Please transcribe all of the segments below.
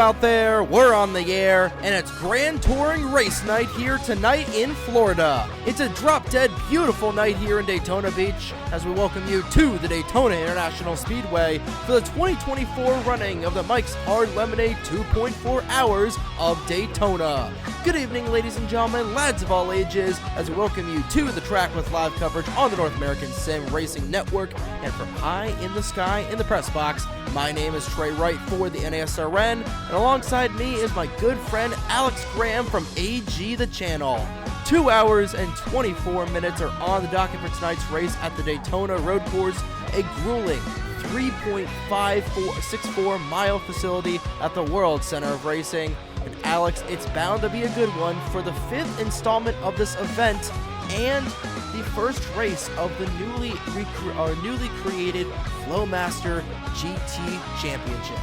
out there, we're on the air, and it's Grand Touring Race Night here tonight in Florida. It's a drop-dead beautiful night here in Daytona Beach as we welcome you to the Daytona International Speedway for the 2024 running of the Mike's Hard Lemonade 2.4 Hours of Daytona. Good evening, ladies and gentlemen, lads of all ages, as we welcome you to the track with live coverage on the North American Sim Racing Network and from high in the sky in the press box. My name is Trey Wright for the NASRN, and alongside me is my good friend Alex Graham from AG The Channel. 2 hours and 24 minutes are on the docket for tonight's race at the Daytona Road Course, a grueling 3.5464 mile facility at the World Center of Racing. And Alex, it's bound to be a good one for the 5th installment of this event and the first race of the newly created Flowmaster GT Championship.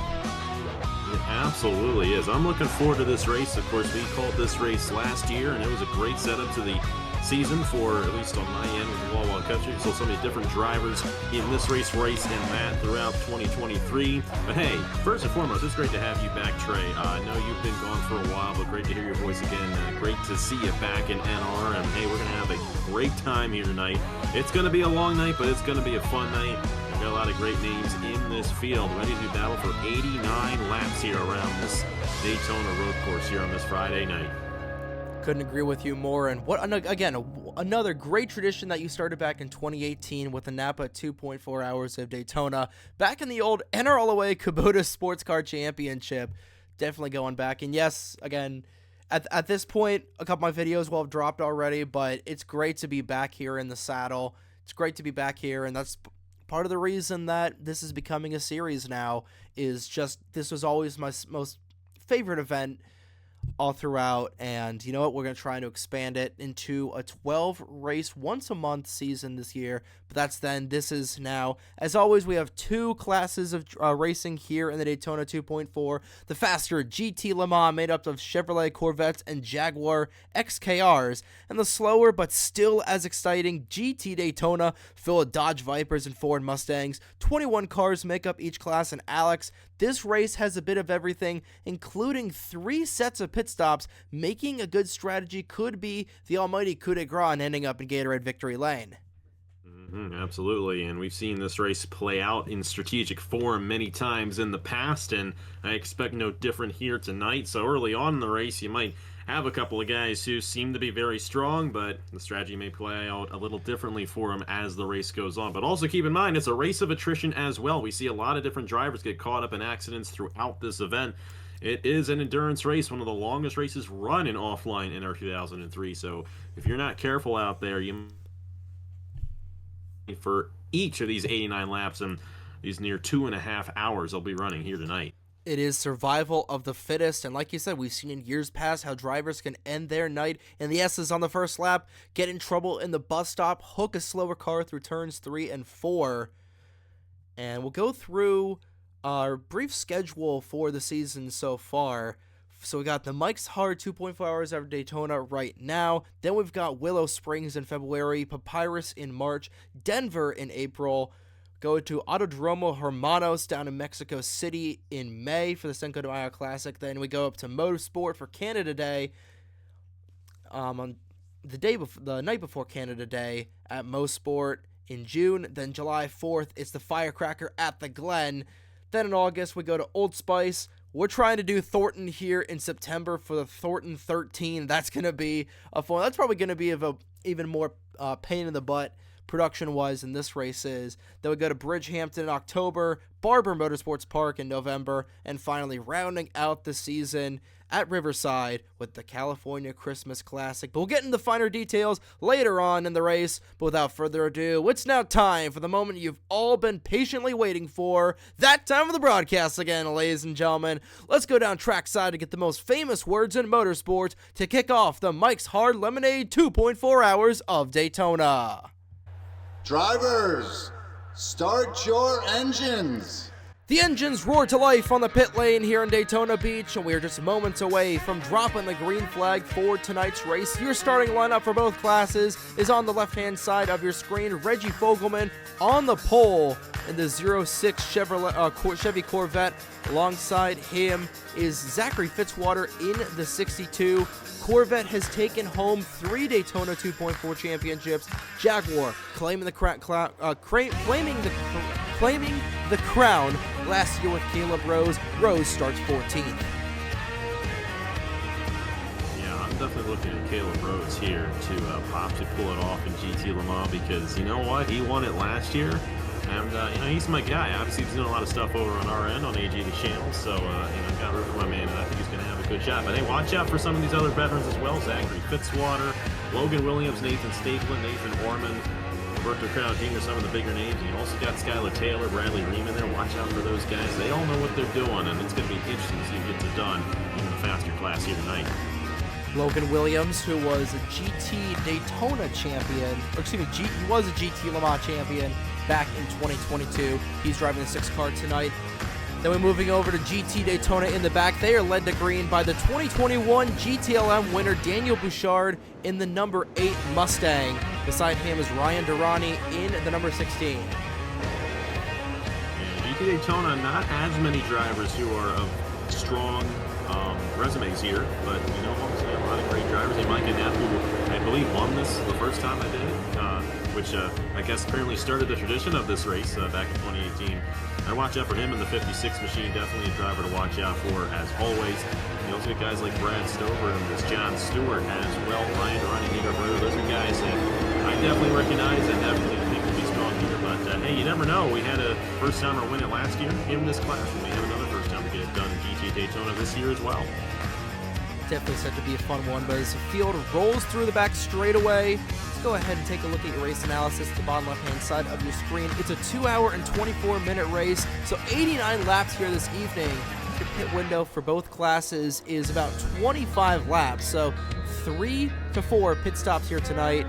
It absolutely is. I'm looking forward to this race. Of course, we called this race last year, and it was a great setup to the season for, at least on my end with the Wall Country. So many different drivers in this race and that throughout 2023. But hey, first and foremost, it's great to have you back, Trey. I know you've been gone for a while, but great to hear your voice again. Great to see you back in NR. And hey, we're going to have a great time here tonight. It's going to be a long night, but it's going to be a fun night. We've got a lot of great names in this field, ready to battle for 89 laps here around this Daytona road course here on this Friday night. Couldn't agree with you more. And what again, another great tradition that you started back in 2018 with the Napa 2.4 Hours of Daytona, back in the old NRLOA Kubota Sports Car Championship. Definitely going back. And yes, again, at this point, a couple of my videos will have dropped already, but it's great to be back here in the saddle. It's great to be back here, and that's part of the reason that this is becoming a series now. Is just this was always my most favorite event all throughout, and you know what, we're going to try to expand it into a 12 race once a month season this year, but this is now, as always, we have two classes of racing here in the Daytona 2.4, the faster GT Le Mans made up of Chevrolet Corvettes and Jaguar XKRs, and the slower but still as exciting GT Daytona full of Dodge Vipers and Ford Mustangs. 21 cars make up each class, and Alex, this race has a bit of everything, including 3 sets of pit stops. Making a good strategy could be the almighty coup de grace and ending up in Gatorade Victory Lane. Absolutely, and we've seen this race play out in strategic form many times in the past, and I expect no different here tonight. So early on in the race, you might have a couple of guys who seem to be very strong, but the strategy may play out a little differently for them as the race goes on. But also keep in mind, it's a race of attrition as well. We see a lot of different drivers get caught up in accidents throughout this event. It is an endurance race, one of the longest races run in offline in our 2003. So if you're not careful out there, you for each of these 89 laps and these near 2.5 hours they'll be running here tonight. It is survival of the fittest, and like you said, we've seen in years past how drivers can end their night in the S's on the first lap, get in trouble in the bus stop, hook a slower car through turns 3 and 4. And we'll go through our brief schedule for the season so far. So we got the Mike's Hard 2.4 Hours of Daytona right now. Then we've got Willow Springs in February, Papyrus in March, Denver in April. Go to Autodromo Hermanos down in Mexico City in May for the Cinco de Mayo Classic. Then we go up to Motorsport for Canada Day on the night before Canada Day at Mosport in June. Then July 4th, it's the Firecracker at the Glen. Then in August, we go to Old Spice. We're trying to do Thornton here in September for the Thornton 13. That's going to be a fun. That's probably going to be even more pain in the butt production-wise than this race is. Then we go to Bridgehampton in October, Barber Motorsports Park in November, and finally rounding out the season at Riverside with the California Christmas Classic. But we'll get into the finer details later on in the race. But without further ado, it's now time for the moment you've all been patiently waiting for. That time of the broadcast again, ladies and gentlemen. Let's go down trackside to get the most famous words in motorsport to kick off the Mike's Hard Lemonade 2.4 Hours of Daytona. Drivers, start your engines. The engines roar to life on the pit lane here in Daytona Beach, and we are just moments away from dropping the green flag for tonight's race. Your starting lineup for both classes is on the left-hand side of your screen. Reggie Fogelman on the pole in the 06 Chevy Corvette. Alongside him is Zachary Fitzwater in the 62. Corvette has taken home 3 Daytona 2.4 championships. Jaguar claiming the crown last year with Caleb Rose. Rose starts 14th. Yeah, I'm definitely looking at Caleb Rose here to possibly pull it off in GT Le Mans, because you know what? He won it last year. And, he's my guy. Obviously, he's doing a lot of stuff over on our end on AG the channel. So, got root for my man, and I think he's going to have a good shot. But, hey, watch out for some of these other veterans as well. Zachary Fitzwater, Logan Williams, Nathan Stapleton, Nathan Orman, Roberto Crown Jr., some of the bigger names. And you also got Skylar Taylor, Bradley Riemann there. Watch out for those guys. They all know what they're doing, and it's going to be interesting to see who gets it done in the faster class here tonight. Logan Williams, who was a GT Daytona champion, he was a GT Le Mans champion back in 2022. He's driving the 6 car tonight. Then we're moving over to GT Daytona in the back. They are led to green by the 2021 GTLM winner Daniel Bouchard in the number 8 Mustang. Beside him is Ryan Durrani in the number 16. GT Daytona, not as many drivers who are of strong resumes here, but obviously a lot of great drivers. Hey, Mike and Nat, who I believe won this the first time I did it, which I guess apparently started the tradition of this race back in 2018. I watch out for him in the 56 machine, definitely a driver to watch out for as always. You also get guys like Brad Stover and this John Stewart as well. Ryan Durrani, Nita Brew, those are guys that I definitely recognize and definitely think will be strong here. But hey, you never know. We had a first timer win it last year in this class, and we have another first timer get it done in GT Daytona this year as well. Definitely set to be a fun one, but as the field rolls through the back straightaway, let's go ahead and take a look at your race analysis at the bottom left-hand side of your screen. It's a 2-hour and 24-minute race, so 89 laps here this evening. Your pit window for both classes is about 25 laps, so 3 to 4 pit stops here tonight.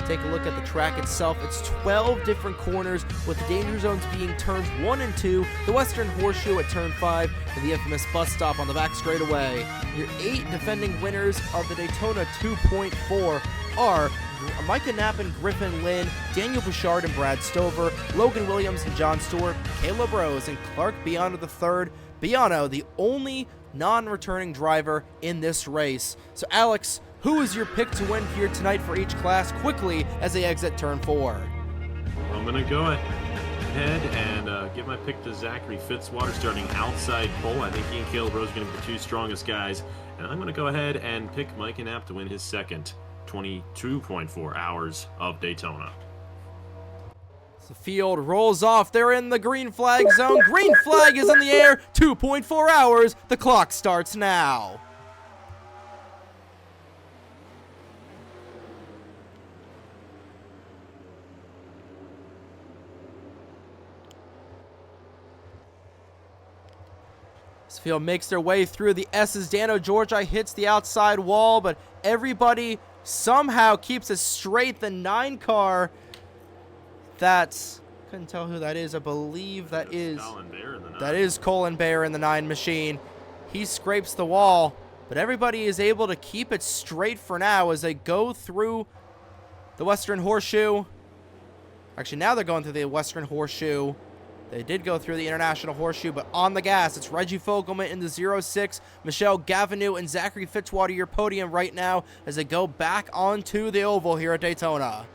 Take a look at the track itself. It's 12 different corners, with the danger zones being turns 1 and 2, the Western Horseshoe at turn 5, and the infamous bus stop on the back straightaway. Your 8 defending winners of the Daytona 2.4 are Micah Knapp and Griffin Lynn, Daniel Bouchard and Brad Stover, Logan Williams and John Stewart, Caleb Rose and Clark Biano III. Biano, the only non-returning driver in this race. So Alex, who is your pick to win here tonight for each class quickly as they exit turn 4? I'm going to go ahead and give my pick to Zachary Fitzwater starting outside pole. I think he and Caleb Rose are going to be the 2 strongest guys. And I'm going to go ahead and pick Mike Knapp to win his second 22.4 hours of Daytona. The field rolls off. They're in the green flag zone. Green flag is in the air. 2.4 hours. The clock starts now. This field makes their way through the S's. Dano Georgia hits the outside wall, but everybody somehow keeps it straight. The 9 car, couldn't tell who that is. I believe that is Colin Bear in the 9 machine. He scrapes the wall, but everybody is able to keep it straight for now as they go through the Western Horseshoe. Actually, now they're going through the Western Horseshoe. They did go through the International Horseshoe, but on the gas, it's Reggie Fogelman in the 06, Michelle Gavinou and Zachary Fitzwater, your podium right now, as they go back onto the oval here at Daytona.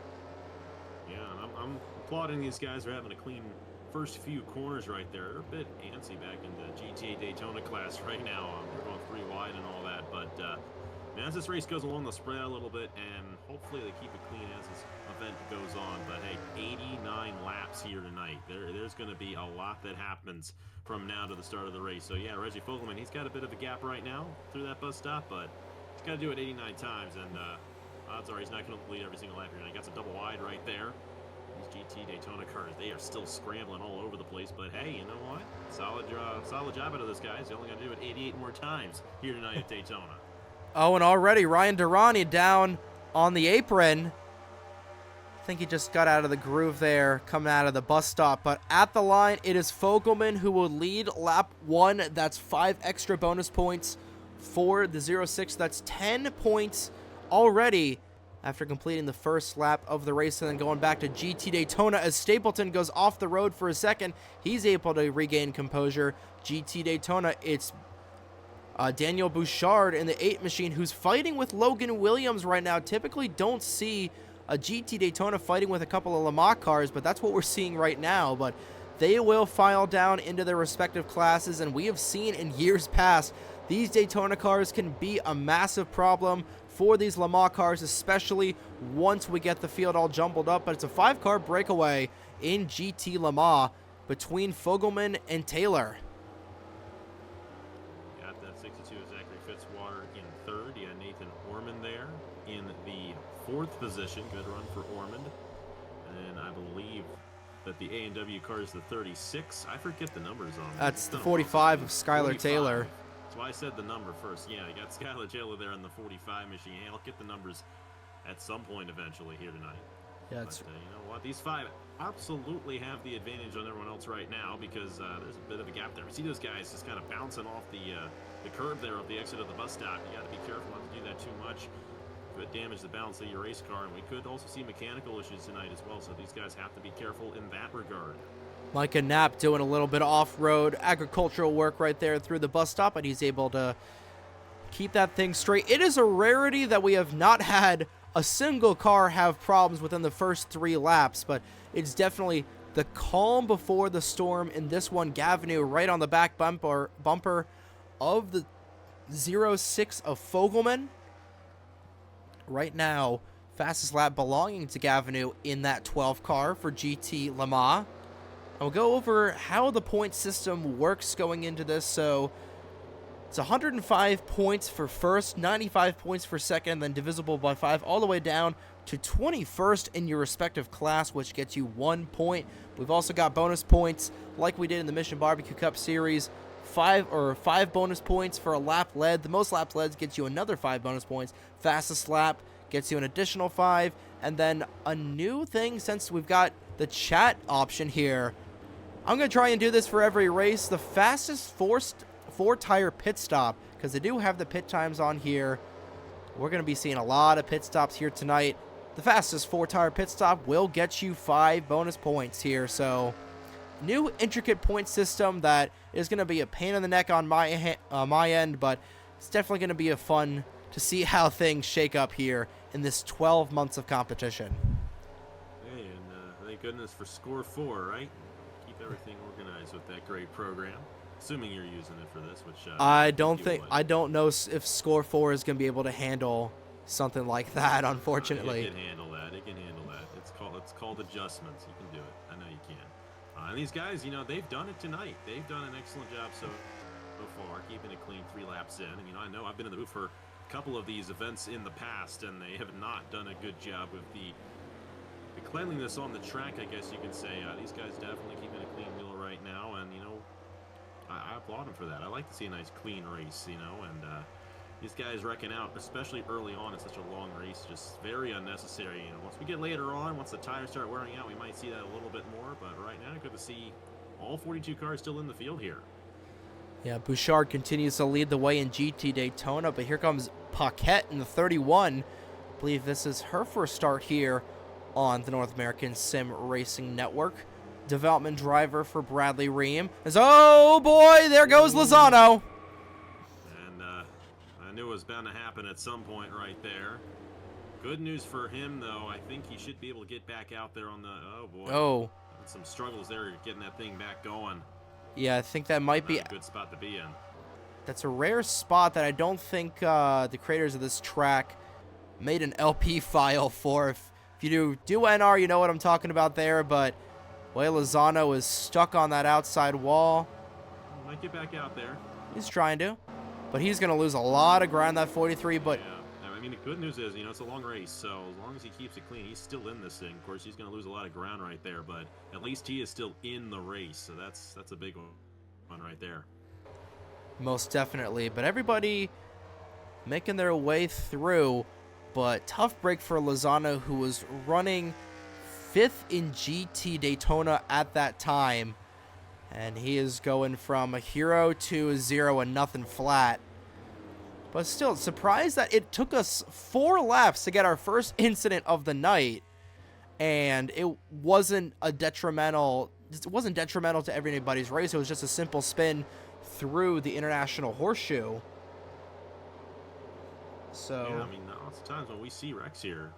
Yeah, I'm applauding these guys for having a clean first few corners right there. They're a bit antsy back in the GTA Daytona class right now. They're going 3 wide and all that, but as this race goes along, they'll spread out a little bit, and hopefully they keep it clean as this event goes on. But hey, 89 laps here tonight. There's going to be a lot that happens from now to the start of the race. So yeah, Reggie Fogelman, he's got a bit of a gap right now through that bus stop, but he's got to do it 89 times, and odds are he's not going to lead every single lap here. And he got some double wide right there. These GT Daytona cars, they are still scrambling all over the place, but hey, you know what? Solid job out of this guy. He's only got to do it 88 more times here tonight at Daytona. Oh, and already Ryan Durrani down on the apron. think he just got out of the groove there, coming out of the bus stop. But at the line, it is Fogelman who will lead lap 1. That's 5 extra bonus points for the 06. That's 10 points already after completing the first lap of the race, and then going back to GT Daytona as Stapleton goes off the road for a second. He's able to regain composure. GT Daytona, it's Daniel Bouchard in the 8 machine who's fighting with Logan Williams right now. Typically don't see a GT Daytona fighting with a couple of Le Mans cars, but that's what we're seeing right now. But they will file down into their respective classes, and we have seen in years past these Daytona cars can be a massive problem for these Le Mans cars, especially once we get the field all jumbled up. But it's a 5-car breakaway in GT Le Mans between Fogelman and Taylor. Got that 62 is Zachary Fitzwater in 3rd. You got Nathan Ormond there in the 4th position. Good run for Ormond. And I believe that the A&W car is the 36. I forget the numbers on it. That's the 45 of Skylar Taylor. That's why I said the number first. Yeah, you got Skylar Taylor there in the 45 machine. Hey, I'll get the numbers at some point eventually here tonight. Yeah, but you know what? These 5 absolutely have the advantage on everyone else right now because there's a bit of a gap there. We see those guys just kind of bouncing off the curve there of the exit of the bus stop. You got to be careful not to do that too much. Could damage the balance of your race car, and we could also see mechanical issues tonight as well. So these guys have to be careful in that regard. Micah Knapp doing a little bit of off-road agricultural work right there through the bus stop, and he's able to keep that thing straight. It is a rarity that we have not had a single car have problems within the first 3 laps, but it's definitely the calm before the storm in this one. Gavineau right on the back bumper of the 06 of Fogelman. Right now, fastest lap belonging to Gavineau in that 12 car for GT Le Mans. I'll go over how the point system works going into this. So it's 105 points for first, 95 points for second, then divisible by 5 all the way down to 21st in your respective class, which gets you 1 point. We've also got bonus points like we did in the Mission Barbecue Cup Series. 5 bonus points for a lap led. The most laps led gets you another 5 bonus points. Fastest lap gets you an additional 5. And then a new thing, since we've got the chat option here, I'm going to try and do this for every race. The fastest four-tire pit stop, because they do have the pit times on here. We're going to be seeing a lot of pit stops here tonight. The fastest 4-tire pit stop will get you 5 bonus points here. So, new intricate point system that is going to be a pain in the neck on my end, but it's definitely going to be a fun to see how things shake up here in this 12 months of competition. Hey, and thank goodness for Score 4, right? Keep everything organized with that great program. Assuming you're using it for this, which I don't know if Score 4 is going to be able to handle something like that, unfortunately. It can handle that. It can handle that. It's called adjustments. You can do it. I know you can. And these guys, you know, they've done it tonight. They've done an excellent job so far, keeping it clean 3 laps in. And, you know, I know I've been in the booth for a couple of these events in the past, and they have not done a good job with the cleanliness on the track, I guess you could say. These guys definitely keeping a clean wheel right now, and, you know, I applaud them for that. I like to see a nice clean race, you know, and these guys wrecking out, especially early on in such a long race, just very unnecessary. You know, once we get later on, once the tires start wearing out, we might see that a little bit more, but right now, good to see all 42 cars still in the field here. Yeah, Bouchard continues to lead the way in GT Daytona, but here comes Paquette in the 31. I believe this is her first start here on the North American Sim Racing Network. Development driver for Bradley Ream. Oh boy, there goes Lozano. And I knew it was bound to happen at some point right there. Good news for him, though. I think he should be able to get back out there on the... Oh, boy. Oh. Some struggles there getting that thing back going. Yeah, I think that might be a good spot to be in. That's a rare spot that I don't think the creators of this track made an LP file for. If you do NR, you know what I'm talking about there, but... Well, Lozano is stuck on that outside wall. Might get back out there. He's trying to. But he's going to lose a lot of ground, that 43. But yeah. I mean, the good news is, you know, it's a long race. So as long as he keeps it clean, he's still in this thing. Of course, he's going to lose a lot of ground right there. But at least he is still in the race. So that's a big one right there. Most definitely. But everybody making their way through. But tough break for Lozano, who was running 5th in GT Daytona at that time. And he is going from a hero to a 0 and nothing flat. But still, surprised that it took us 4 laps to get our first incident of the night. And it wasn't detrimental to everybody's race. It was just a simple spin through the International Horseshoe. So yeah, I mean, lots of times when we see wrecks here,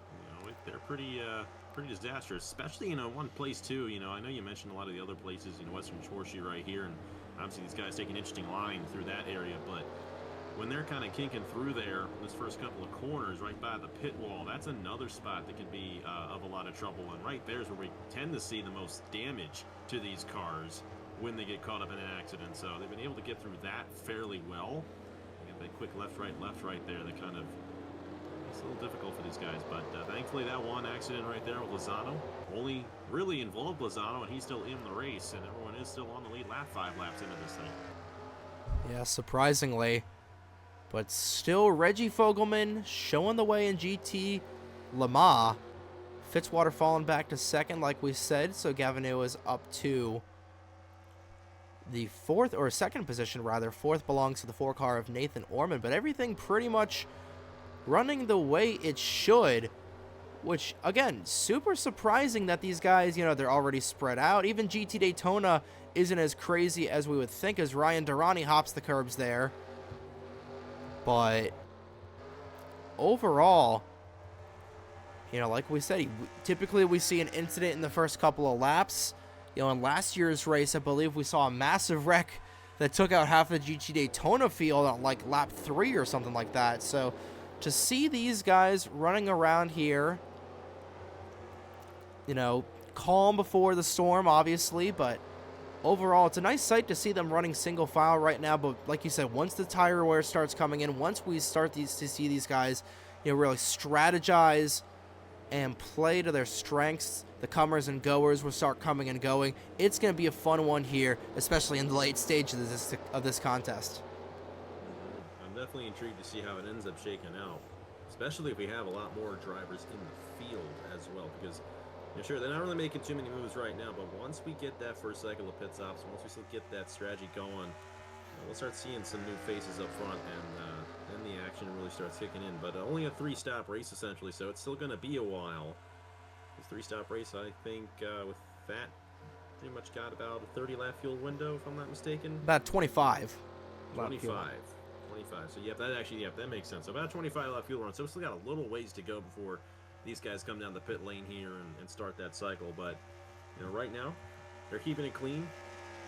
they're pretty disastrous, especially one place too. I know you mentioned a lot of the other places, Western Horseshoe right here, and obviously these guys take an interesting line through that area, but when they're kind of kinking through there, this first couple of corners right by the pit wall, that's another spot that can be of a lot of trouble. And right there is where we tend to see the most damage to these cars when they get caught up in an accident. So they've been able to get through that fairly well. They get that quick left, right there. That kind of, it's a little difficult for these guys. But thankfully that one accident right there with Lozano only really involved Lozano, and he's still in the race, and everyone is still on the lead lap 5 laps into this thing. yeah, surprisingly. But still, Reggie Fogelman showing the way in GT Le Mans. Fitzwater falling back to 2nd, like we said. So Gavinu is up to the 4th, or 2nd position, rather. 4th belongs to the 4 car of Nathan Orman. But everything pretty much running the way it should. Which, again, super surprising that these guys, they're already spread out. Even GT Daytona isn't as crazy as we would think, as Ryan Durrani hops the curbs there. But overall, like we said, typically we see an incident in the first couple of laps. In last year's race, I believe we saw a massive wreck that took out half the GT Daytona field on like lap 3 or something like that. So to see these guys running around here, calm before the storm, obviously, but overall, it's a nice sight to see them running single file right now. But like you said, once the tire wear starts coming in, once we start to see these guys, really strategize and play to their strengths, the comers and goers will start coming and going. It's going to be a fun one here, especially in the late stages of this contest. I'm definitely intrigued to see how it ends up shaking out, especially if we have a lot more drivers in the field as well, because sure, they're not really making too many moves right now, but once we get that first cycle of pit stops, once we still get that strategy going, we'll start seeing some new faces up front, and then the action really starts kicking in. But only a 3-stop race, essentially, so it's still going to be a while. This 3-stop race, I think, with that, pretty much got about a 30-lap fuel window, if I'm not mistaken. About 25. 25. So, that makes sense. So, about a 25-lap fuel run, so we still got a little ways to go before these guys come down the pit lane here and start that cycle. But right now they're keeping it clean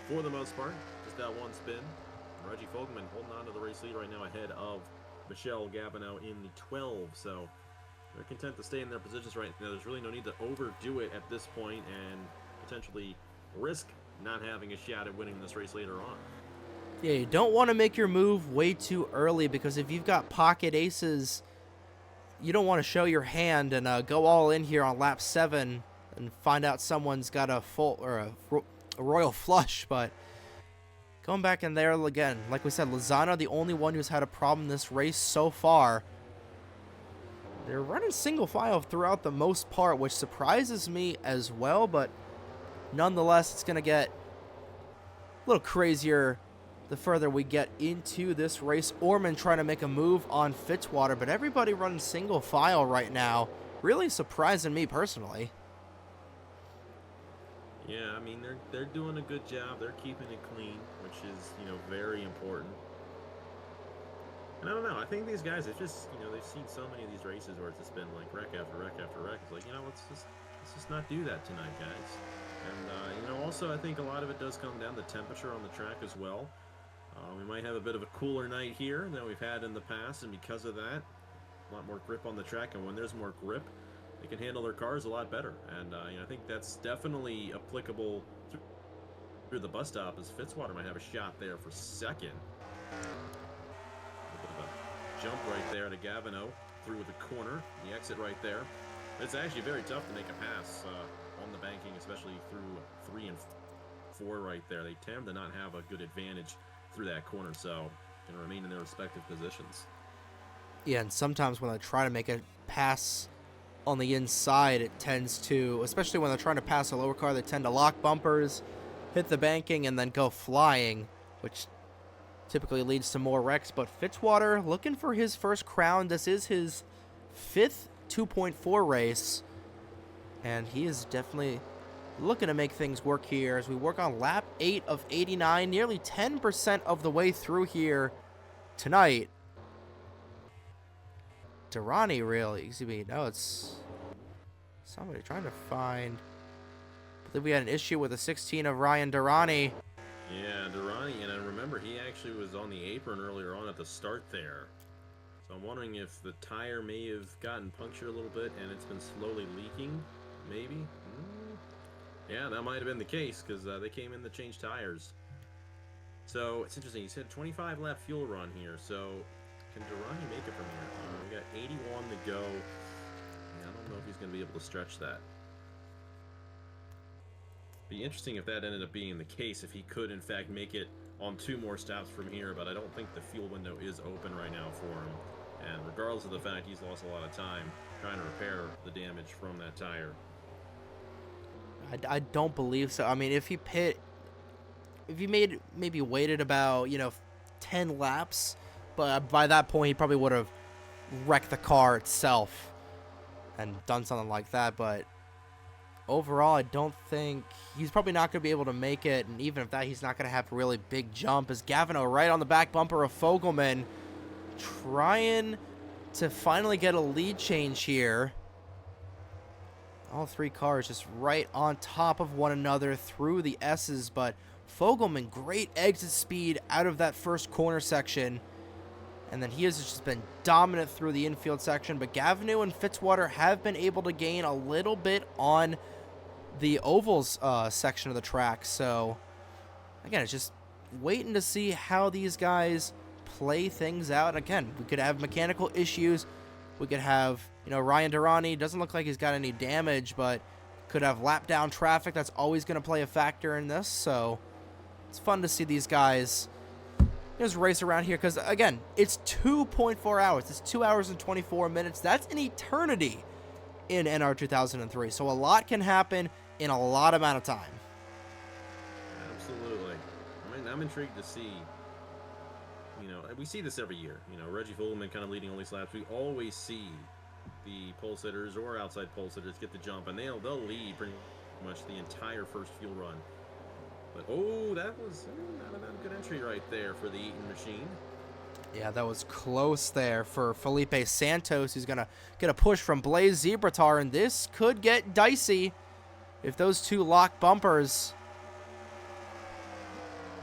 for the most part, just that one spin. Reggie Fogelman holding on to the race lead right now ahead of Michelle Gabino in the 12, so they're content to stay in their positions right now. There's really no need to overdo it at this point and potentially risk not having a shot at winning this race later on. Yeah, you don't want to make your move way too early, because if you've got pocket aces, you don't want to show your hand and go all in here on lap 7 and find out someone's got a full or a royal flush. But going back in there again, like we said, Lozano, the only one who's had a problem this race so far. They're running single file throughout the most part, which surprises me as well. But nonetheless, it's going to get a little crazier the further we get into this race. Orman trying to make a move on Fitzwater, but everybody running single file right now. Really surprising me personally. Yeah, I mean, they're doing a good job. They're keeping it clean, which is, very important. And I don't know, I think these guys, it's just, they've seen so many of these races where it's just been like wreck after wreck after wreck. It's like, let's just not do that tonight, guys. And, also I think a lot of it does come down to temperature on the track as well. We might have a bit of a cooler night here than we've had in the past, and because of that, a lot more grip on the track, and when there's more grip, they can handle their cars a lot better. And I think that's definitely applicable through the bus stop, as Fitzwater might have a shot there for 2nd. A bit of a jump right there to Gavino through the corner, the exit right there. It's actually very tough to make a pass on the banking, especially through 3 and 4 right there. They tend to not have a good advantage through that corner, so can remain in their respective positions. Yeah, and sometimes when I try to make a pass on the inside, it tends to, especially when they're trying to pass a lower car, they tend to lock bumpers, hit the banking, and then go flying, which typically leads to more wrecks. But Fitzwater looking for his first crown. This is his 5th 2.4 race, and he is definitely looking to make things work here as we work on lap 8 of 89, nearly 10% of the way through here tonight. Durrani, really? Excuse me. No, it's somebody trying to find. I believe we had an issue with the 16 of Ryan Durrani. Yeah, Durrani, and I remember he actually was on the apron earlier on at the start there. So I'm wondering if the tire may have gotten punctured a little bit and it's been slowly leaking, maybe? Yeah, that might have been the case because they came in to change tires. So it's interesting. He said 25 lap fuel run here. So can Durrani make it from here? We got 81 to go. Yeah, I don't know if he's going to be able to stretch that. Be interesting if that ended up being the case, if he could in fact make it on 2 more stops from here, but I don't think the fuel window is open right now for him. And regardless of the fact he's lost a lot of time trying to repair the damage from that tire. I don't believe so. I mean, if he maybe waited about, 10 laps, but by that point he probably would have wrecked the car itself and done something like that. But overall, I don't think he's probably not going to be able to make it, and even if that, he's not going to have a really big jump. As Gavino right on the back bumper of Fogelman, trying to finally get a lead change here. All 3 cars just right on top of one another through the S's, but Fogelman, great exit speed out of that first corner section. And then he has just been dominant through the infield section. But Gavino and Fitzwater have been able to gain a little bit on the ovals section of the track. So, again, it's just waiting to see how these guys play things out. Again, we could have mechanical issues. We could have, Ryan Durrani. Doesn't look like he's got any damage, but could have lap down traffic. That's always going to play a factor in this. So, it's fun to see these guys just race around here because, again, it's 2.4 hours. It's 2 hours and 24 minutes. That's an eternity in NR 2003. So a lot can happen in a lot amount of time. Absolutely. I mean, I'm intrigued to see, we see this every year. Reggie Fogelman kind of leading all these laps. We always see the pole sitters or outside pole sitters get the jump, and they'll lead pretty much the entire first fuel run. But, that was not a good entry right there for the Eaton machine. Yeah, that was close there for Felipe Santos, who's going to get a push from Blaze Zebratar, and this could get dicey if those 2 lock bumpers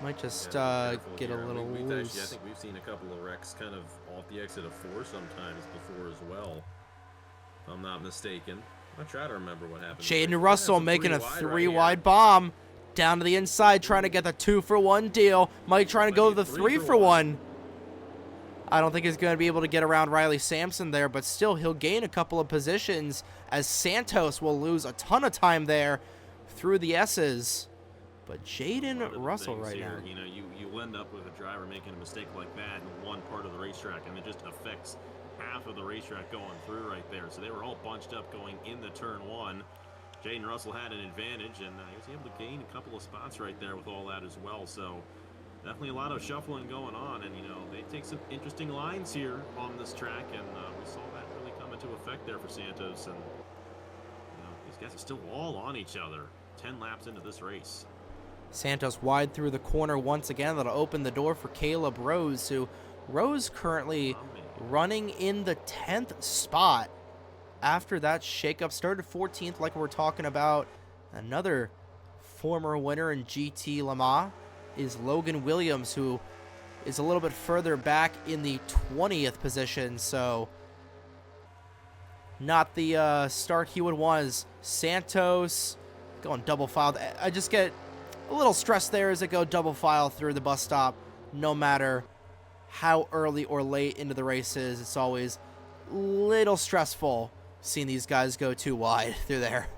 might just get a little loose. Actually, I think we've seen a couple of wrecks kind of off the exit of 4 sometimes before as well, if I'm not mistaken. I try to remember what happened. Jaden Russell making a 3-wide bomb. Down to the inside, trying to get the 2-for-1 deal. Mike trying to go the 3-for-1. I don't think he's going to be able to get around Riley Sampson there, but still he'll gain a couple of positions as Santos will lose a ton of time there through the S's. But Jaden Russell right now. You end up with a driver making a mistake like that in one part of the racetrack, and it just affects half of the racetrack going through right there. So they were all bunched up going into turn 1. Jaden Russell had an advantage, and he was able to gain a couple of spots right there with all that as well. So definitely a lot of shuffling going on, and they take some interesting lines here on this track, and we saw that really come into effect there for Santos. And these guys are still all on each other 10 laps into this race. Santos wide through the corner once again. That'll open the door for Caleb Rose, who Rose currently running in the 10th spot. After that shakeup, started 14th like we're talking about. Another former winner in GT Le Mans is Logan Williams, who is a little bit further back in the 20th position. So not the start he would want as Santos going double file. I just get a little stressed there as I go double file through the bus stop. No matter how early or late into the race is, it's always a little stressful seeing these guys go too wide through there.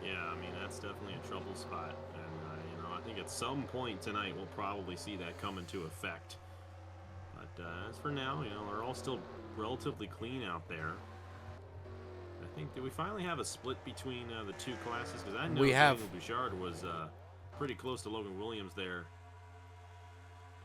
Yeah, I mean, that's definitely a trouble spot. And, I think at some point tonight we'll probably see that come into effect. But as for now, they're all still relatively clean out there. Did we finally have a split between the two classes? Because I know We have. Daniel Bouchard was pretty close to Logan Williams there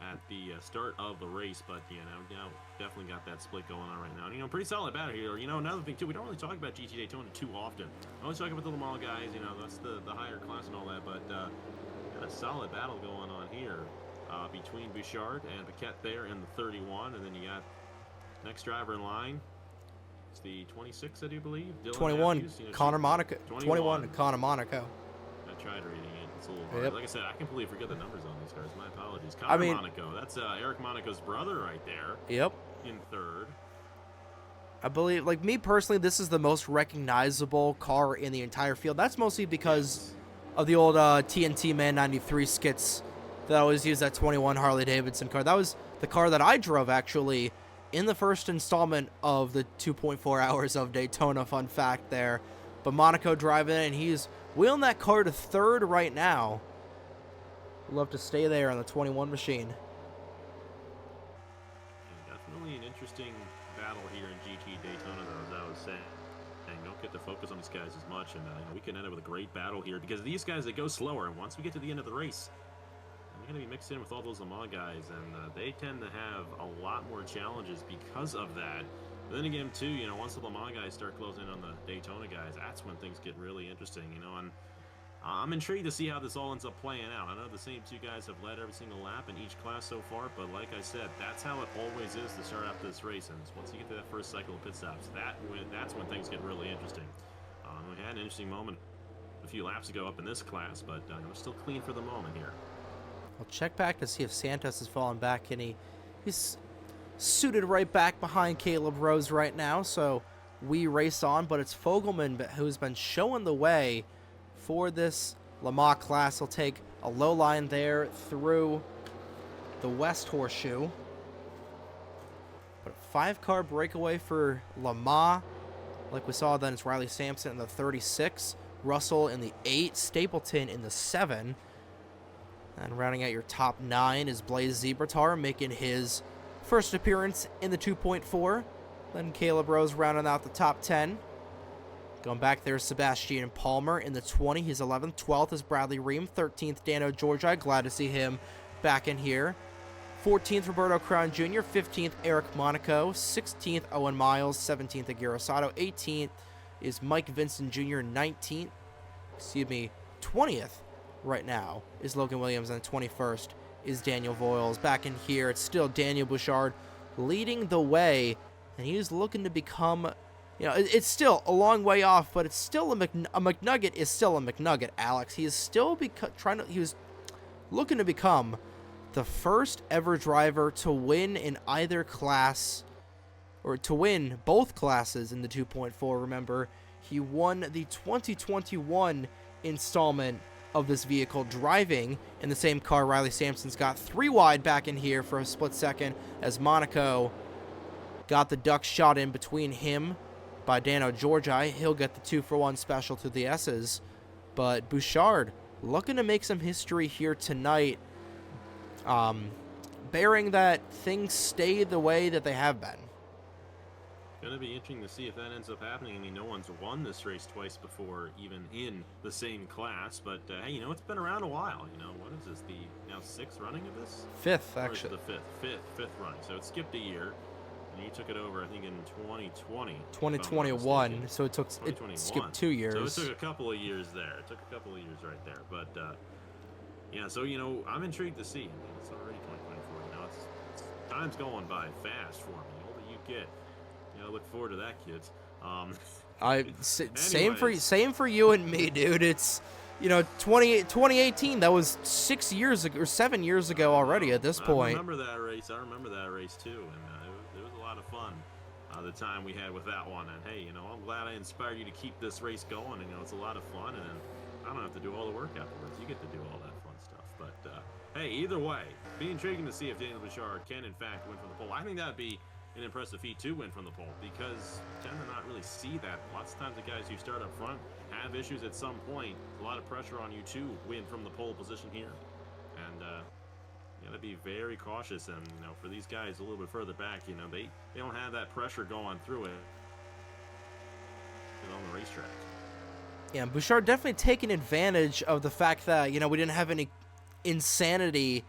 at the start of the race, but now definitely got that split going on right now. And, pretty solid battle here. Another thing too, we don't really talk about GT Daytona too often. I always talk about the Le Mans guys, that's the higher class and all that, but got a solid battle going on here between Bouchard and Paquette there in the 31, and then you got next driver in line. It's the 26, I do believe. Dylan 21, Matthews, Connor Monaco. 21, Connor Monaco. I tried reading it. It's a little hard. Yep. Like I said, I completely forget the numbers on these cars. My apologies. Connor Monaco. That's Eric Monaco's brother right there. Yep. In third. I believe, like me personally, this is the most recognizable car in the entire field. That's mostly because of the old TNT Man 93 skits that I always use, that 21 Harley Davidson car. That was the car that I drove, actually, in the first installment of the 2.4 hours of Daytona. Fun fact there. But Monaco driving it, and he's wheeling that car to third right now. Love to stay there on the 21 machine. Yeah, definitely an interesting battle here in GT Daytona, though, as I was saying. And don't get to focus on these guys as much, and we can end up with a great battle here because these guys, they go slower, and once we get to the end of the race, we're going to be mixed in with all those Le Mans guys, and they tend to have a lot more challenges because of that. But then again, too, once the Le Mans guys start closing in on the Daytona guys, that's when things get really interesting, and I'm intrigued to see how this all ends up playing out. I know the same two guys have led every single lap in each class so far, but like I said, that's how it always is to start out this race, and once you get to that first cycle of pit stops, that's when things get really interesting. We had an interesting moment a few laps ago up in this class, but we're still clean for the moment here. I'll check back to see if Santos has fallen back, and he's suited right back behind Caleb Rose right now, so we race on, but it's Fogelman who's been showing the way for this Le Mans class. He'll take a low line there through the West Horseshoe. But a 5-car breakaway for Le Mans. Like we saw, then it's Riley Sampson in the 36, Russell in the 8, Stapleton in the 7. And rounding out your top 9 is Blaze Zebratar, making his first appearance in the 2.4. Then Caleb Rose rounding out the top 10. Going back there is Sebastian Palmer in the 20. He's 11th. 12th is Bradley Ream. 13th, Dano Georgi. Glad to see him back in here. 14th, Roberto Crown Jr. 15th, Eric Monaco. 16th, Owen Miles. 17th, Aguirre Sato. 18th is Mike Vincent Jr. 20th right now is Logan Williams, and 21st is Daniel Voiles. Back in here, it's still Daniel Bouchard leading the way, and he's looking to become, it's still a long way off, but it's still a McNugget is still a McNugget, Alex. He is still he was looking to become the first ever driver to win in either class, or to win both classes in the 2.4. Remember, he won the 2021 installment of this vehicle driving in the same car Riley Sampson's got. 3 wide back in here for a split second as Monaco got the duck shot in between him by Dano Georgi. He'll get the 2-for-1 special to the S's. But Bouchard looking to make some history here tonight, bearing that things stay the way that they have been. Going to be interesting to see if that ends up happening. I mean, no one's won this race twice before, even in the same class. But, hey, it's been around a while. What is this, the now 6th running of this? 5th, actually. The fifth running. So it skipped a year. And you took it over, I think, in 2020. 2021. So it skipped 2 years. So it took a couple of years there. It took a couple of years right there. But, yeah, so, I'm intrigued to see. It's already 2024. Time's going by fast for me. The older you get. I look forward to that, kids. Same for you and me, dude. It's 2018. That was 6 years ago or 7 years ago already. At this point, I remember that race. Too, and it was a lot of fun. The time we had with that one, and hey, I'm glad I inspired you to keep this race going. And it's a lot of fun, and I don't have to do all the work afterwards. You get to do all that fun stuff. But hey, either way, be intriguing to see if Daniel Bouchard can in fact win from the pole. I think that'd be an impressive feat to win from the pole, because you tend to not really see that. Lots of times the guys who start up front have issues at some point. A lot of pressure on you to win from the pole position here, and you got to be very cautious. And for these guys a little bit further back, they don't have that pressure going through it on racetrack. Yeah, Bouchard definitely taking advantage of the fact that, we didn't have any insanity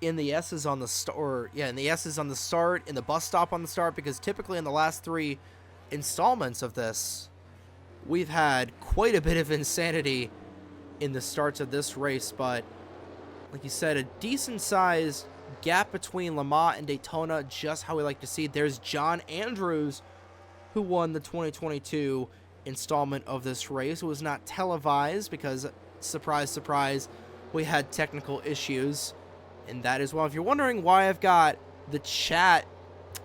in the S's on the start, in the S's on the start, in the bus stop on the start, because typically in the last 3 installments of this, we've had quite a bit of insanity in the starts of this race. But like you said, a decent sized gap between Le Mans and Daytona, just how we like to see. There's John Andrews, who won the 2022 installment of this race. It was not televised because, surprise, surprise, we had technical issues. And that is, well, if you're wondering why I've got the chat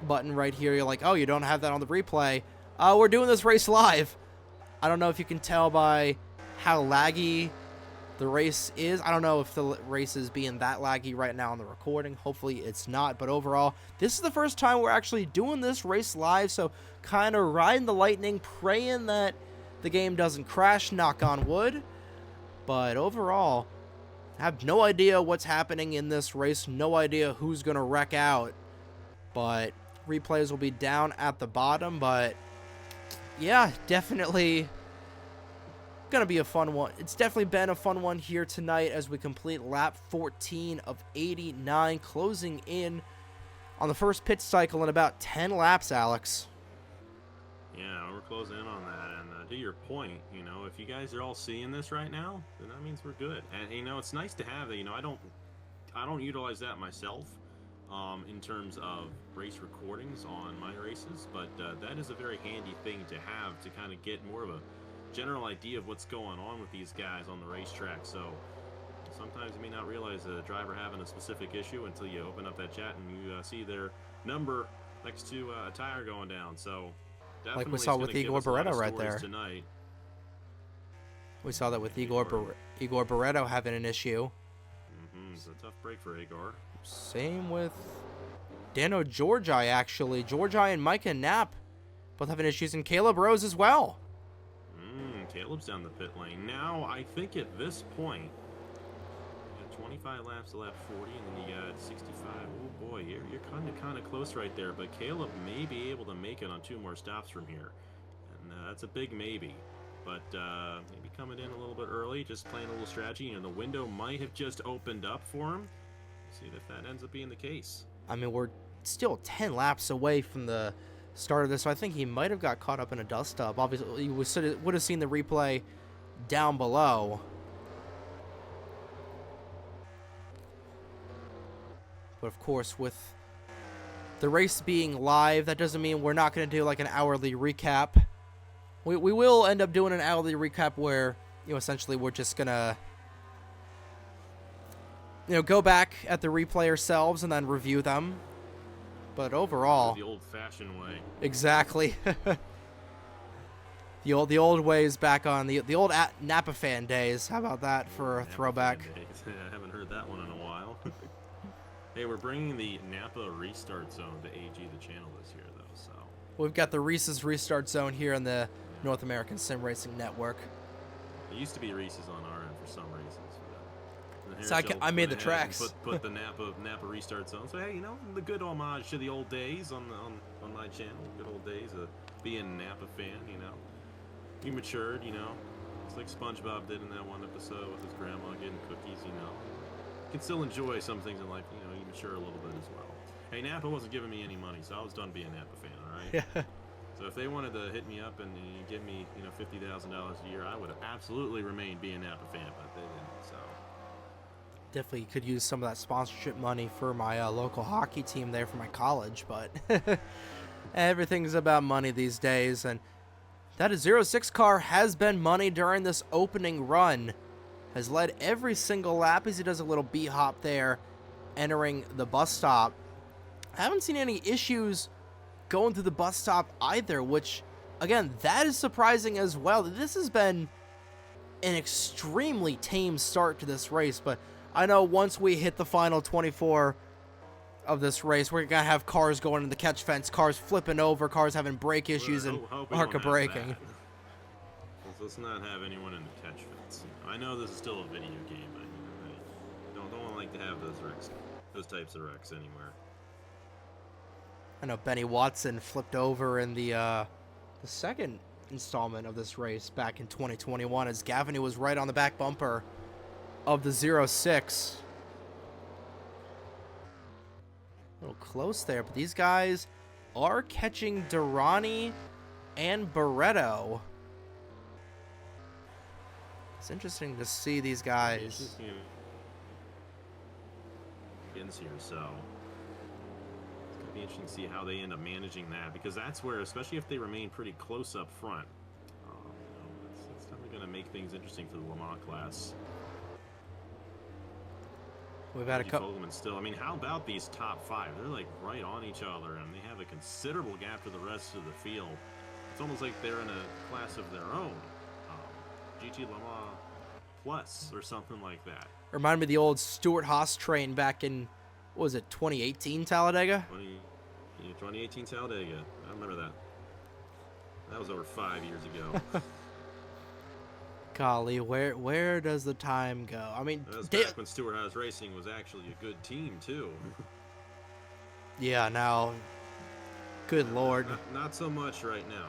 button right here, you're like, oh, you don't have that on the replay. We're doing this race live. I don't know if you can tell by how laggy the race is. I don't know if the race is being that laggy right now on the recording. Hopefully it's not. But overall, this is the first time we're actually doing this race live. So kind of riding the lightning, praying that the game doesn't crash, knock on wood. But overall, I have no idea what's happening in this race. No idea who's going to wreck out. But replays will be down at the bottom. But yeah, definitely gonna be a fun one. It's definitely been a fun one here tonight as we complete lap 14 of 89, closing in on the first pit cycle in about 10 laps, Alex. Yeah, we're closing in on that. And to your point, if you guys are all seeing this right now, then that means we're good. And it's nice to have that. I don't utilize that myself in terms of race recordings on my races, but that is a very handy thing to have to kind of get more of a general idea of what's going on with these guys on the racetrack. So sometimes you may not realize a driver having a specific issue until you open up that chat and you see their number next to a tire going down. So definitely, like we saw with Igor Barreto right there tonight. We saw that with Igor Barreto having an issue. It's a tough break for Igor. Same with Dano Georgi, actually. Georgi and Micah Knapp both having issues, and Caleb Rose as well. Caleb's down the pit lane. Now, I think at this point, you got 25 laps to lap 40, and then you got 65. Oh boy, you're kind of close right there. But Caleb may be able to make it on 2 more stops from here, and that's a big maybe. But maybe coming in a little bit early, just playing a little strategy. The window might have just opened up for him. See if that ends up being the case. I mean, we're still 10 laps away from the start of this, so I think he might have got caught up in a dust up. Obviously, you would have seen the replay down below. But of course, with the race being live, that doesn't mean we're not going to do like an hourly recap. We will end up doing an hourly recap where, essentially we're just going to, go back at the replay ourselves and then review them. But overall, the old-fashioned way. Exactly. the old ways back on the old Napa fan days. How about that for a throwback? I haven't heard that one in a while. Hey, we're bringing the Napa Restart Zone to AG the channel this year, though. So we've got the Reese's Restart Zone here in the North American Sim Racing Network. It used to be Reese's on our end for some reasons. So I made the tracks. Put the Napa Restart Zone. So hey, the good homage to the old days on my channel. Good old days of being a Napa fan. You matured. It's like SpongeBob did in that one episode with his grandma getting cookies. You can still enjoy some things in life. You mature a little bit as well. Hey, Napa wasn't giving me any money, so I was done being a Napa fan. All right. Yeah. So if they wanted to hit me up and give me $50,000 a year, I would have absolutely remained being a Napa fan, but they didn't. So. Definitely could use some of that sponsorship money for my local hockey team there for my college, but everything's about money these days. And that 06 car has been money during this opening run. Has led every single lap as he does a little B-hop there, entering the bus stop. I haven't seen any issues going through the bus stop either, which, again, that is surprising as well. This has been an extremely tame start to this race, but I know once we hit the final 24 of this race, we're going to have cars going in the catch fence, cars flipping over, cars having brake issues and ARCA braking. Let's not have anyone in the catch fence. I know this is still a video game, but I don't like to have those types of wrecks anywhere. I know Benny Watson flipped over in the second installment of this race back in 2021 as Gavin was right on the back bumper of the 06. A little close there, but these guys are catching Durrani and Barretto. It's interesting to see these guys. Here, so it's gonna be interesting to see how they end up managing that, because that's where, especially if they remain pretty close up front, it's definitely gonna make things interesting for the Le Mans class. We've had a couple. Still, I mean, how about these top 5? They're like right on each other, and they have a considerable gap to the rest of the field. It's almost like they're in a class of their own, GT Le Mans Plus or something like that. Remind me of the old Stuart Haas train back in, what was it, 2018 Talladega? 2018 Talladega. I remember that. That was over 5 years ago. Golly, where does the time go? I mean, that was back when Stuart Haas Racing was actually a good team too. Yeah, now, good lord. Not so much right now.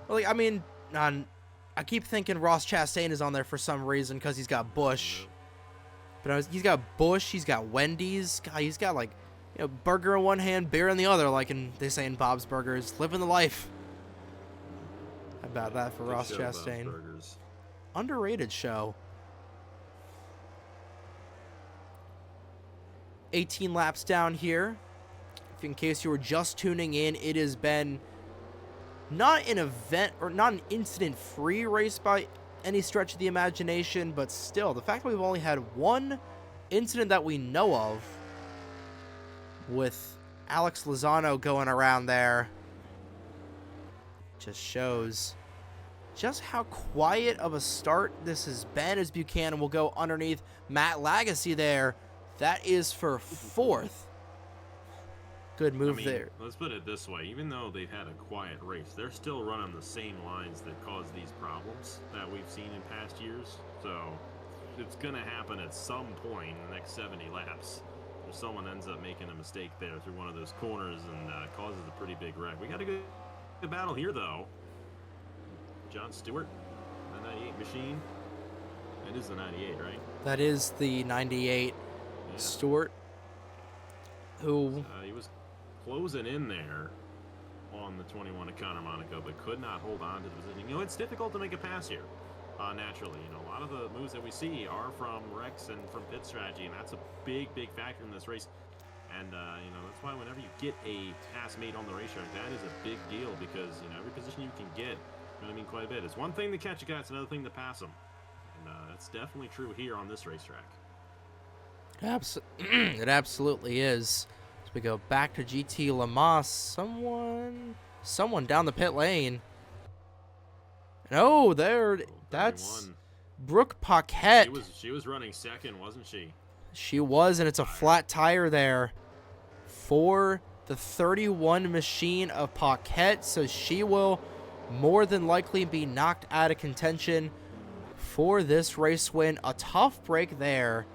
Well, like, I mean, I keep thinking Ross Chastain is on there for some reason because he's got Busch. But he's got Busch, he's got Wendy's, God, he's got, like, you know, burger in one hand, beer in the other, like they say in Bob's Burgers, living the life. How about that for Ross Chastain? Underrated show. 18 laps down here. In case you were just tuning in, it has been not an event or not an incident-free race by any stretch of the imagination, but still, the fact that we've only had one incident that we know of with Alex Lozano going around there just shows just how quiet of a start this has been, as Buchanan will go underneath Matt Lagasse there. That is for 4th. Good move there. Let's put it this way. Even though they've had a quiet race, they're still running the same lines that cause these problems that we've seen in past years. So it's going to happen at some point in the next 70 laps. If someone ends up making a mistake there through one of those corners and causes a pretty big wreck. We got a good battle here, though. John Stewart, the 98 machine. It is the 98, right? That is the 98 Stewart, who... he was closing in there on the 21 of Conor Monaco, but could not hold on to the position. You know, it's difficult to make a pass here, naturally. You know, a lot of the moves that we see are from wrecks and from pit strategy, and that's a big, big factor in this race. And, you know, that's why whenever you get a pass made on the racetrack, that is a big deal, because, you know, every position you can get, you know what I mean, quite a bit. It's one thing to catch a guy, it's another thing to pass him. And that's definitely true here on this racetrack. It absolutely is. As we go back to GT Le Mans, someone down the pit lane. Oh, there, that's Brooke Paquette. She was running second, wasn't she? She was, and it's a flat tire there for the 31 machine of Paquette, so she will more than likely be knocked out of contention for this race win. A tough break there,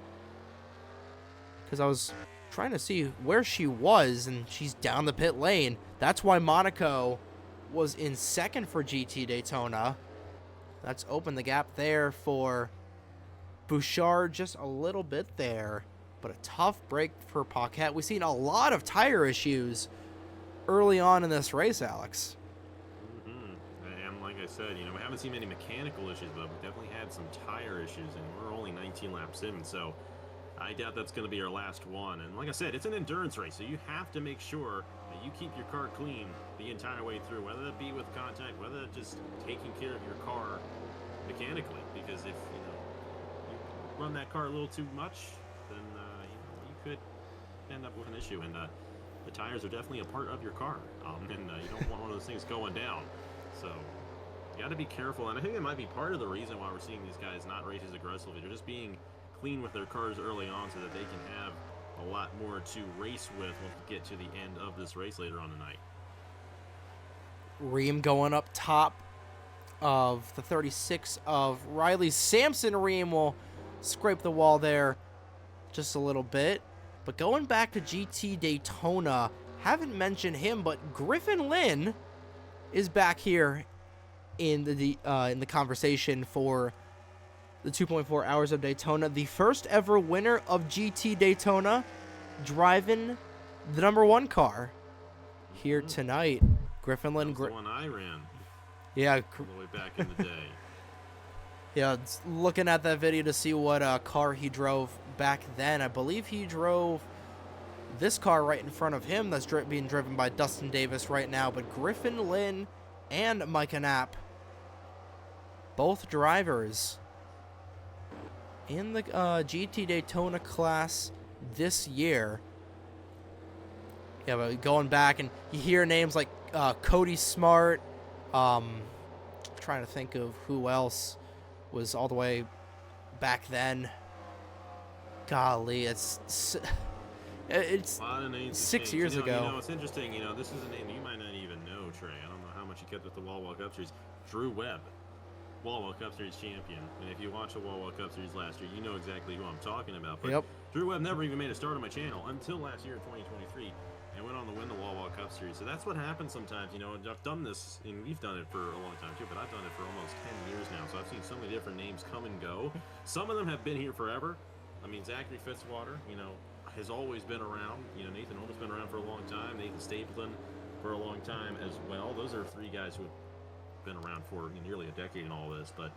because I was trying to see where she was, and she's down the pit lane. That's why Monaco was in second for GT Daytona. That's opened the gap there for Bouchard just a little bit there, but a tough break for Paquette. We've seen a lot of tire issues early on in this race, Alex. And like I said, you know, we haven't seen many mechanical issues, but we definitely had some tire issues, and we're only 19 laps in, so I doubt that's going to be our last one. And like I said, it's an endurance race, so you have to make sure that you keep your car clean the entire way through, whether it be with contact, whether it's just taking care of your car mechanically, because if, you know, you run that car a little too much, then, you know, you could end up with an issue. And the tires are definitely a part of your car, and you don't want one of those things going down. So you got to be careful, and I think it might be part of the reason why we're seeing these guys not race as aggressively. They're just being clean with their cars early on so that they can have a lot more to race with when we get to the end of this race later on tonight. Ream going up top of the 36 of Riley Sampson. Ream will scrape the wall there just a little bit. But going back to GT Daytona, haven't mentioned him, but Griffin Lynn is back here in the conversation for the 2.4 hours of Daytona. The first ever winner of GT Daytona, driving the #1 car here tonight. Griffin Lynn. That was the one I ran. Yeah. All the way back in the day. Yeah, looking at that video to see what car he drove back then. I believe he drove this car right in front of him that's being driven by Dustin Davis right now. But Griffin Lynn and Micah Knapp, both drivers in the GT Daytona class this year. Yeah, but going back and you hear names like Cody Smart. Trying to think of who else was all the way back then. Golly, it's A lot of names 6 years ago. You know, it's interesting. You know, this is a name you might not even know, Trey. I don't know how much you kept with the Wall Cup Series. Drew Webb, Wall Cup Series champion. And if you watched the Wall Cup Series last year, you know exactly who I'm talking about. But yep. Drew Webb never even made a start on my channel until last year in 2023. And went on to win the Wall Cup Series. So that's what happens sometimes, you know. And I've done this, and we've done it for a long time too, but I've done it for almost 10 years now. So I've seen so many different names come and go. Some of them have been here forever. I mean, Zachary Fitzwater, you know, has always been around. You know, Nathan Holmes has been around for a long time. Nathan Stapleton for a long time as well. Those are three guys who have been around for nearly a decade in all this. But,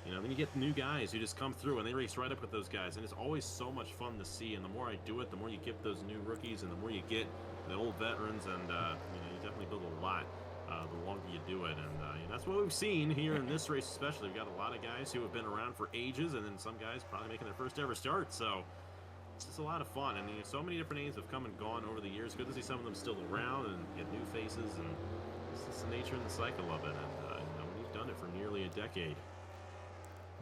you know, then you get new guys who just come through, and they race right up with those guys. And it's always so much fun to see. And the more I do it, the more you get those new rookies, and the more you get the old veterans. And, you know, you definitely build a lot the longer you do it. And you know, that's what we've seen here in this race especially. We've got a lot of guys who have been around for ages, and then some guys probably making their first ever start. So it's just a lot of fun. And you know, so many different names have come and gone over the years. Good to see some of them still around and get new faces. And it's just the nature and the cycle of it. And you know, we've done it for nearly a decade.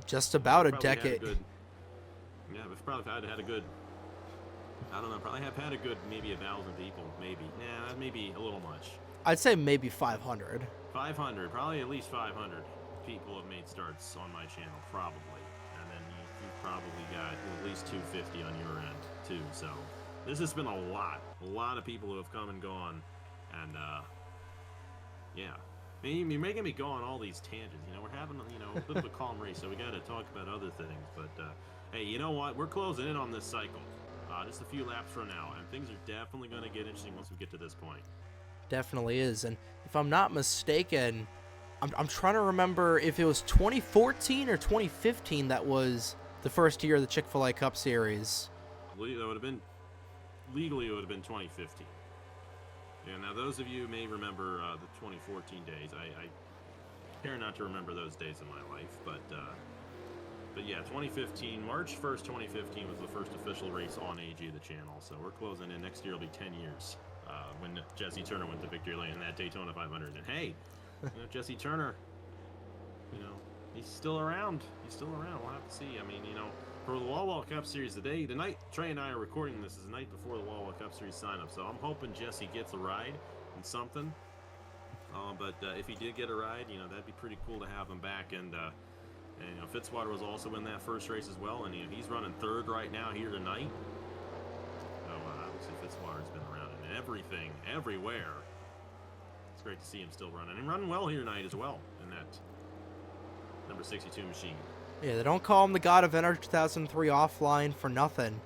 Just about a decade. Yeah, we've probably had a good, I don't know, probably have had a good maybe 1,000 people, maybe. Nah, that may be a little much. I'd say maybe 500. 500, probably at least 500 people have made starts on my channel, probably. And then you've probably got at least 250 on your end, too. So this has been a lot of people who have come and gone. And, yeah. I mean, you're making me go on all these tangents. You know, we're having, you know, a bit of a calm race, so we got to talk about other things. But, hey, you know what? We're closing in on this cycle. Just a few laps from now, and things are definitely going to get interesting once we get to this point. Definitely is. And if I'm not mistaken, I'm trying to remember if it was 2014 or 2015 that was the first year of the Chick-fil-A Cup Series. Legally, it would have been 2015. Yeah, now those of you may remember the 2014 days. I care not to remember those days in my life, but yeah, 2015, March 1st, 2015 was the first official race on AG, the channel. So we're closing in. Next year will be 10 years when Jesse Turner went to victory lane in that Daytona 500. And hey, you know, Jesse Turner, you know, he's still around. He's still around. We'll have to see. I mean, you know, for the Wall Cup Series today, the night Trey and I are recording this is the night before the Wall Cup Series sign-up. So I'm hoping Jesse gets a ride and something. But if he did get a ride, you know, that'd be pretty cool to have him back. And you know, Fitzwater was also in that first race as well, and you know, he's running third right now here tonight. So obviously Fitzwater's been around in everything, everywhere. It's great to see him still running, and running well here tonight as well in that number 62 machine. Yeah, they don't call him the God of Enter 2003 offline for nothing.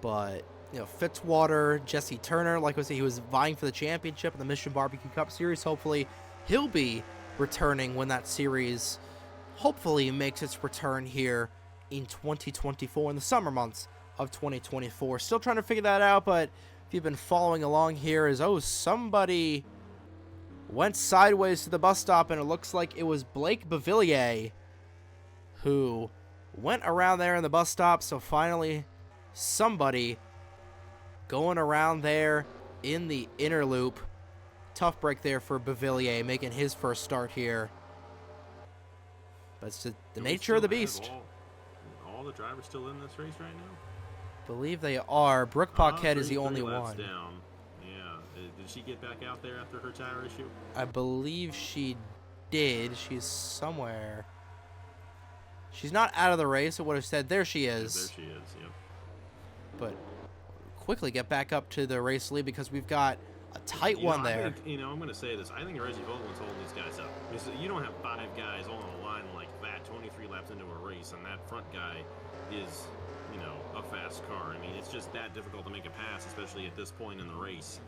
But, you know, Fitzwater, Jesse Turner, like I said, he was vying for the championship in the Mission Barbecue Cup Series. Hopefully he'll be returning when that series hopefully makes its return here in 2024, in the summer months of 2024. Still trying to figure that out, but if you've been following along here, somebody went sideways to the bus stop, and it looks like it was Blake Bavillier who went around there in the bus stop. So finally somebody going around there in the inner loop. Tough break there for Bavillier, making his first start here. But it's just the nature of the beast. All the drivers still in this race right now? Believe they are. Brooke Paquette is the only one. Down. Yeah. Did she get back out there after her tire issue? I believe she did. She's somewhere. She's not out of the race. I would have said there she is. Yeah, there she is, yep. But quickly get back up to the race lead because we've got a tight one there. I think, I'm going to say this. I think Reggie Vogelman's holding these guys up. Because you don't have 5 guys all on a line like that, 23 laps into a race, and that front guy is, a fast car. I mean, it's just that difficult to make a pass, especially at this point in the race.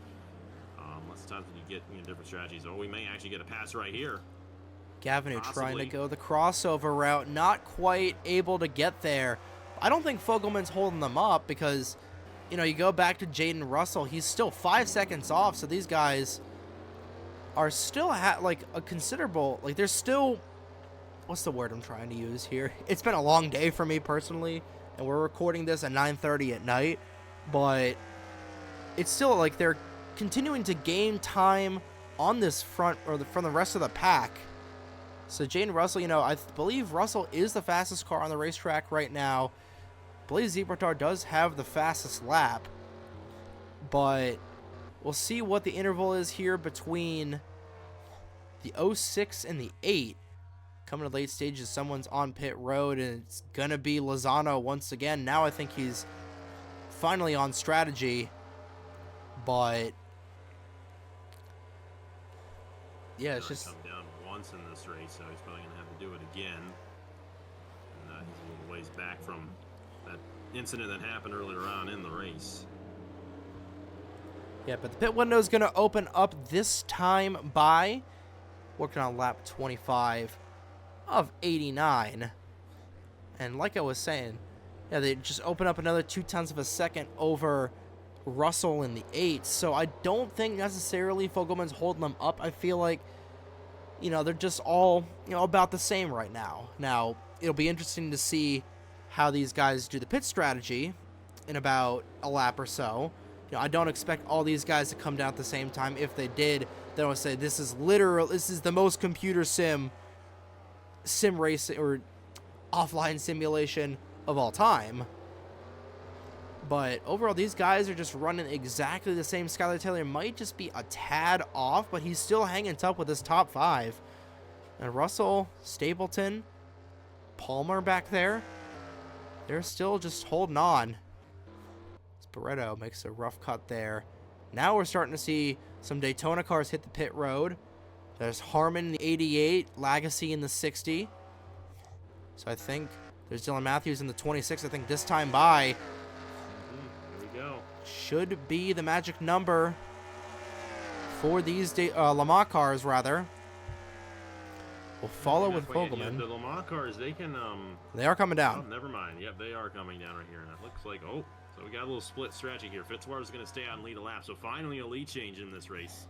Lots of times when you get different strategies. Oh, we may actually get a pass right here. Gavinu trying to go the crossover route, not quite able to get there. I don't think Fogelman's holding them up because, you go back to Jaden Russell, he's still 5 seconds off, so these guys are still a considerable, they're still, what's the word I'm trying to use here? It's been a long day for me personally, and we're recording this at 9:30 at night, but it's still they're continuing to gain time on this front, or from the rest of the pack. So Jaden Russell, I believe Russell is the fastest car on the racetrack right now. I believe Zebratar does have the fastest lap, but we'll see what the interval is here between the 06 and the 8. Coming to late stages, someone's on pit road, and it's going to be Lozano once again. Now I think he's finally on strategy, but yeah, it's just... come down once in this race, so he's probably going to have to do it again. And he's a little ways back from that incident that happened earlier on in the race. Yeah, but the pit window is going to open up this time by working on lap 25 of 89. And like I was saying, yeah, they just open up another 0.2 of a second over Russell in the 8. So I don't think necessarily Fogelman's holding them up. I feel like, they're just all, about the same right now. Now, it'll be interesting to see how these guys do the pit strategy in about a lap or so. I don't expect all these guys to come down at the same time. If they did, then I would say this is the most computer sim race or offline simulation of all time. But overall, these guys are just running exactly the same. Skylar Taylor might just be a tad off, but he's still hanging tough with his top 5. And Russell, Stapleton, Palmer back there, they're still just holding on. Barretto makes a rough cut there. Now we're starting to see some Daytona cars hit the pit road. There's Harmon in the 88, Lagacy in the 60. So I think there's Dylan Matthews in the 26. I think this time by should be the magic number for these Le Mans cars, rather. We'll follow with Fogelman. The Le Mans cars, they can... they are coming down. Oh, never mind. Yep, they are coming down right here. And it looks like... Oh, so we got a little split strategy here. Fitzwater's going to stay out and lead a lap. So finally a lead change in this race.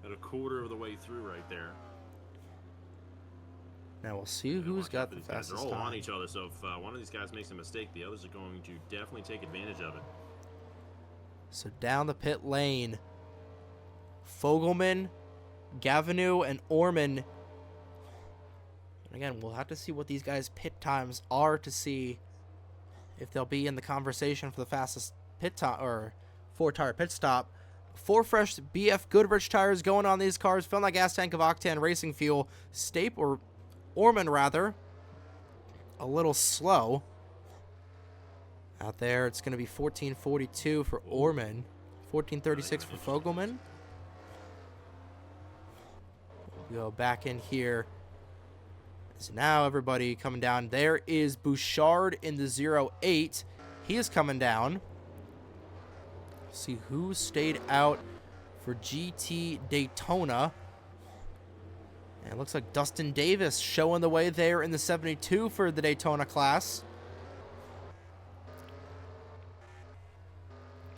At a quarter of the way through right there. Now we'll see who's got the fastest time. They're all on each other, so if one of these guys makes a mistake, the others are going to definitely take advantage of it. So down the pit lane, Fogelman, Gavinu, and Orman. And again, we'll have to see what these guys' pit times are to see if they'll be in the conversation for the fastest pit time or 4-tire pit stop. 4 fresh BF Goodrich tires going on these cars, filling that gas tank of Octane racing fuel. Orman rather, a little slow. Out there, it's going to be 14:42 for Orman, 14:36 for Fogelman. We'll go back in here. So now everybody coming down. There is Bouchard in the 08. He is coming down. See who stayed out for GT Daytona. And it looks like Dustin Davis showing the way there in the 72 for the Daytona class.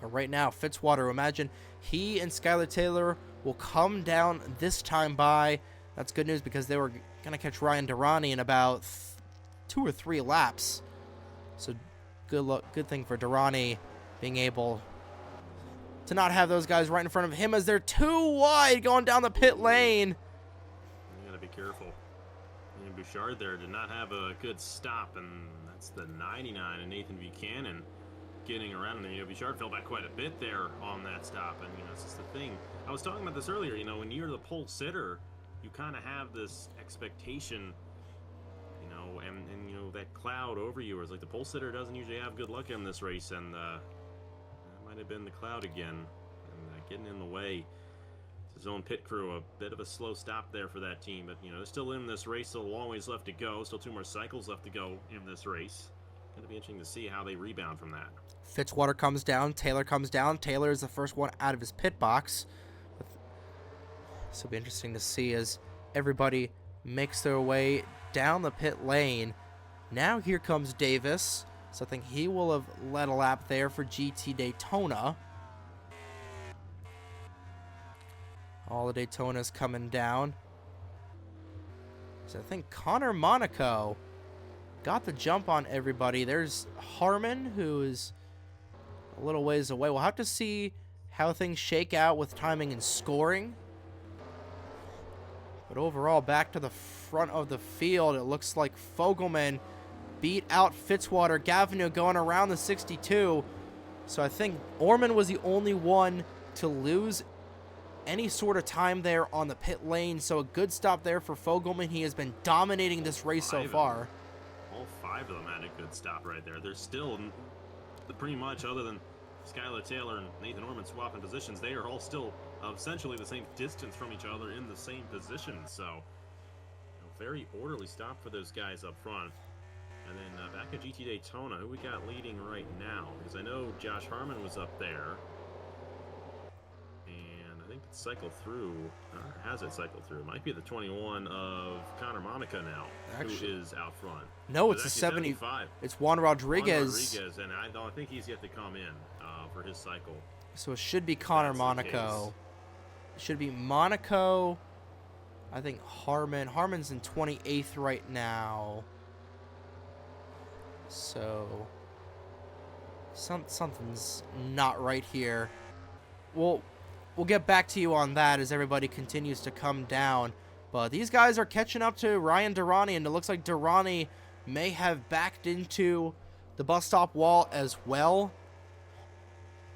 But right now, Fitzwater, imagine he and Skylar Taylor will come down this time by. That's good news because they were going to catch Ryan Durrani in about 2 or 3 laps. So good thing for Durrani being able to not have those guys right in front of him as they're too wide going down the pit lane. You got to be careful. And Bouchard there did not have a good stop, and that's the 99 and Nathan Buchanan getting around. And Bouchard fell back quite a bit there on that stop, and it's just the thing. I was talking about this earlier. When you're the pole sitter, you kind of have this expectation, and that cloud over you. It's like the pole sitter doesn't usually have good luck in this race, and that might have been the cloud again, and getting in the way. his own pit crew. A bit of a slow stop there for that team, but, you know, they're still in this race. Still a long ways left to go. Still 2 more cycles left to go in this race. Going to be interesting to see how they rebound from that. Fitzwater comes down. Taylor comes down. Taylor is the first one out of his pit box. So it'll be interesting to see as everybody makes their way down the pit lane. Now here comes Davis. So I think he will have led a lap there for GT Daytona. All the Daytonas coming down. So I think Connor Monaco got the jump on everybody. There's Harmon, who is a little ways away. We'll have to see how things shake out with timing and scoring. But overall, back to the front of the field, it looks like Fogelman beat out Fitzwater. Gavinu going around the 62. So I think Orman was the only one to lose any sort of time there on the pit lane. So a good stop there for Fogelman. He has been dominating this race so far. All 5 of them had a good stop right there. They're still pretty much, other than Skylar Taylor and Nathan Orman swapping positions, they are all still essentially the same distance from each other in the same position. So, you know, very orderly stop for those guys up front. And then back at GT Daytona, who we got leading right now? Because I know Josh Harmon was up there. And I think it's cycled through, or has it cycled through? It might be the 21 of Connor Monica now, who is out front. No, it's the 75. It's Juan Rodriguez. And I think he's yet to come in for his cycle. So it should be Connor Monaco. It should be Monaco. I think Harmon. Harmon's in 28th right now. So something's not right here. We'll get back to you on that as everybody continues to come down. But these guys are catching up to Ryan Durrani, and it looks like Durrani may have backed into the bus stop wall as well.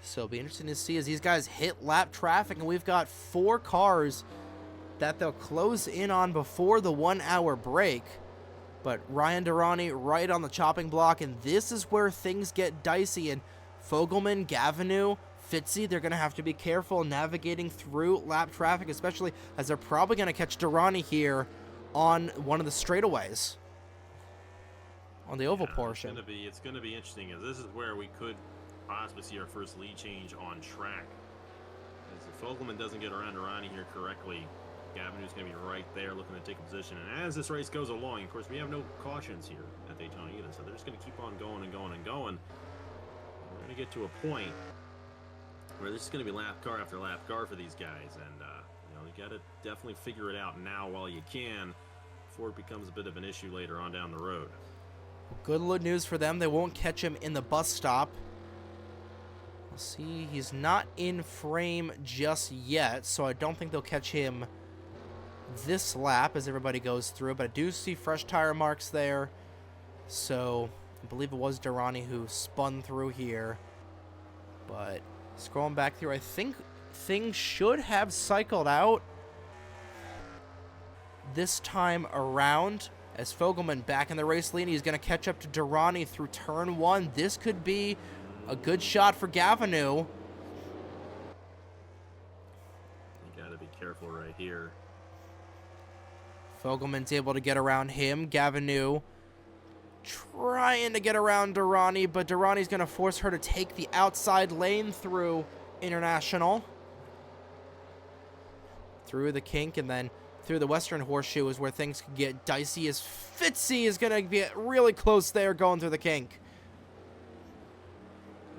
So it'll be interesting to see as these guys hit lap traffic, and we've got 4 cars that they'll close in on before the 1 hour break. But Ryan Durrani right on the chopping block, and this is where things get dicey. And Fogelman, Gavinu, Fitzy, they're going to have to be careful navigating through lap traffic, especially as they're probably going to catch Durrani here on one of the straightaways on the oval portion. It's going to be interesting, as this is where we could possibly see our first lead change on track. As if Fogelman doesn't get around Durrani here correctly, Gavinu's going to be right there looking to take a position. And as this race goes along, of course, we have no cautions here at Daytona either, so they're just going to keep on going and going and going. We're going to get to a point where this is going to be lap car after lap car for these guys, and you know, you got to definitely figure it out now while you can before it becomes a bit of an issue later on down the road. Good news for them, they won't catch him in the bus stop. We'll see, he's not in frame just yet, so I don't think they'll catch him this lap as everybody goes through, but I do see fresh tire marks there. So I believe it was Durrani who spun through here, but scrolling back through, I think things should have cycled out this time around as Fogelman back in the race lead. He's going to catch up to Durrani through turn 1. This could be a good shot for Gavinu. You got to be careful right here. Fogelman's able to get around him. Gavinu trying to get around Durrani, but Durrani's going to force her to take the outside lane through International. Through the kink, and then through the Western Horseshoe is where things could get dicey, as Fitzy is going to get really close there going through the kink.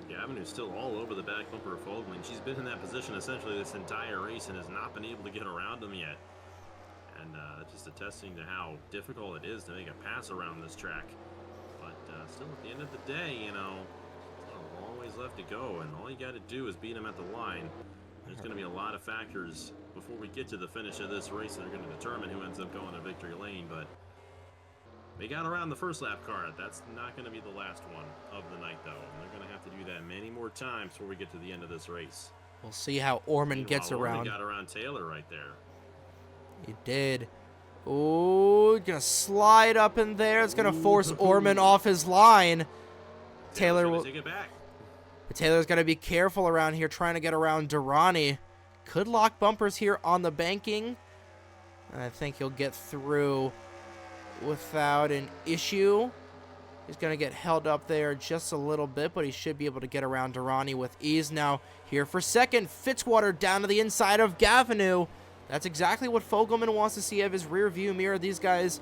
Gavinu's still all over the back bumper of Fogelman. She's been in that position essentially this entire race and has not been able to get around him yet. And just attesting to how difficult it is to make a pass around this track. But still, at the end of the day, you know, there's a long ways left to go, and all you got to do is beat him at the line. There's going to be a lot of factors before we get to the finish of this race that are going to determine who ends up going to victory lane. But they got around the first lap car. That's not going to be the last one of the night, though. And they're going to have to do that many more times before we get to the end of this race. We'll see how Orman gets around. Orman got around Taylor right there. He did. Oh, gonna slide up in there. It's gonna force Orman off his line. Taylor will take it back. Taylor's gotta be careful around here, trying to get around Durrani. could lock bumpers here on the banking. And I think he'll get through without an issue. He's going to get held up there just a little bit, but he should be able to get around Durrani with ease. Now, here for second, Fitzwater down to the inside of Gavinu. That's exactly what Fogelman wants to see of his rear view mirror. These guys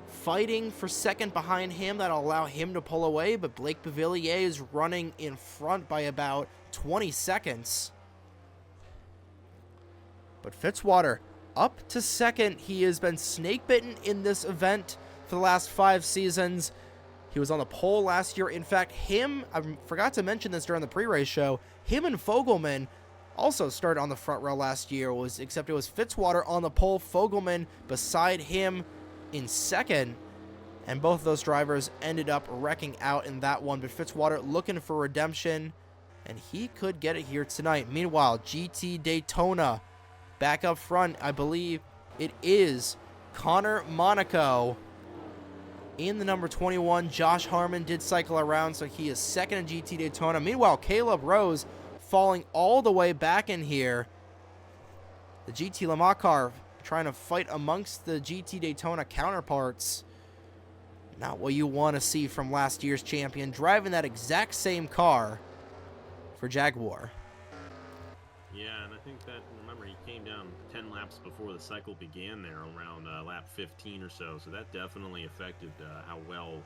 fighting for second behind him. That'll allow him to pull away, but Blake Bavillier is running in front by about 20 seconds. But Fitzwater up to second. He has been snake bitten in this event for the last 5 seasons. He was on the pole last year. In fact, I forgot to mention this during the pre-race show, him and Fogelman also started on the front row last year, except it was Fitzwater on the pole, Fogelman beside him in second, and both of those drivers ended up wrecking out in that one. But Fitzwater looking for redemption, and he could get it here tonight. Meanwhile, GT Daytona back up front, I believe it is Connor Monaco in the number 21. Josh Harmon did cycle around, so he is second in GT Daytona. Meanwhile, Caleb Rose falling all the way back in here. The GT Le Mans car trying to fight amongst the GT Daytona counterparts. Not what you want to see from last year's champion, driving that exact same car for Jaguar. Yeah, and I think that, remember, he came down 10 laps before the cycle began there, around lap 15 or so, so that definitely affected how well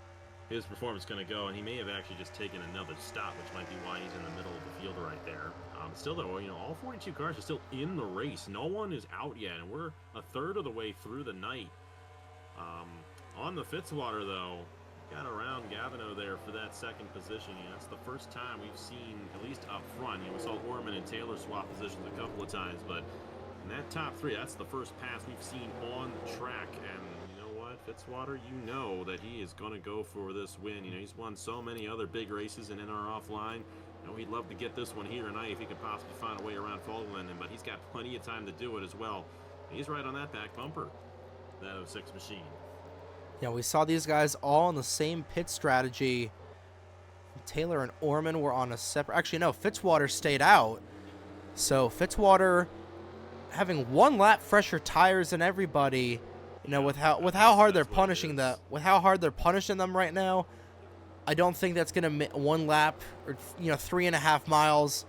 his performance is going to go, and he may have actually just taken another stop, which might be why he's in the middle of the field right there. Still, though, you know, all 42 cars are still in the race. No one is out yet, and we're a third of the way through the night. On the Fitzwater, though, got around Gavino there for that second position. You know, that's the first time we've seen, at least up front, you know, we saw Orman and Taylor swap positions a couple of times, but in that top 3, that's the first pass we've seen on the track. And you know what, Fitzwater, you know that he is going to go for this win. You know, he's won so many other big races in NR Offline. You know, he'd love to get this one here tonight if he could possibly find a way around Fogelman, but he's got plenty of time to do it as well. And he's right on that back bumper, that 06 machine. Yeah, we saw these guys all on the same pit strategy. Taylor and Orman were on a separate... Actually, no, Fitzwater stayed out. So Fitzwater having 1 lap fresher tires than everybody. You know, with how hard they're punishing them right now, I don't think that's gonna 1 lap or 3.5 miles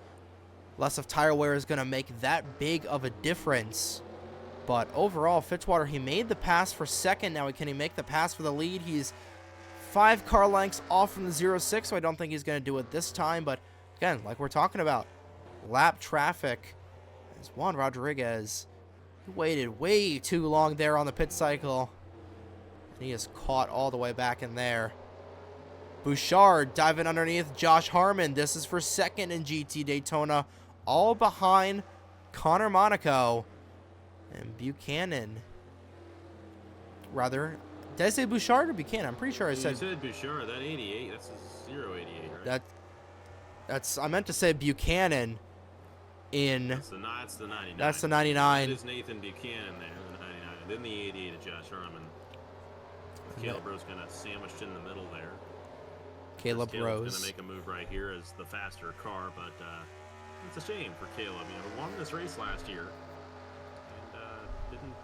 less of tire wear is gonna make that big of a difference. But overall, Fitzwater, he made the pass for second. Now, can he make the pass for the lead? He's 5 car lengths off from the 06, so I don't think he's going to do it this time. But again, like we're talking about, lap traffic. As Juan Rodriguez waited way too long there on the pit cycle. And he is caught all the way back in there. Bouchard diving underneath Josh Harmon. This is for second in GT Daytona, all behind Connor Monaco. And Buchanan, rather, did I say Bouchard or Buchanan? I'm pretty sure I said. You said Bouchard. That 88. That's a 088, right? That's. I meant to say Buchanan. That's the 99. That's the 99. That is Nathan Buchanan there, the 99. And then the 88 of Josh Harmon. Caleb Rose kind of sandwiched in the middle there. Caleb Rose going to make a move right here as the faster car, but it's a shame for Caleb. You know, he won this race last year. Didn't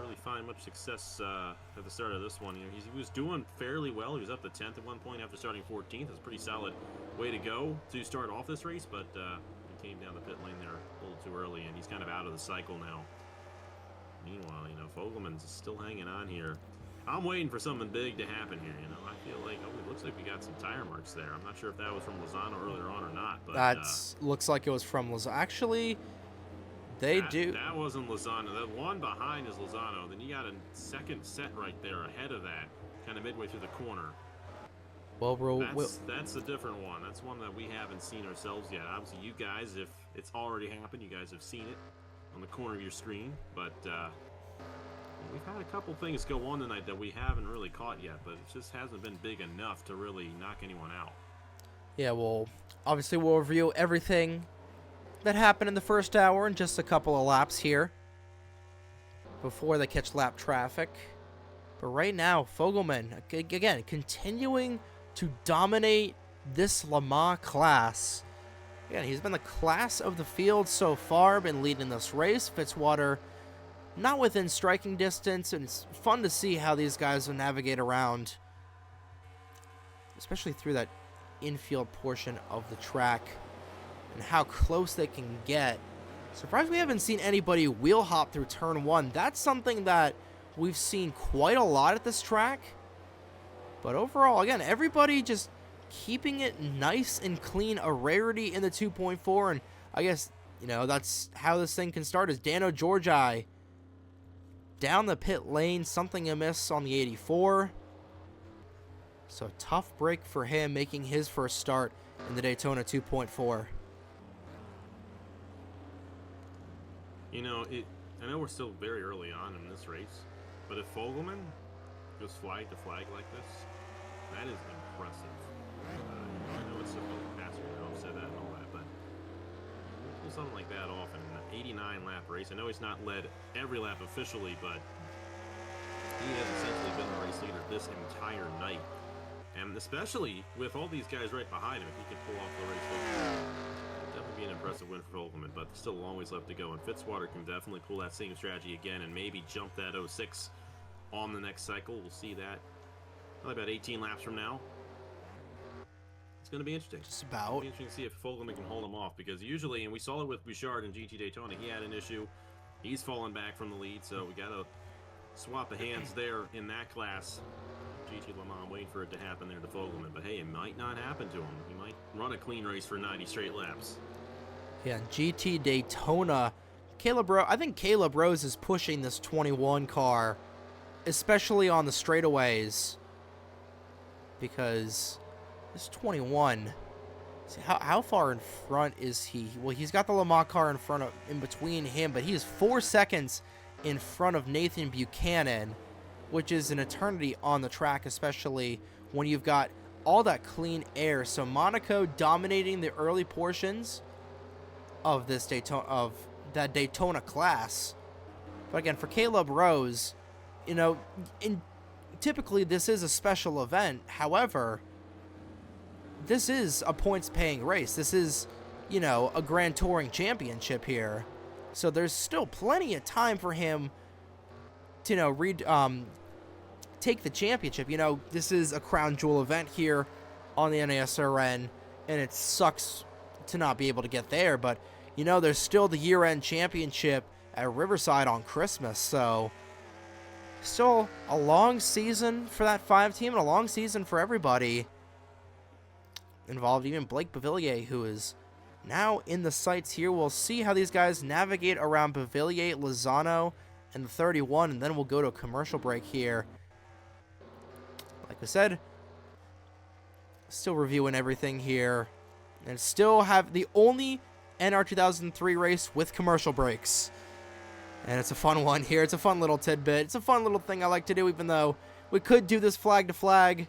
really find much success at the start of this one. You know, he was doing fairly well. He was up to 10th at one point after starting 14th. That's a pretty solid way to go to start off this race, but he came down the pit lane there a little too early, and he's kind of out of the cycle now. Meanwhile, you know, Fogelman's still hanging on here. I'm waiting for something big to happen here. You know, I feel like, it looks like we got some tire marks there. I'm not sure if that was from Lozano earlier on or not, but that looks like it was from Lozano. Actually, That wasn't Lozano. That one behind is Lozano. Then you got a second set right there ahead of that, kind of midway through the corner. Well, that's a different one. That's one that we haven't seen ourselves yet. Obviously, you guys, if it's already happened, you guys have seen it on the corner of your screen. But we've had a couple things go on tonight that we haven't really caught yet, but it just hasn't been big enough to really knock anyone out. Yeah, well, obviously we'll review everything that happened in the first hour in just a couple of laps here before they catch lap traffic. But right now, Fogelman, again, continuing to dominate this Le Mans class. Again, he's been the class of the field so far, been leading this race. Fitzwater not within striking distance, and it's fun to see how these guys will navigate around, especially through that infield portion of the track and how close they can get. Surprised we haven't seen anybody wheel hop through turn 1. That's something that we've seen quite a lot at this track. But overall, again, everybody just keeping it nice and clean, a rarity in the 2.4. And I guess, you know, that's how this thing can start, is Dano Georgi down the pit lane, something amiss on the 84. So tough break for him, making his first start in the Daytona 2.4. You know, I know we're still very early on in this race, but if Fogelman goes flag to flag like this, that is impressive. I know it's simple faster, I've said that and all that, but pull something like that off in an 89 lap race. I know he's not led every lap officially, but he has essentially been the race leader this entire night. And especially with all these guys right behind him, if he could pull off the race, it'd definitely be an impressive win for Fogelman, but still a long ways left to go. And Fitzwater can definitely pull that same strategy again and maybe jump that 06 on the next cycle. We'll see that probably about 18 laps from now. It's going to be interesting. Just about. It'll be interesting to see if Fogelman can hold him off, because usually, and we saw it with Bouchard in GT Daytona, he had an issue. He's fallen back from the lead, so we got to swap the hands there in that class. GT Le Mans, waiting for it to happen there to Fogelman, but hey, it might not happen to him. He might run a clean race for 90 straight laps. Yeah, GT Daytona, I think Caleb Rose is pushing this 21 car, especially on the straightaways, because this 21, see, how far in front is he? Well, he's got the Le Mans car in between him, but he is 4 seconds in front of Nathan Buchanan, which is an eternity on the track, especially when you've got all that clean air. So Monaco dominating the early portions of this Daytona class. But again, for Caleb Rose, you know, typically this is a special event. However, this is a points-paying race. This is, you know, a Grand Touring Championship here. So there's still plenty of time for him to, you know, take the championship. You know, this is a crown jewel event here on the NASRN, and it sucks to not be able to get there. But, you know, there's still the year-end championship at Riverside on Christmas. So still a long season for that 5 team and a long season for everybody involved. Even Blake Bavillier, who is now in the sights here. We'll see how these guys navigate around Bavillier, Lozano, and the 31, and then we'll go to a commercial break here. Like I said, still reviewing everything here, and still have the only NR 2003 race with commercial breaks. And it's a fun one here. It's a fun little tidbit. It's a fun little thing I like to do, even though we could do this flag to flag.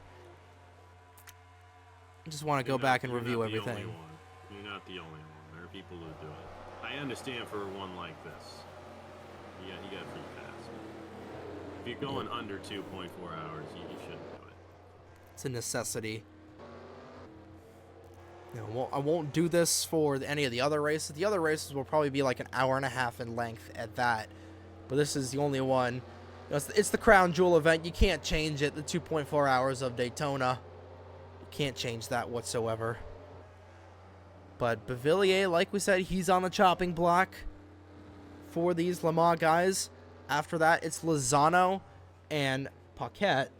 I just want to go back and review everything. You're not the only one. There are people who do it. I understand for one like this. You got free pass. If you're going under 2.4 hours, you shouldn't do it. It's a necessity. You know, I won't do this for any of the other races. The other races will probably be like an hour and a half in length at that. But this is the only one. You know, it's the crown jewel event. You can't change it. The 2.4 hours of Daytona. You can't change that whatsoever. But Bavillier, like we said, he's on the chopping block for these Le Mans guys. After that, it's Lozano and Paquette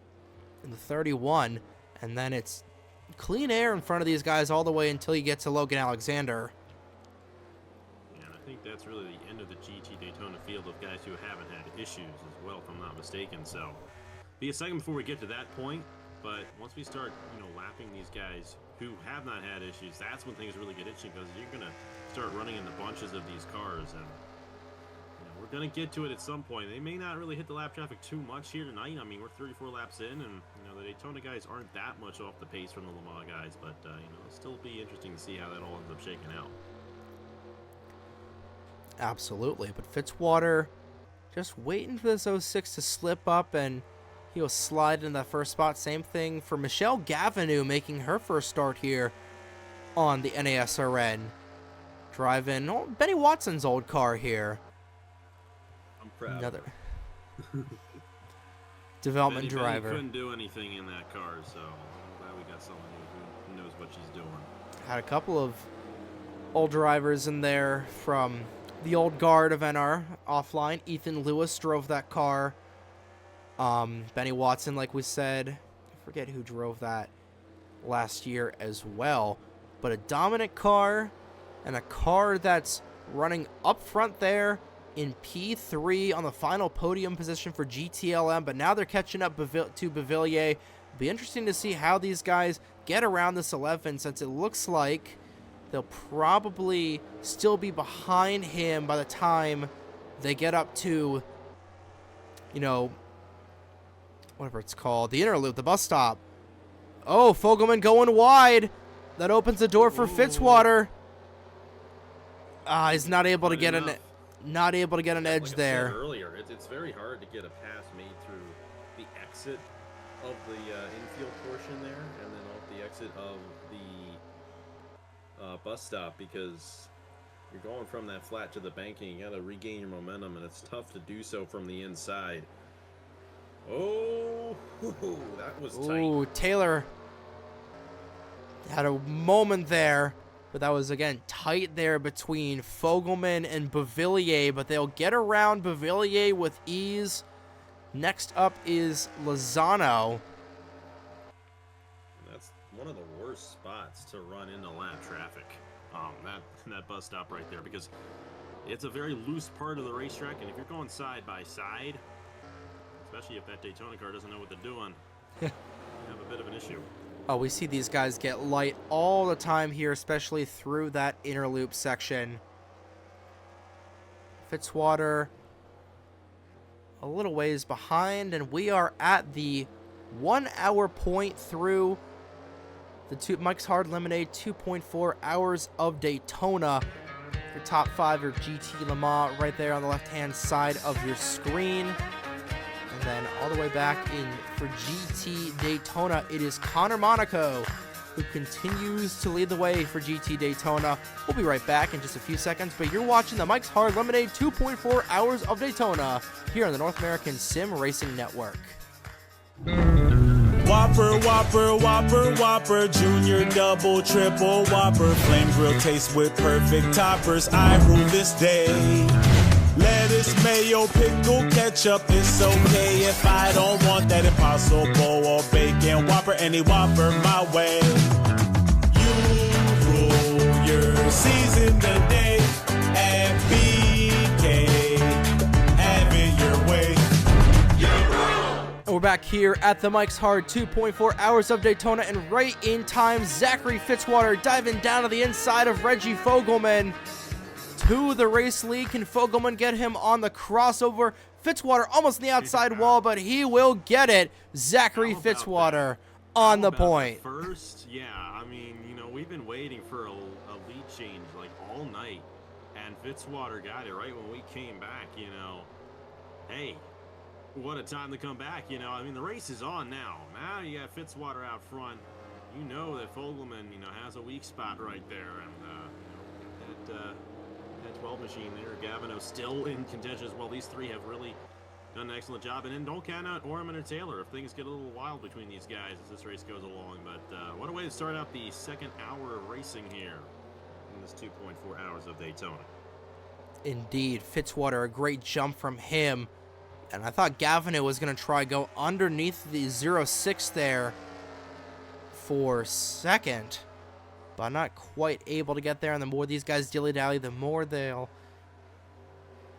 in the 31. And then it's clean air in front of these guys all the way until you get to Logan Alexander. And I think that's really the end of the GT Daytona field of guys who haven't had issues as well, if I'm not mistaken. So, be a second before we get to that point. But once we start, you know, lapping these guys who have not had issues, that's when things really get interesting, because you're going to start running into bunches of these cars. And you know, we're going to get to it at some point. They may not really hit the lap traffic too much here tonight. I mean, we're 34 laps in, and you know, the Daytona guys aren't that much off the pace from the Le Mans guys. But you know, it'll still be interesting to see how that all ends up shaking out. Absolutely. But Fitzwater just waiting for this 06 to slip up, and he'll slide in that first spot. Same thing for Michelle Gavinou, making her first start here on the NASRN. driving Benny Watson's old car here. I'm proud. Another development Benny driver. Couldn't do anything in that car, so I'm glad we got someone who knows what she's doing. Had a couple of old drivers in there from the old guard of NR offline. Ethan Lewis drove that car. Benny Watson, like we said, I forget who drove that last year as well. But a dominant car, and a car that's running up front there in P3 on the final podium position for GTLM. But now they're catching up to Bavillier. Be interesting to see how these guys get around this 11, since it looks like they'll probably still be behind him by the time they get up to, you know, whatever it's called, the inner loop, the bus stop. Oh, Fogelman going wide. That opens the door for Fitzwater. He's not able to get an edge Like there. I said earlier, it's very hard to get a pass made through the exit of the infield portion there, and then off the exit of the bus stop, because you're going from that flat to the banking. You got to regain your momentum, and it's tough to do so from the inside. Oh, that was tight. Ooh, Taylor had a moment there, but that was, again, tight there between Fogelman and Bavillier, but they'll get around Bavillier with ease. Next up is Lozano. That's one of the worst spots to run into lap traffic. That bus stop right there, because it's a very loose part of the racetrack, and if you're going side by side, especially if that Daytona car doesn't know what they're doing, you have a bit of an issue. Oh, we see these guys get light all the time here, especially through that inner loop section. Fitzwater a little ways behind, and we are at the 1 hour point through the Mike's Hard Lemonade 2.4 hours of Daytona. Your top 5 are GT Le Mans right there on the left-hand side of your screen. And then all the way back in for GT Daytona, it is Connor Monaco who continues to lead the way for GT Daytona. We'll be right back in just a few seconds, but you're watching the Mike's Hard Lemonade 2.4 hours of Daytona here on the North American Sim Racing Network. Whopper, Whopper, Whopper, Whopper, Junior, Double, Triple, Whopper, Flame Grill taste with perfect toppers. I rule this day. Lettuce, mayo, pickle, ketchup, it's okay if I don't want that Impossible or bacon Whopper, any Whopper my way. You rule your season today at BK, have it your way. We're back here at the Mike's Hard 2.4 hours of Daytona, and right in time, Zachary Fitzwater diving down to the inside of Reggie Fogelman to the race lead. Can Fogelman get him on the crossover? Fitzwater almost on the outside wall, but he will get it. Zachary Fitzwater on the point. First, yeah, I mean, you know, we've been waiting for a lead change like all night, and Fitzwater got it right when we came back, you know. Hey, what a time to come back, you know. I mean, the race is on now. Now you got Fitzwater out front. You know that Fogelman, you know, has a weak spot right there, and you know, that 12 machine there, Gavino still in contention as well. These three have really done an excellent job, and then don't count out Orman or Taylor if things get a little wild between these guys as this race goes along. But what a way to start out the second hour of racing here in this 2.4 hours of Daytona. Indeed, Fitzwater, a great jump from him. And I thought Gavino was going to try go underneath the 0.6 there for second, but not quite able to get there. And the more these guys dilly-dally, the more they're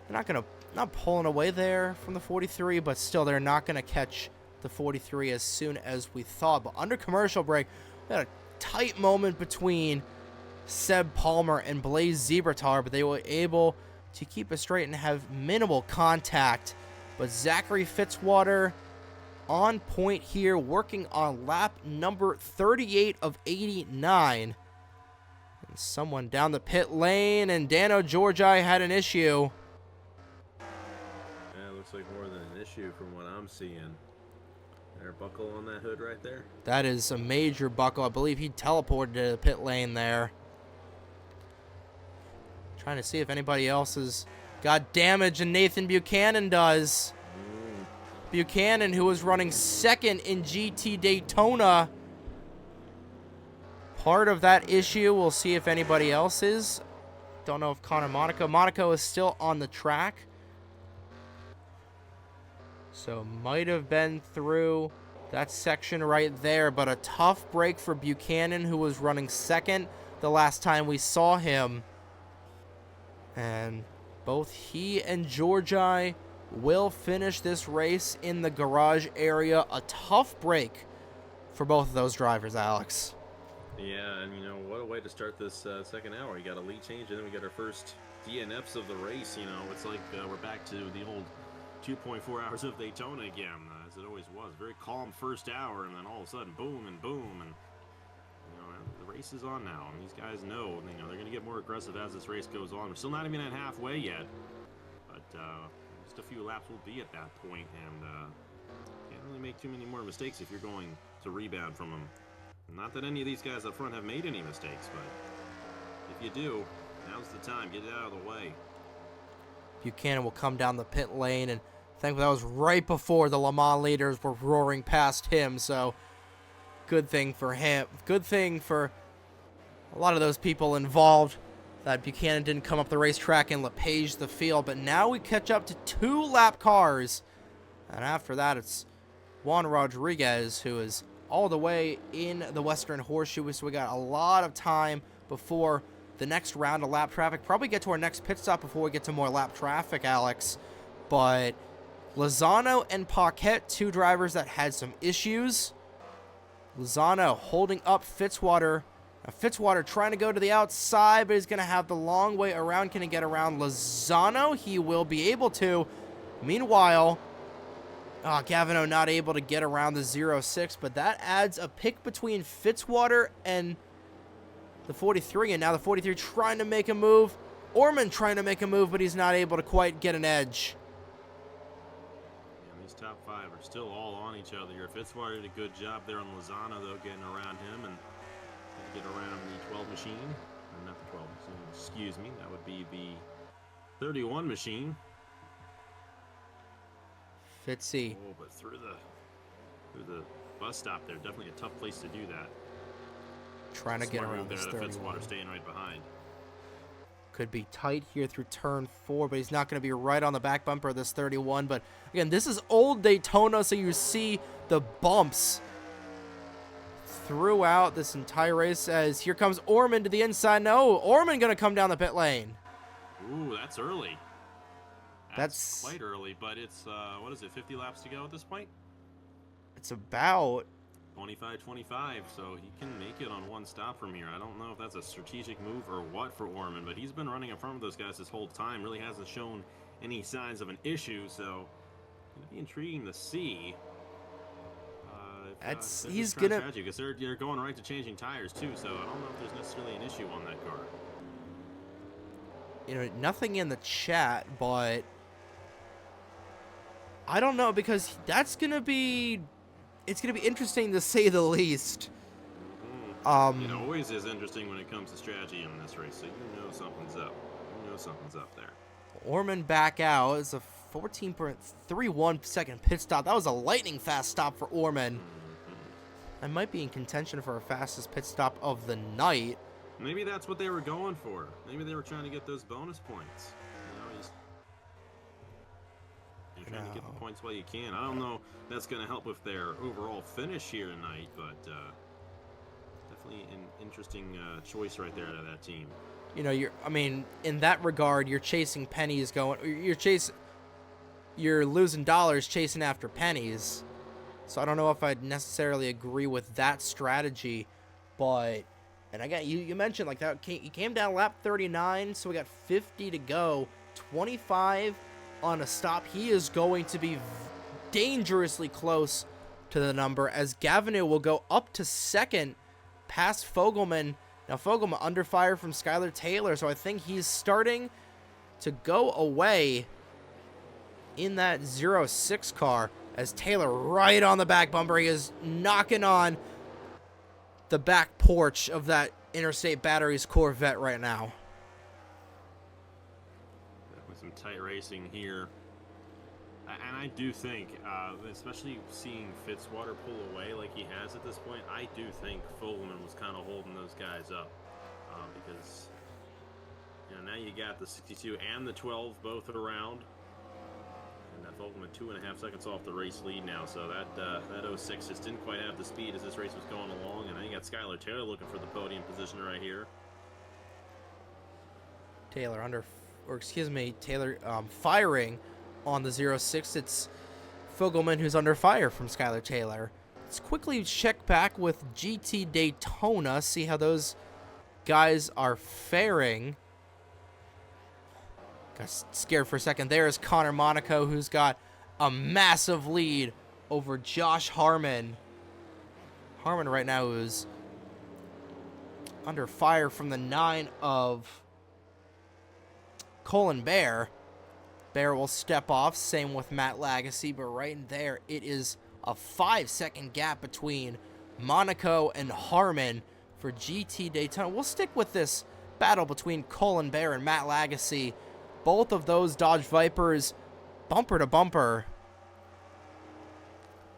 not pulling away there from the 43, but still they're not going to catch the 43 as soon as we thought. But under commercial break, we had a tight moment between Seb Palmer and Blaze Zebratar, but they were able to keep it straight and have minimal contact. But Zachary Fitzwater on point here, working on lap number 38 of 89. And someone down the pit lane, and Dano Georgi had an issue. Yeah, it looks like more than an issue from what I'm seeing. Air buckle on that hood right there. That is a major buckle. I believe he teleported to the pit lane there. Trying to see if anybody else has got damage, and Nathan Buchanan does. Buchanan, who was running second in GT Daytona. Part of that issue, we'll see if anybody else is. Don't know if Connor Monaco is still on the track. So might have been through that section right there, but a tough break for Buchanan, who was running second the last time we saw him. And both he and Georgi will finish this race in the garage area. A tough break for both of those drivers, Alex. Yeah, and you know, what a way to start this second hour. You got a lead change, and then we got our first DNFs of the race. You know, it's like we're back to the old 2.4 hours of Daytona again, as it always was. Very calm first hour, and then all of a sudden, boom and boom, and you know, the race is on now, and these guys know, you know, they're going to get more aggressive as this race goes on. We're still not even at halfway yet, but just a few laps will be at that point, and can't really make too many more mistakes if you're going to rebound from them. Not that any of these guys up front have made any mistakes, but if you do, now's the time. Get it out of the way. Buchanan will come down the pit lane, and thankfully that was right before the Le Mans leaders were roaring past him, so good thing for him. Good thing for a lot of those people involved that Buchanan didn't come up the racetrack and LePage the field, but now we catch up to 2-lap cars, and after that it's Juan Rodriguez, who is all the way in the Western Horseshoe, so we got a lot of time before the next round of lap traffic. Probably get to our next pit stop before we get to more lap traffic, Alex. But Lozano and Paquette, two drivers that had some issues. Lozano holding up Fitzwater. Now Fitzwater trying to go to the outside, but he's going to have the long way around. Can he get around Lozano? He will be able to. Meanwhile, Gavino not able to get around the 0-6, but that adds a pick between Fitzwater and the 43, and now the 43 trying to make a move. Orman trying to make a move, but he's not able to quite get an edge. Yeah, these top five are still all on each other here. Fitzwater did a good job there on Lozano, though, getting around him and get around the 12 machine. Not the 12 machine, excuse me. That would be the 31 machine. Fitzy. Oh, but through the bus stop there, definitely a tough place to do that. Trying to get around this 31. Fitzwater staying right behind. Could be tight here through turn 4, but he's not going to be right on the back bumper of this 31. But again, this is old Daytona, so you see the bumps throughout this entire race. As here comes Orman to the inside. No, Orman going to come down the pit lane. Ooh, that's early. That's quite early, but it's, what is it, 50 laps to go at this point? It's about 25, so he can make it on one stop from here. I don't know if that's a strategic move or what for Orman, but he's been running in front of those guys this whole time. Really hasn't shown any signs of an issue, so it'll be intriguing to see. He's gonna, because they're going right to changing tires too, so I don't know if there's necessarily an issue on that car. You know, nothing in the chat, but I don't know, because that's gonna be, it's gonna be interesting to say the least. It always is interesting when it comes to strategy in this race, so you know something's up. You know something's up there. Orman back out. It's a 14.31 second pit stop. That was a lightning fast stop for Orman. I might be in contention for our fastest pit stop of the night. Maybe that's what they were going for. Maybe they were trying to get those bonus points. You know, you're trying to get the points while you can. I don't know if that's going to help with their overall finish here tonight, but definitely an interesting choice right there out of that team. You know, I mean, in that regard, you're chasing pennies you're losing dollars chasing after pennies. So I don't know if I'd necessarily agree with that strategy, but, and again, you mentioned like that, he came down lap 39, so we got 50 to go, 25 on a stop. He is going to be dangerously close to the number, as Gavino will go up to second past Fogelman. Now Fogelman under fire from Skylar Taylor, so I think he's starting to go away in that 06 car, as Taylor right on the back bumper. He is knocking on the back porch of that Interstate Batteries Corvette right now. and tight racing here. And I do think, especially seeing Fitzwater pull away like he has at this point, I do think Fogelman was kind of holding those guys up. Because, you know, now you got the 62 and the 12 both around. And Fogelman 2.5 seconds off the race lead now. So that 06 just didn't quite have the speed as this race was going along. And then you got Skylar Taylor looking for the podium position right here. Taylor firing on the 06. It's Fogelman who's under fire from Skylar Taylor. Let's quickly check back with GT Daytona, see how those guys are faring. Got scared for a second. There's Connor Monaco, who's got a massive lead over Josh Harmon. Harmon right now is under fire from the 9 of Colin Bear. Bear will step off, same with Matt Lagacy, but right in there, it is a 5-second gap between Monaco and Harmon for GT Daytona. We'll stick with this battle between Colin Bear and Matt Lagacy. Both of those Dodge Vipers bumper to bumper.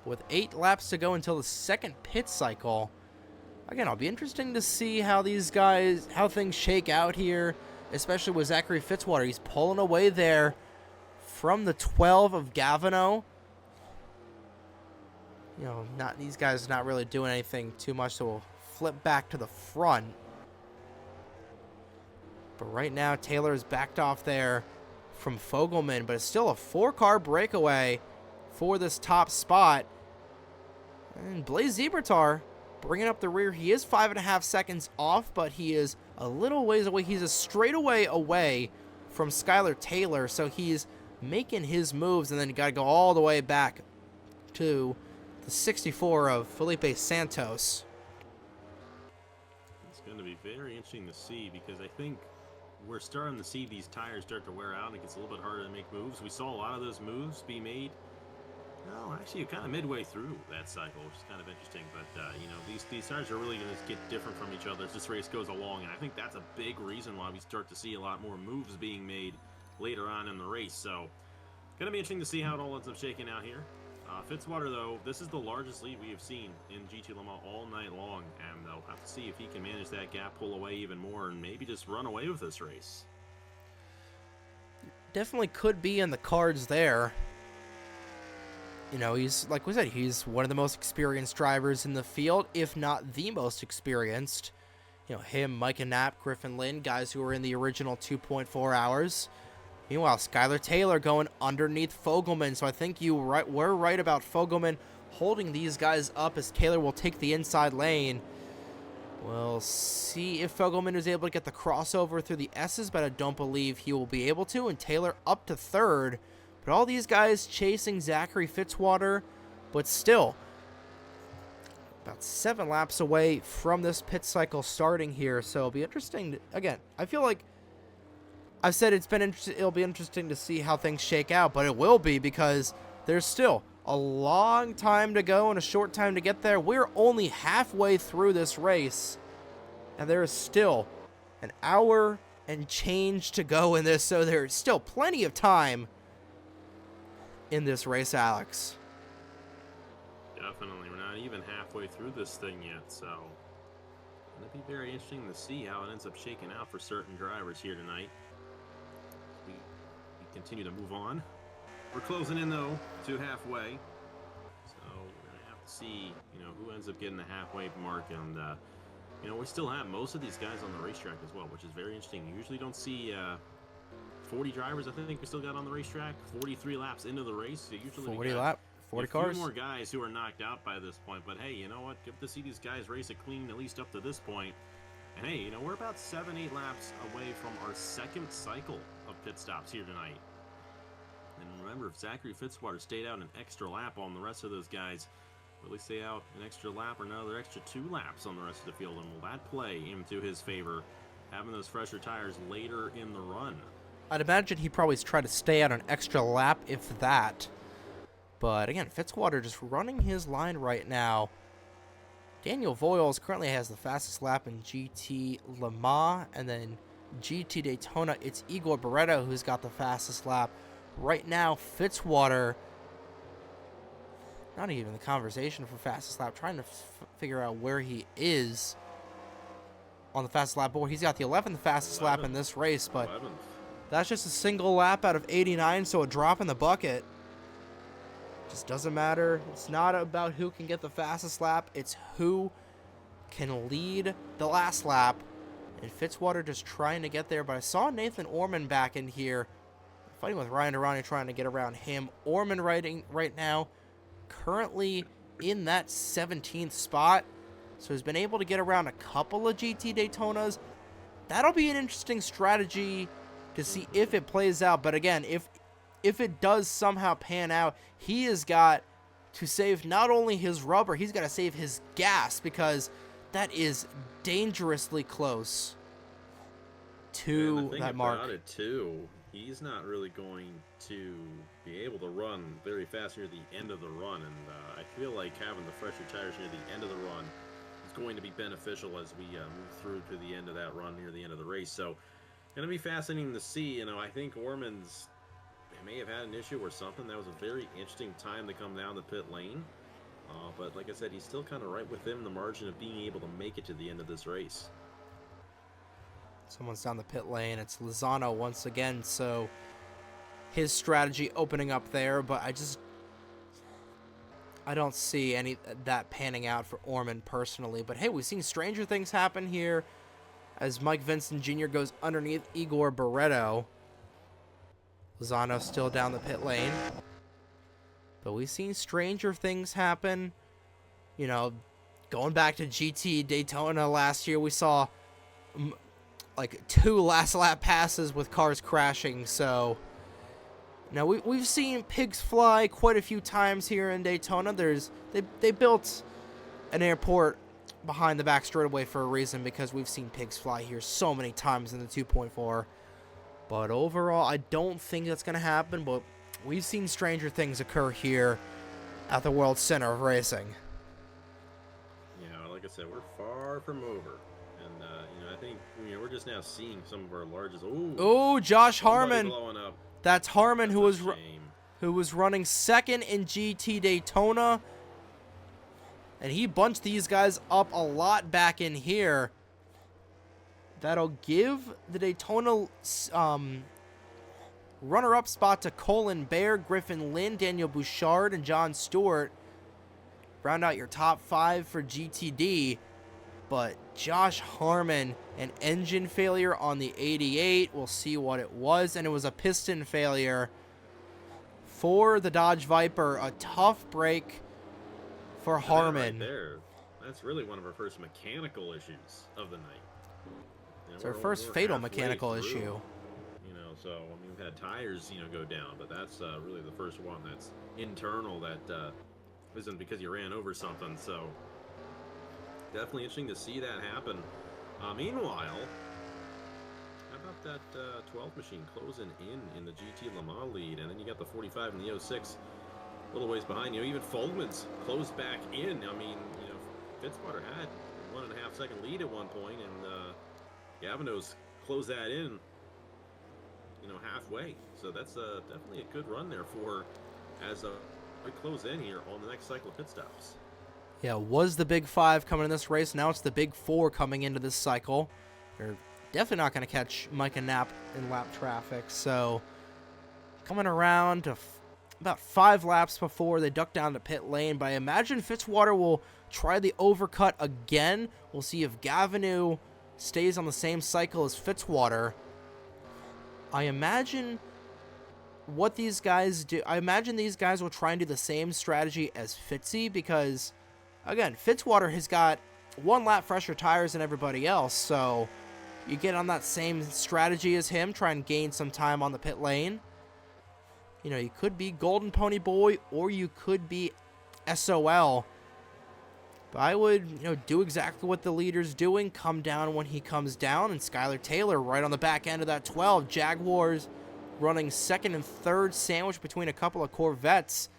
With 8 laps to go until the second pit cycle. Again, it'll be interesting to see how things shake out here, especially with Zachary Fitzwater. He's pulling away there from the 12 of Gavino. You know, these guys not really doing anything too much, so we'll flip back to the front. But right now, Taylor is backed off there from Fogelman, but it's still a 4-car breakaway for this top spot. And Blaze Zebratar bringing up the rear. He is 5.5 seconds off, but he is a little ways away. He's a straightaway away from Skylar Taylor, so he's making his moves, and then you got to go all the way back to the 64 of Felipe Santos. It's going to be very interesting to see, because I think we're starting to see these tires start to wear out, and it gets a little bit harder to make moves. We saw a lot of those moves be made, well, actually kind of midway through that cycle, which is kind of interesting. But, you know, these tires are really going to get different from each other as this race goes along, and I think that's a big reason why we start to see a lot more moves being made later on in the race. So, going to be interesting to see how it all ends up shaking out here. Fitzwater, though, this is the largest lead we have seen in GT Le Mans all night long, and they'll have to see if he can manage that gap, pull away even more, and maybe just run away with this race. Definitely could be in the cards there. You know, he's, like we said, he's one of the most experienced drivers in the field, if not the most experienced. You know, him, Micah Knapp, Griffin Lynn, guys who were in the original 2.4 hours. Meanwhile, Skylar Taylor going underneath Fogelman, so I think we're right about Fogelman holding these guys up as Taylor will take the inside lane. We'll see if Fogelman is able to get the crossover through the S's, but I don't believe he will be able to, and Taylor up to third. But all these guys chasing Zachary Fitzwater, but still about 7 laps away from this pit cycle starting here, so it'll be interesting. Again, I feel like I've said it'll be interesting to see how things shake out, but it will be, because there's still a long time to go and a short time to get there. We're only halfway through this race, and there is still an hour and change to go in this, so there's still plenty of time in this race, Alex. Definitely. We're not even halfway through this thing yet, so it'll be very interesting to see how it ends up shaking out for certain drivers here tonight. We continue to move on. We're closing in, though, to halfway. So we're going to have to see, you know, who ends up getting the halfway mark. And, you know, we still have most of these guys on the racetrack as well, which is very interesting. You usually don't see 40 drivers, I think we still got on the racetrack. 43 laps into the race. So usually 40 a cars. few more guys who are knocked out by this point. But, hey, you know what? Good to see these guys race it clean, at least up to this point. And, hey, you know, we're about 7-8 laps away from our second cycle of pit stops here tonight. And remember, if Zachary Fitzwater stayed out an extra lap on the rest of those guys, will he stay out an extra lap or another extra 2 laps on the rest of the field? And will that play into his favor, having those fresher tires later in the run? I'd imagine he'd probably try to stay out an extra lap, if that. But again, Fitzwater just running his line right now. Daniel Voiles currently has the fastest lap in GT Le Mans, and then GT Daytona, it's Igor Barreto who's got the fastest lap. Right now, Fitzwater, not even the conversation for fastest lap, trying to figure out where he is on the fastest lap board. He's got the 11th fastest lap in this race, but 11th. That's just a single lap out of 89, so a drop in the bucket. Just doesn't matter. It's not about who can get the fastest lap. It's who can lead the last lap. And Fitzwater just trying to get there. But I saw Nathan Orman back in here fighting with Ryan Durrani, trying to get around him. Orman right now currently in that 17th spot. So he's been able to get around a couple of GT Daytonas. That'll be an interesting strategy to see if it plays out. But again, if it does somehow pan out, he has got to save not only his rubber, he's got to save his gas, because that is dangerously close to that mark. About it too, he's not really going to be able to run very fast near the end of the run, and I feel like having the fresher tires near the end of the run is going to be beneficial as we move through to the end of that run, near the end of the race. So, going to be fascinating to see. You know, I think Orman's may have had an issue or something. That was a very interesting time to come down the pit lane. But like I said, he's still kind of right within the margin of being able to make it to the end of this race. Someone's down the pit lane. It's Lozano once again. So his strategy opening up there, but I don't see any that panning out for Orman personally. But hey, we've seen stranger things happen here as Mike Vincent Jr. goes underneath Igor Barreto. Lozano still down the pit lane. But we've seen stranger things happen. You know, going back to GT Daytona last year, we saw like 2 last lap passes with cars crashing. So now we've seen pigs fly quite a few times here in Daytona. They built an airport behind the back straightaway for a reason, because we've seen pigs fly here so many times in the 2.4. But overall, I don't think that's going to happen. But we've seen stranger things occur here at the World Center of Racing. Yeah, like I said, we're far from over. And, you know, I think we're just now seeing some of our largest... Oh, Josh Harmon. Up. That's Harmon, That's who was running second in GT Daytona. And he bunched these guys up a lot back in here. That'll give the Daytona runner-up spot to Colin Bear, Griffin Lynn, Daniel Bouchard, and John Stewart. Round out your top 5 for GTD. But Josh Harmon, an engine failure on the 88. We'll see what it was. And it was a piston failure for the Dodge Viper. A tough break for Harmon. Right there. That's really one of our first mechanical issues of the night. It's our first fatal mechanical issue. You know, so I mean, we've had tires, go down, but that's really the first one that's internal, that isn't because you ran over something. So definitely interesting to see that happen. Meanwhile, how about that 12 machine closing in the GT Le Mans lead, and then you got the 45 and the 06 a little ways behind. Even Fogelman's closed back in. I mean, Fitzwater had 1.5 second lead at one point, and Gavino's closed that in, halfway. So that's definitely a good run there for as we close in here on the next cycle of pit stops. Yeah, was the big 5 coming in this race. Now it's the big 4 coming into this cycle. They're definitely not going to catch Micah Knapp in lap traffic. So coming around to about 5 laps before they duck down to pit lane. But I imagine Fitzwater will try the overcut again. We'll see if Gavinu stays on the same cycle as Fitzwater. I imagine what these guys do. I imagine these guys will try and do the same strategy as Fitzy, because, again, Fitzwater has got 1 lap fresher tires than everybody else. So you get on that same strategy as him, try and gain some time on the pit lane. You could be Golden Pony Boy, or you could be SOL. But I would, do exactly what the leader's doing. Come down when he comes down. And Skylar Taylor right on the back end of that 12. Jaguars running 2nd and 3rd, sandwiched between a couple of Corvettes.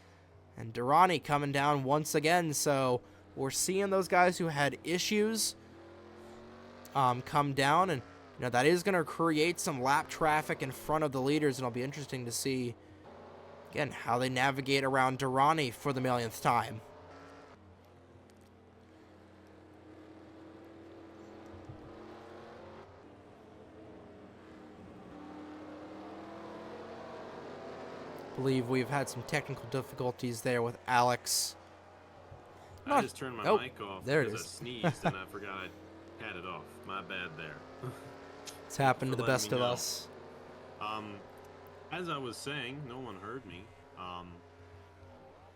And Durrani coming down once again. So we're seeing those guys who had issues come down. And You know, that is going to create some lap traffic in front of the leaders, and it'll be interesting to see, again, how they navigate around Durrani for the millionth time. I believe we've had some technical difficulties there with Alex. I just turned my mic off there it because I is. sneezed and I forgot I had it off. My bad there. It's happened to the letting best me of know. us. As I was saying, no one heard me.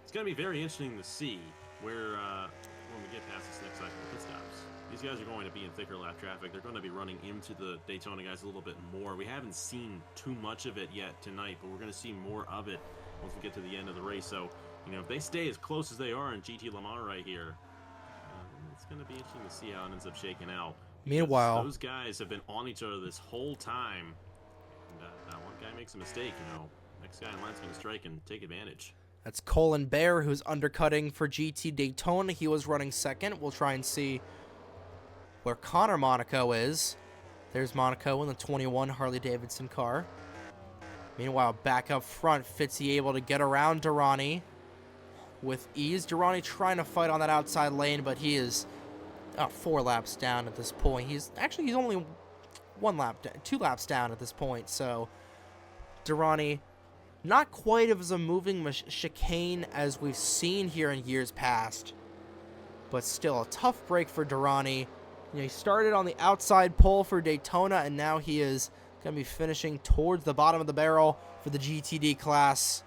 It's going to be very interesting to see where, when we get past this next cycle of pit stops. These guys are going to be in thicker lap traffic. They're going to be running into the Daytona guys a little bit more. We haven't seen too much of it yet tonight, but we're going to see more of it once we get to the end of the race. So, you know, if they stay as close as they are in GT Le Mans right here, it's going to be interesting to see how it ends up shaking out. Meanwhile, those guys have been on each other this whole time. And that one guy makes a mistake, you know, next guy in line's going to strike and take advantage. that's Colin Bear, who's undercutting for GT Daytona. He was running second. We'll try and see where Connor Monaco is. There's Monaco in the 21 Harley-Davidson car. Meanwhile, back up front, Fitzy able to get around Durrani with ease. Durrani trying to fight on that outside lane, but he is 4 laps down at this point. He's only 2 laps down at this point. So Durrani, not quite as a moving chicane as we've seen here in years past, but still a tough break for Durrani. You know, he started on the outside pole for Daytona, and now he is going to be finishing towards the bottom of the barrel for the GTD class.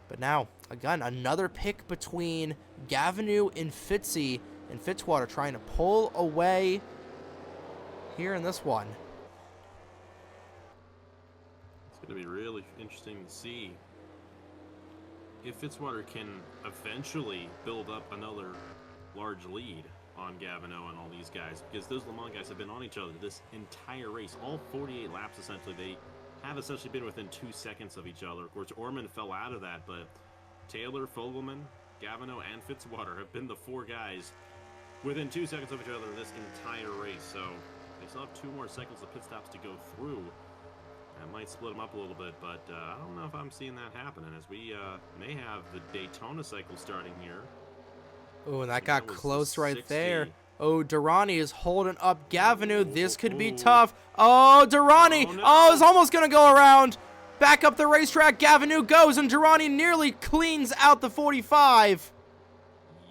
But now, again, another pick between Gavineau and Fitzy, and Fitzwater trying to pull away here in this one. It's going to be really interesting to see if Fitzwater can eventually build up another large lead on Gavineau and all these guys, because those Le Mans guys have been on each other this entire race. All 48 laps, essentially, they have essentially been within 2 seconds of each other. Of course, Orman fell out of that, but Taylor, Fogelman, Gavineau, and Fitzwater have been the 4 guys within 2 seconds of each other this entire race. So they still have 2 more cycles of pit stops to go through. That might split them up a little bit, but I don't know if I'm seeing that happening, as we may have the Daytona cycle starting here. Oh, and that got close right there. Oh, Durrani is holding up Gavineau. This could be tough. Oh, Durrani. Oh, no. Oh, it's almost going to go around. Back up the racetrack. Gavineau goes, and Durrani nearly cleans out the 45.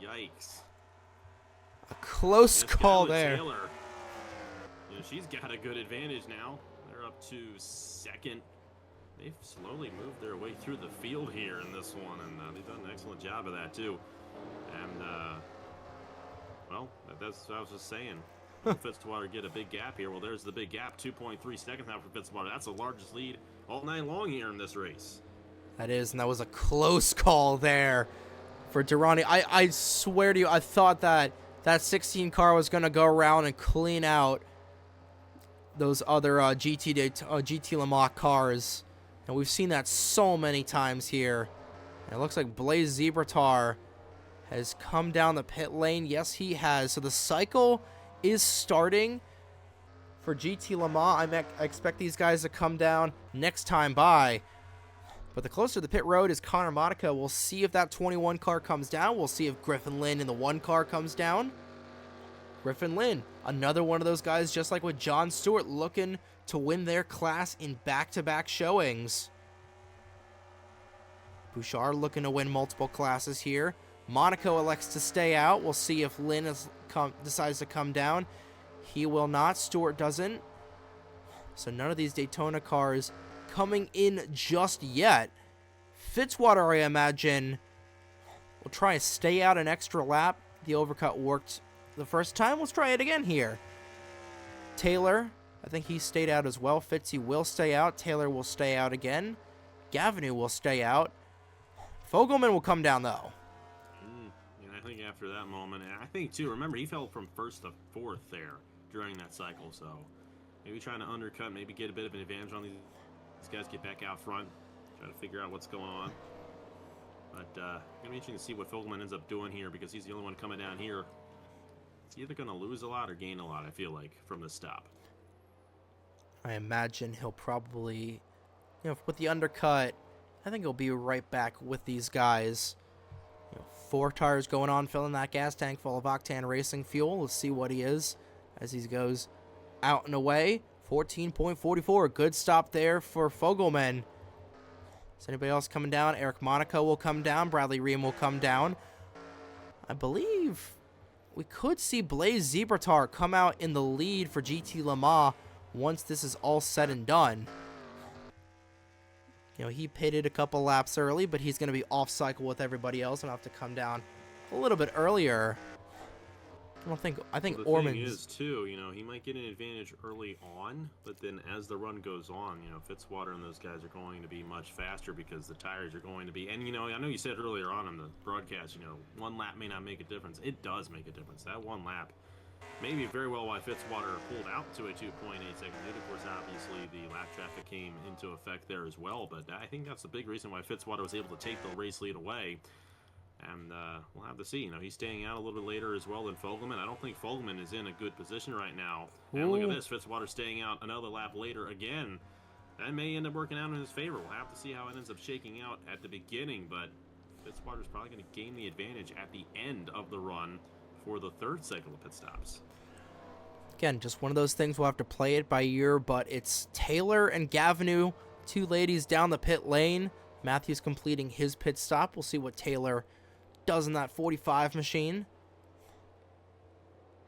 Yikes. A close This call guy with there. Taylor, you know, she's got a good advantage now. They're up to second. They've slowly moved their way through the field here in this one, and they've done an excellent job of that, too. And, well, that's what I was just saying. Will Fitzwater get a big gap here? Well, there's the big gap, 2.3 seconds now for Fitzwater. That's the largest lead all night long here in this race. That is, and that was a close call there for Durrani. I swear to you, I thought that 16 car was going to go around and clean out those other GT Le Mans cars. And we've seen that so many times here. And it looks like Blaise Zebratar has come down the pit lane. Yes, he has. So the cycle is starting for GT Le Mans. I expect these guys to come down next time by. But the closer to the pit road is Connor Monaco. We'll see if that 21 car comes down. We'll see if Griffin Lynn in the 1 car comes down. Griffin Lynn, another one of those guys, just like with John Stewart, looking to win their class in back-to-back showings. Bouchard looking to win multiple classes here. Monaco elects to stay out. We'll see if Lynn decides to come down. He will not. Stewart doesn't. So none of these Daytona cars coming in just yet. Fitzwater, I imagine, will try and stay out an extra lap. The overcut worked the first time. Let's try it again here. Taylor, I think he stayed out as well. Fitzy will stay out. Taylor will stay out again. Gavineau will stay out. Fogelman will come down, though. And I think after that moment, and I think, too, remember, he fell from 1st to 4th there during that cycle. So maybe trying to undercut, maybe get a bit of an advantage on these guys, get back out front, try to figure out what's going on. But it's going to be interesting to see what Fogelman ends up doing here, because he's the only one coming down here. It's either going to lose a lot or gain a lot, I feel like, from this stop. I imagine he'll probably, with the undercut, I think he'll be right back with these guys. 4 tires going on, filling that gas tank full of Octane Racing fuel. Let's see what he is as he goes out and away. 14.44, good stop there for Fogelman. Is anybody else coming down? Eric Monaco will come down. Bradley Ream will come down. I believe we could see Blaze Zebratar come out in the lead for GT Le Mans once this is all said and done. He pitted a couple laps early, but he's going to be off cycle with everybody else and have to come down a little bit earlier. I think well, Orman's... thing is, too, he might get an advantage early on, but then as the run goes on, Fitzwater and those guys are going to be much faster because the tires are going to be... And, I know you said earlier on in the broadcast, 1 lap may not make a difference. It does make a difference. That 1 lap may be very well why Fitzwater pulled out to a 2.8 second lead. Of course, obviously, the lap traffic came into effect there as well, but I think that's the big reason why Fitzwater was able to take the race lead away. And we'll have to see. He's staying out a little bit later as well than Fogelman. I don't think Fogelman is in a good position right now. And look at this. Fitzwater staying out another lap later again. That may end up working out in his favor. We'll have to see how it ends up shaking out at the beginning. But Fitzwater's probably going to gain the advantage at the end of the run for the 3rd cycle of pit stops. Again, just one of those things. We'll have to play it by ear. But it's Taylor and Gavinou, 2 ladies down the pit lane. Matthews completing his pit stop. We'll see what Taylor does in that 45 machine.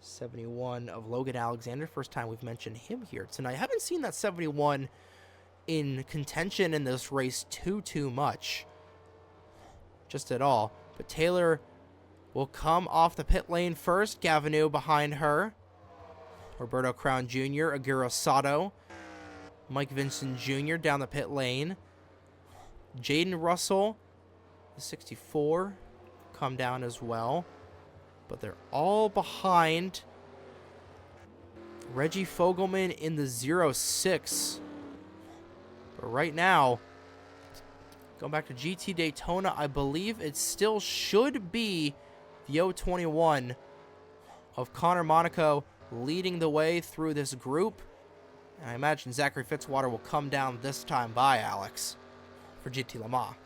71 of Logan Alexander. First time we've mentioned him here tonight. I haven't seen that 71 in contention in this race too much. Just at all. But Taylor will come off the pit lane first. Gavinou behind her. Roberto Crown Jr., Aguro Sato. Mike Vincent Jr. down the pit lane. Jaden Russell, the 64, come down as well. But they're all behind Reggie Fogelman in the 06. But right now, going back to GT Daytona, I believe it still should be the 021 of Connor Monaco leading the way through this group. And I imagine Zachary Fitzwater will come down this time by Alex for GT Le Mans.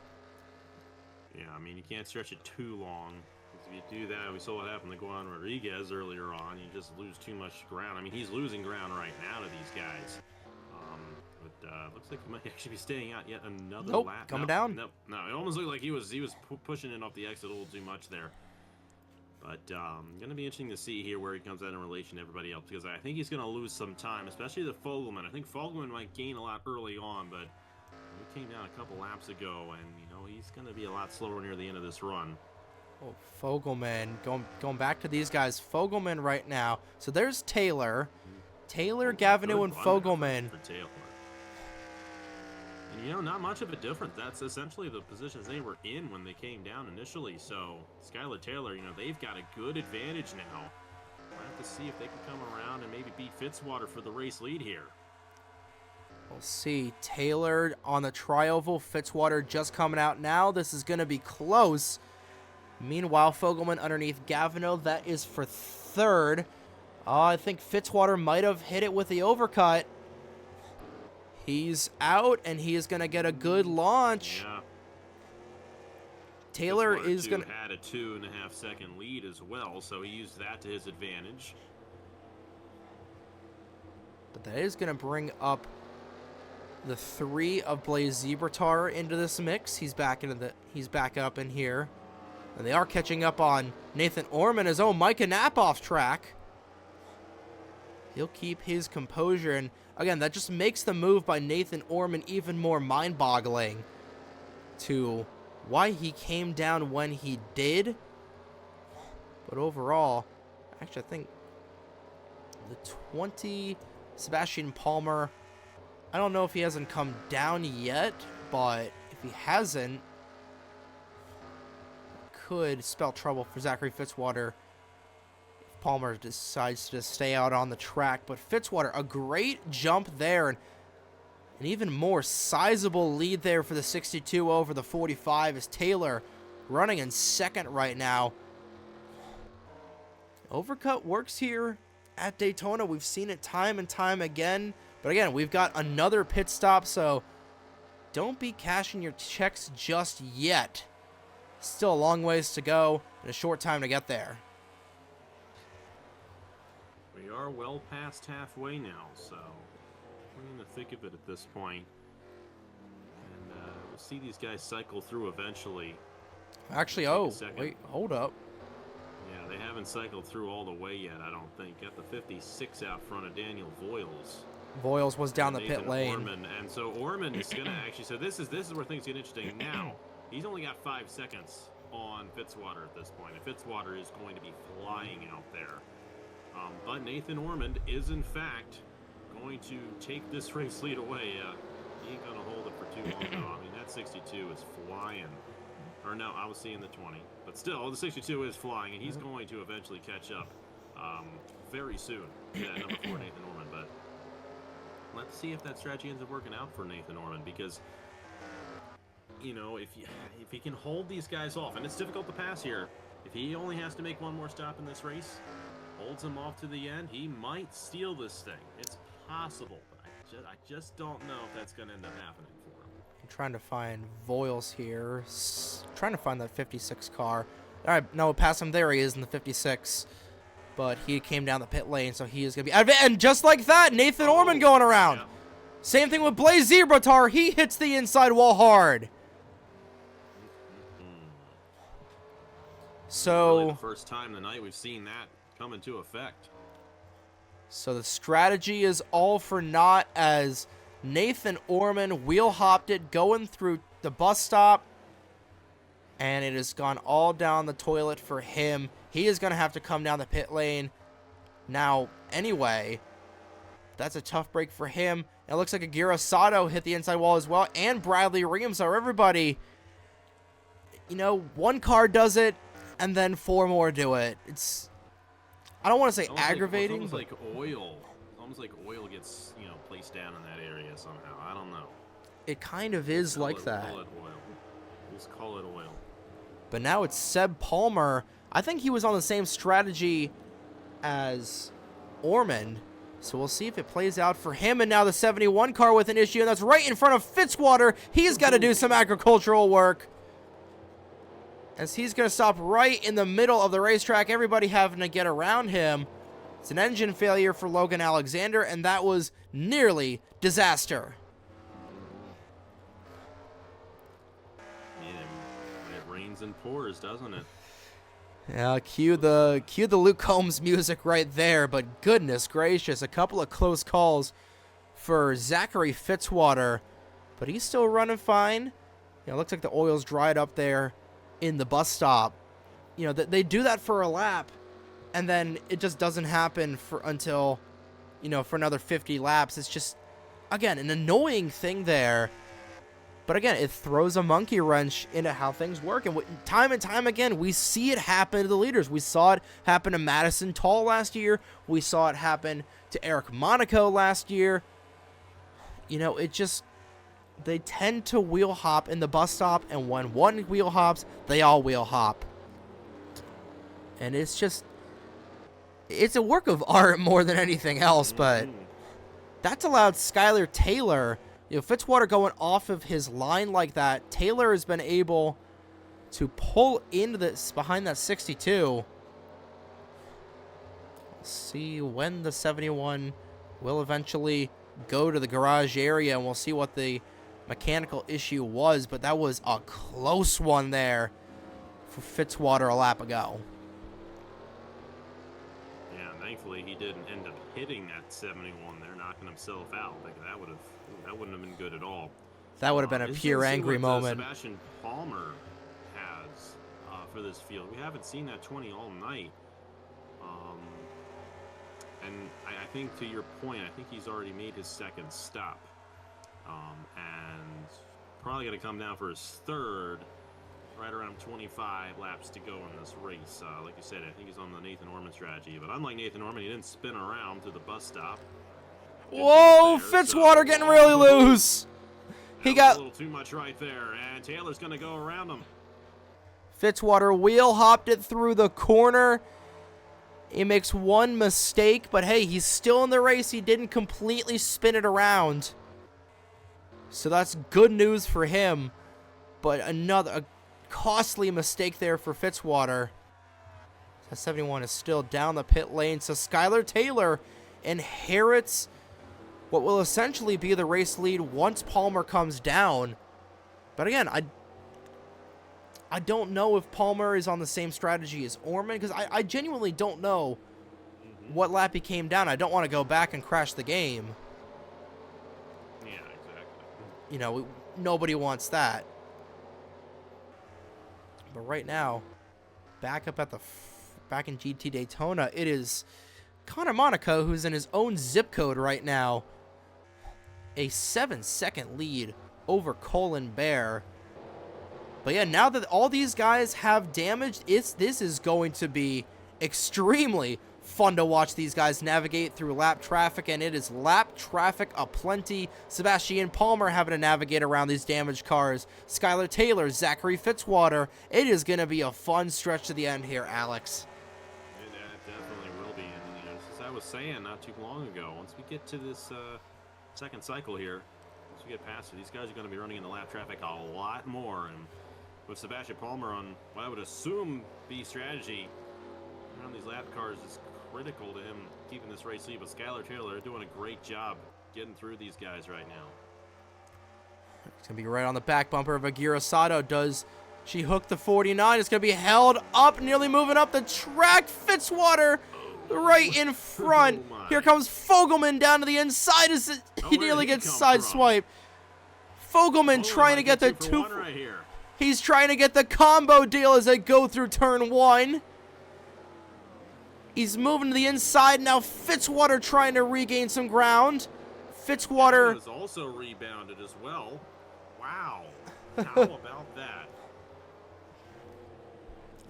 Yeah, you can't stretch it too long. If you do that, we saw what happened to Juan Rodriguez earlier on. You just lose too much ground. He's losing ground right now to these guys. But looks like he might actually be staying out yet another lap. Coming down. No, it almost looked like he was pushing it off the exit a little too much there. But going to be interesting to see here where he comes out in relation to everybody else, because I think he's going to lose some time, especially the Fogelman. I think Fogelman might gain a lot early on, but he came down a couple laps ago, and he's going to be a lot slower near the end of this run. Oh, Fogelman, going back to these guys. Fogelman right now. So there's Taylor. Taylor, Gavinou, and Fogelman. For Taylor. And, not much of a difference. That's essentially the positions they were in when they came down initially. So Skylar Taylor, they've got a good advantage now. We'll have to see if they can come around and maybe beat Fitzwater for the race lead here. We'll see. Taylor on the tri-oval. Fitzwater just coming out now. This is going to be close. Meanwhile, Fogelman underneath Gavinou. That is for 3rd. I think Fitzwater might have hit it with the overcut. He's out, and he is going to get a good launch. Yeah. Taylor Fitzwater is going to... had a 2.5 second lead as well, so he used that to his advantage. But that is going to bring up the 3 of Blaze Zebratar into this mix. He's back up in here. And they are catching up on Nathan Orman, his own Micah Knapp off track. He'll keep his composure. And again, that just makes the move by Nathan Orman even more mind-boggling to why he came down when he did. But overall, actually, I think the 20, Sebastian Palmer, I don't know if he hasn't come down yet, but if he hasn't, could spell trouble for Zachary Fitzwater if Palmer decides to just stay out on the track. But Fitzwater, a great jump there, and an even more sizable lead there for the 62 over the 45 is Taylor running in 2nd right now. Overcut works here at Daytona. We've seen it time and time again. But again, we've got another pit stop, so don't be cashing your checks just yet. Still a long ways to go and a short time to get there. We are well past halfway now, so we're in the thick of it at this point. And we'll see these guys cycle through eventually. Actually, wait, hold up. Yeah, they haven't cycled through all the way yet, I don't think. Got the 56 out front of Daniel Voiles. Voiles was down the Nathan pit lane. Orman. And so Orman is going to actually, so this is where things get interesting. Now, he's only got 5 seconds on Fitzwater at this point. And Fitzwater is going to be flying out there. But Nathan Ormond is, in fact, going to take this race lead away. He ain't going to hold it for too long, though. I mean, that 62 is flying. Or no, I was seeing the 20. But still, the 62 is flying, and he's going to eventually catch up very soon. Yeah, number 4, Nathan Ormond. But let's see if that strategy ends up working out for Nathan Ormond, because, you know, if he can hold these guys off, and it's difficult to pass here, if he only has to make one more stop in this race, holds him off to the end, he might steal this thing. It's possible, but I just don't know if that's going to end up happening for him. I'm trying to find Voiles here. Trying to find that 56 car. All right, no, past him. There he is in the 56. But he came down the pit lane, so he is going to be out of it. And just like that, Nathan Ormond going around. Yeah. Same thing with Blaze Zebratar. He hits the inside wall hard. So really the first time tonight we've seen that come into effect. So the strategy is all for naught as Nathan Ormond wheel hopped it going through the bus stop, and it has gone all down the toilet for him. He is going to have to come down the pit lane now anyway. That's a tough break for him. It looks like Aguirre Sato hit the inside wall as well, and Bradley Reams. So everybody, you know, one car does it, and then 4 more do it. It's, I don't want to say aggravating. It's almost like oil. It's almost like oil gets, you know, placed down in that area somehow. I don't know. It kind of is like that. Call it oil. Just call it oil. But now it's Seb Palmer. I think he was on the same strategy as Ormond. So we'll see if it plays out for him. And now the 71 car with an issue, and that's right in front of Fitzwater. He's got to do some agricultural work, as he's going to stop right in the middle of the racetrack, everybody having to get around him. It's an engine failure for Logan Alexander, and that was nearly disaster. Yeah, it rains and pours, doesn't it? Yeah, cue the Luke Combs music right there, but goodness gracious, a couple of close calls for Zachary Fitzwater, but he's still running fine. You know, it looks like the oil's dried up there in the bus stop. You know, they do that for a lap, and then it just doesn't happen until, you know, for another 50 laps. It's just, again, an annoying thing there. But again, it throws a monkey wrench into how things work. And time again, we see it happen to the leaders. We saw it happen to Madison Tall last year. We saw it happen to Eric Monaco last year. You know, it just, they tend to wheel hop in the bus stop, and when one wheel hops, they all wheel hop. And it's just, it's a work of art more than anything else, but that's allowed Skylar Taylor, you know, Fitzwater going off of his line like that. Taylor has been able to pull into this behind that 62. Let's see when the 71 will eventually go to the garage area, and we'll see what the mechanical issue was, but that was a close one there for Fitzwater a lap ago. Yeah, thankfully he didn't end up hitting that 71 there, knocking himself out. Like that wouldn't have been good at all. That would have been a pure angry moment. Sebastian Palmer has for this field. We haven't seen that 20 all night. And I think, to your point, I think he's already made his second stop. And probably going to come down for his third, right around 25 laps to go in this race. Like you said, I think he's on the Nathan Ormond strategy. But unlike Nathan Ormond, he didn't spin around to the bus stop. Whoa, Fitzwater getting really loose. He got a little too much right there, and Taylor's going to go around him. Fitzwater wheel hopped it through the corner. He makes one mistake, but hey, he's still in the race. He didn't completely spin it around. So that's good news for him. But a costly mistake there for Fitzwater. 71 is still down the pit lane. So Skylar Taylor inherits what will essentially be the race lead once Palmer comes down. But again, I don't know if Palmer is on the same strategy as Orman, because I genuinely don't know what lap he came down. I don't want to go back and crash the game. Yeah, exactly. You know, nobody wants that. But right now, back in GT Daytona, it is Connor Monaco who's in his own zip code right now. A 7-second lead over Colin Bear. But yeah, now that all these guys have damage, this is going to be extremely fun to watch these guys navigate through lap traffic, and it is lap traffic aplenty. Sebastian Palmer having to navigate around these damaged cars. Skylar Taylor, Zachary Fitzwater. It is going to be a fun stretch to the end here, Alex. It definitely will be. And as I was saying not too long ago, once we get to this second cycle here, once we get past it, these guys are going to be running in the lap traffic a lot more. And with Sebastian Palmer on what I would assume be strategy around these lap cars is critical to him keeping this race lead. But Skylar Taylor doing a great job getting through these guys right now. It's going to be right on the back bumper of Aguirre Sato. Does she hook the 49? It's going to be held up, nearly moving up the track. Fitzwater right in front. Oh Here comes Fogelman down to the inside as he nearly gets sideswiped. Fogelman trying to get the two. Right here. He's trying to get the combo deal as they go through turn one. He's moving to the inside now. Fitzwater trying to regain some ground. Fitzwater was also rebounded as well. Wow. How about that?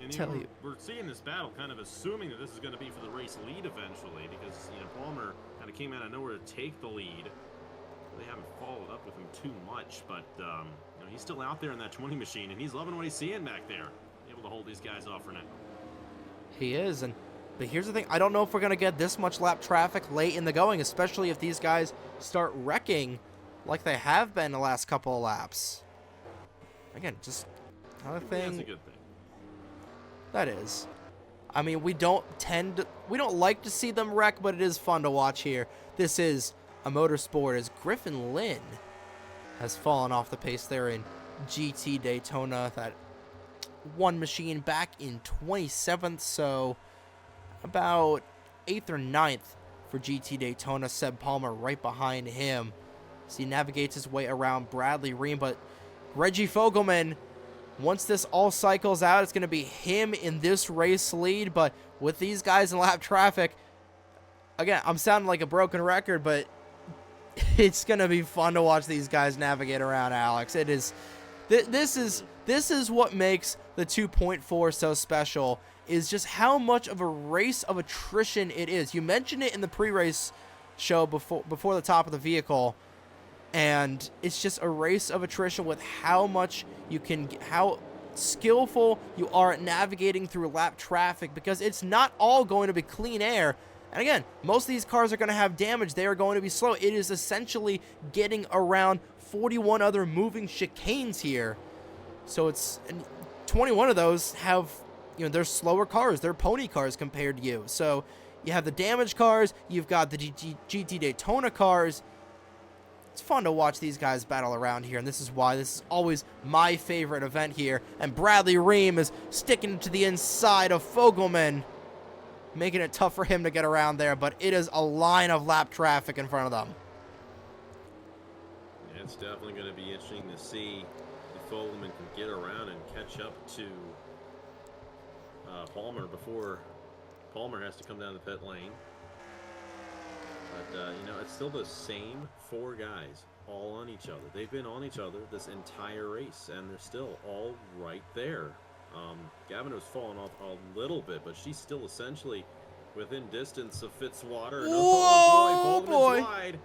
And we're seeing this battle kind of assuming that this is going to be for the race lead eventually, because Palmer kind of came out of nowhere to take the lead. They haven't followed up with him too much, but he's still out there in that 20 machine, and he's loving what he's seeing back there. Able to hold these guys off for now. He is, but here's the thing. I don't know if we're going to get this much lap traffic late in the going, especially if these guys start wrecking like they have been the last couple of laps. Again, just another thing. That's a good thing. That is. I mean, we don't like to see them wreck, but it is fun to watch here. This is a motorsport as Griffin Lynn has fallen off the pace there in GT Daytona. That one machine back in 27th, so about 8th or 9th for GT Daytona. Seb Palmer right behind him as he navigates his way around Bradley Ream, but Reggie Fogelman, once this all cycles out, it's going to be him in this race lead. But with these guys in lap traffic, again, I'm sounding like a broken record, but it's going to be fun to watch these guys navigate around, Alex. It is. This is what makes the 2.4 so special, is just how much of a race of attrition it is. You mentioned it in the pre-race show before the top of the vehicle, and it's just a race of attrition with how much how skillful you are at navigating through lap traffic, because it's not all going to be clean air. And again, most of these cars are going to have damage. They are going to be slow. It is essentially getting around 41 other moving chicanes here. So it's 21 of those have, they're slower cars. They're pony cars compared to you. So you have the damaged cars. You've got the GT Daytona cars. It's fun to watch these guys battle around here, and this is why this is always my favorite event here. And Bradley Ream is sticking to the inside of Fogelman, making it tough for him to get around there, but it is a line of lap traffic in front of them. Yeah, it's definitely going to be interesting to see if Fogelman can get around and catch up to Palmer before Palmer has to come down the pit lane. But, it's still the same four guys all on each other. They've been on each other this entire race, and they're still all right there. Gavin was falling off a little bit, but she's still essentially within distance of Fitzwater. And oh boy! Wide.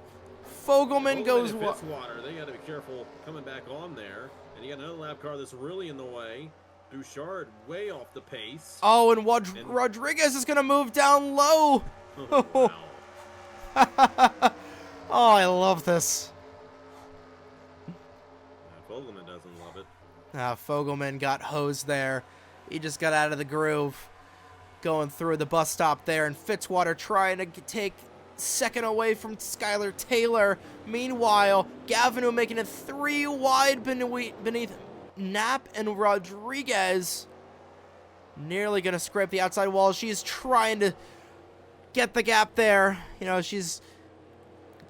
Fogelman goes Fitzwater. They got to be careful coming back on there. And you got another lap car that's really in the way. Bouchard way off the pace. Oh, and Rodriguez is going to move down low. Oh, wow. Oh, I love this. Fogelman doesn't love it. Fogelman got hosed there. He just got out of the groove. Going through the bus stop there, and Fitzwater trying to take second away from Skylar Taylor. Meanwhile, Gavino making it 3 wide beneath Knapp and Rodriguez. Nearly going to scrape the outside wall. She's trying to get the gap there. You know, she's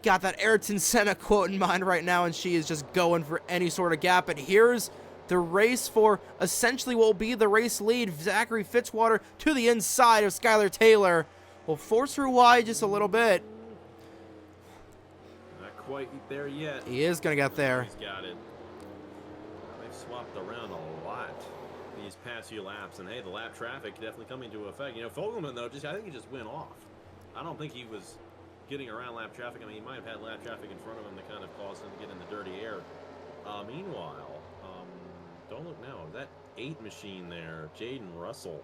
got that Ayrton Senna quote in mind right now, and she is just going for any sort of gap. And here's the race for essentially what will be the race lead. Zachary Fitzwater to the inside of Skylar Taylor. Will force her wide just a little bit. Not quite there yet. He is going to get there. He's got it. They've swapped around a lot these past few laps, and hey, the lap traffic definitely coming into effect. You know, Fogelman, though, I think he just went off. I don't think he was getting around lap traffic. I mean, he might have had lap traffic in front of him that kind of caused him to get in the dirty air. Meanwhile, don't look now. That 8 machine there, Jaden Russell.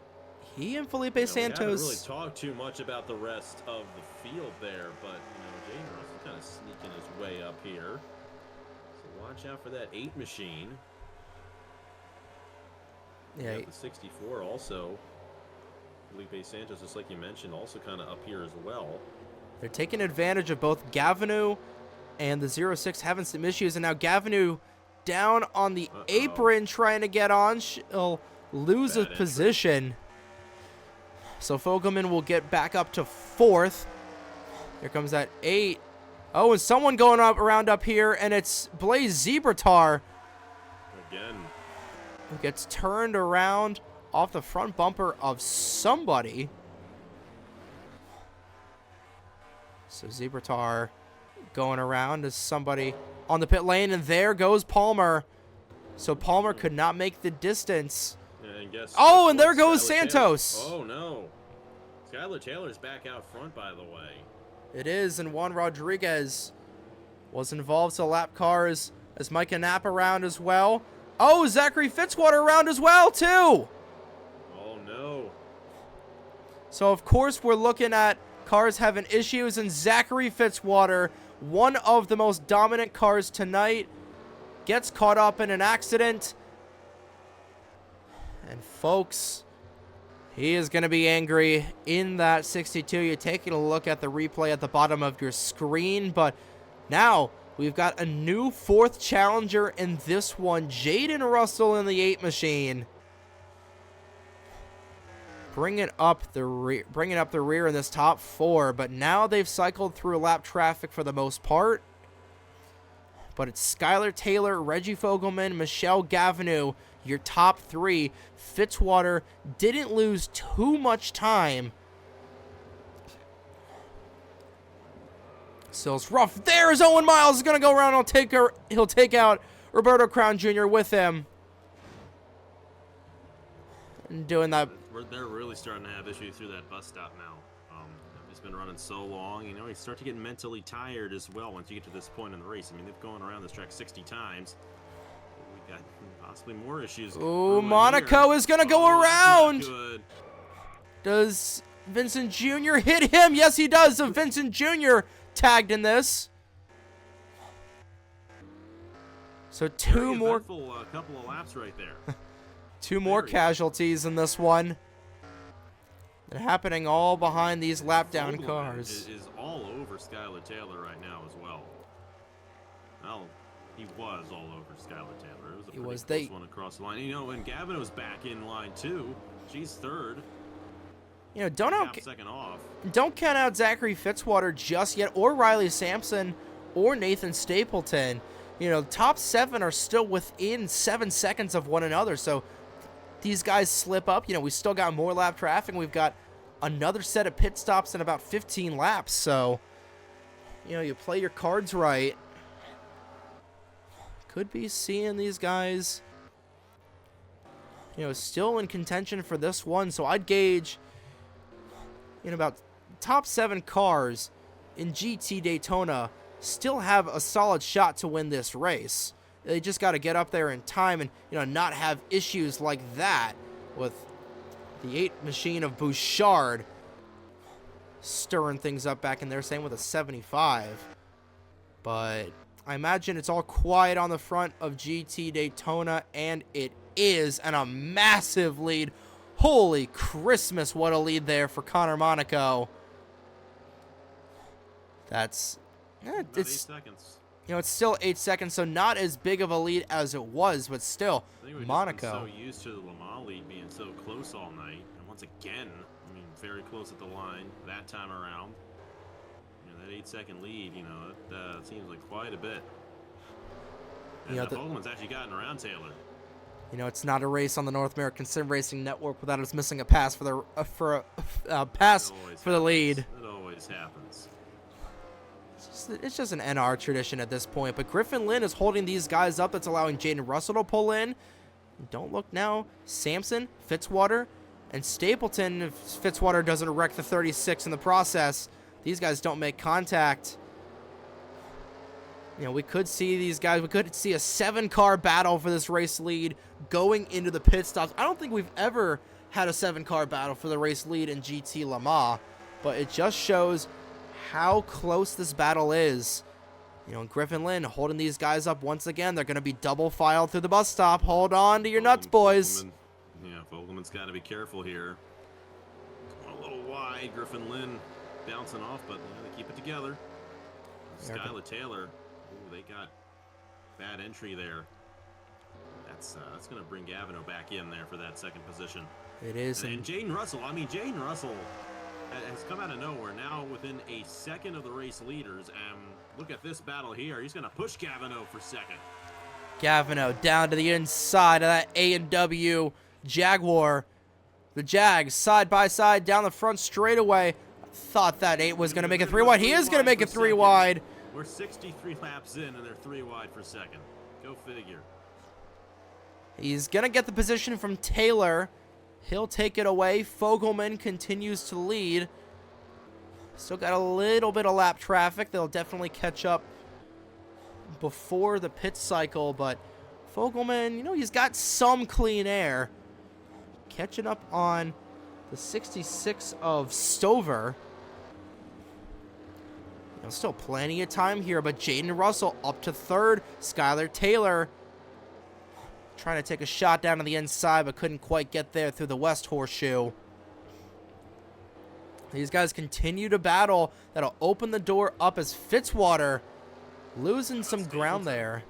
He and Felipe Santos. Santos. We haven't really talked too much about the rest of the field there, but Jaden Russell kind of sneaking his way up here. So watch out for that 8 machine. Yeah. The 64 also. Felipe Santos, just like you mentioned, also kind of up here as well. They're taking advantage of both Gavino and the 06 having some issues, and now Gavino down on the apron trying to get on. She'll lose a position. So Fogelman will get back up to 4th. Here comes that 8. Oh, and someone going around up here, and it's Blaze Zebratar. Again. Who gets turned around off the front bumper of somebody. So Zebratar going around as somebody on the pit lane, and there goes Palmer. So Palmer could not make the distance. And and there goes Santos. Oh, no. Skylar Taylor's back out front, by the way. It is, and Juan Rodriguez was involved, so lap cars as Micah Knapp around as well. Oh, Zachary Fitzwater around as well, too. Oh, no. So, of course, we're looking at cars having issues, and Zachary Fitzwater, one of the most dominant cars tonight, gets caught up in an accident. And, folks, he is going to be angry in that 62. You're taking a look at the replay at the bottom of your screen, but now we've got a new 4th challenger in this one, Jaden Russell in the 8 machine. Bringing up the rear in this top 4, but now they've cycled through lap traffic for the most part. But it's Skylar Taylor, Reggie Fogelman, Michelle Gavino, your top 3. Fitzwater didn't lose too much time. Still, it's rough. There's Owen Miles is going to go around. He'll take out Roberto Crown Jr. with him. And doing that. They're really starting to have issues through that bus stop now. It's been running so long. You know, you start to get mentally tired as well once you get to this point in the race. I mean, they've gone around this track 60 times. We got possibly more issues. Oh, Monaco is going to go around. Does Vincent Jr. hit him? Yes, he does. So Vincent Jr. tagged in this. So two more. Couple of laps right there. Two more casualties in this one. They're happening all behind these lap down cars. Is all over Skylar Taylor right now as well. Well, he was all over Skylar Taylor. It was a pretty close one across the line. You know, and Gavino's back in line too. She's 3rd. You know, don't count out Zachary Fitzwater just yet, or Riley Sampson, or Nathan Stapleton. You know, top 7 are still within 7 seconds of one another. So these guys slip up. You know, we still got more lap traffic. We've got another set of pit stops in about 15 laps. So, you know, you play your cards right. Could be seeing these guys, you know, still in contention for this one. So I'd gauge, you know, about top 7 cars in GT Daytona still have a solid shot to win this race. They just got to get up there in time and, you know, not have issues like that with the 8 machine of Bouchard stirring things up back in there, same with a 75. But I imagine it's all quiet on the front of GT Daytona, and it is, and a massive lead. Holy Christmas, what a lead there for Connor Monaco. That's, About 8 seconds. you know, it's still 8 seconds, so not as big of a lead as it was, but still, I think we've Monaco. just been so used to the Le Mans lead being so close all night, and once again, I mean, very close at the line that time around. You know, that 8-second lead, you know, it seems like quite a bit. And You know, Fogelman's actually gotten around Taylor. You know, it's not a race on the North American Sim Racing Network without us missing a pass for the pass for the lead. It always happens. It's just an NR tradition at this point. But Griffin Lynn is holding these guys up. That's allowing Jaden Russell to pull in. Don't look now. Sampson, Fitzwater, and Stapleton. If Fitzwater doesn't wreck the 36 in the process, these guys don't make contact. You know, we could see these guys. We could see a 7-car battle for this race lead going into the pit stops. I don't think we've ever had a 7-car battle for the race lead in GT Le Mans, but it just shows how close this battle is. You know, Griffin Lynn holding these guys up once again. They're going to be double filed through the bus stop. Hold on to your nuts, boys. Fogelman's got to be careful here. Going a little wide. Griffin Lynn bouncing off, but they keep it together. Skylar Taylor. Ooh, they got bad entry there. That's going to bring Gavino back in there for that second position. It is. And Jaden Russell. I mean, Jaden Russell has come out of nowhere now within a second of the race leaders. And look at this battle here. He's going to push Gavino for second. Gavino down to the inside of that A&W Jaguar. The Jags side by side down the front straightaway. Thought that 8 was going to make it 3 wide. He is going to make it 3 wide. We're 63 laps in, and they're 3 wide for second. Go figure. He's going to get the position from Taylor. He'll take it away. Fogelman continues to lead. Still got a little bit of lap traffic. They'll definitely catch up before the pit cycle, but Fogelman, you know, he's got some clean air. Catching up on the 66 of Stover. You know, still plenty of time here, but Jaden Russell up to 3rd. Skylar Taylor trying to take a shot down to the inside, but couldn't quite get there through the West Horseshoe. These guys continue to battle. That'll open the door up as Fitzwater losing some ground there.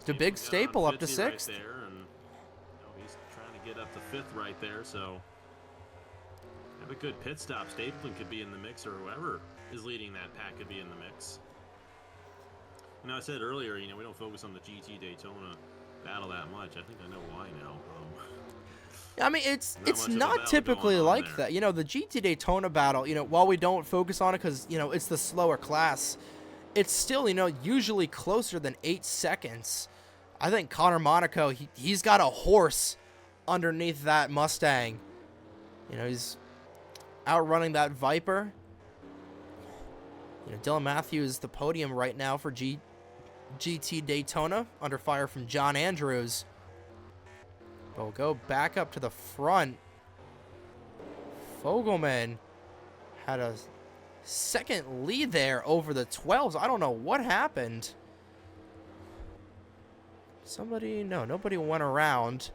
The big Staple up to 6th. Right there, and he's trying to get up to 5th right there, so have a good pit stop. Stapleton could be in the mix, or whoever is leading that pack could be in the mix. You know, I said earlier, you know, we don't focus on the GT Daytona battle that much. I think I know why now. I mean, it's not typically like that. You know, the GT Daytona battle, you know, while we don't focus on it because, you know, it's the slower class, it's still, you know, usually closer than 8 seconds. I think Connor Monaco, he's got a horse underneath that Mustang. You know, he's outrunning that Viper. You know, Dylan Matthews the podium right now for GT Daytona, under fire from John Andrews. But we'll go back up to the front. Fogelman had a second lead there over the 12s. I don't know what happened. Nobody went around.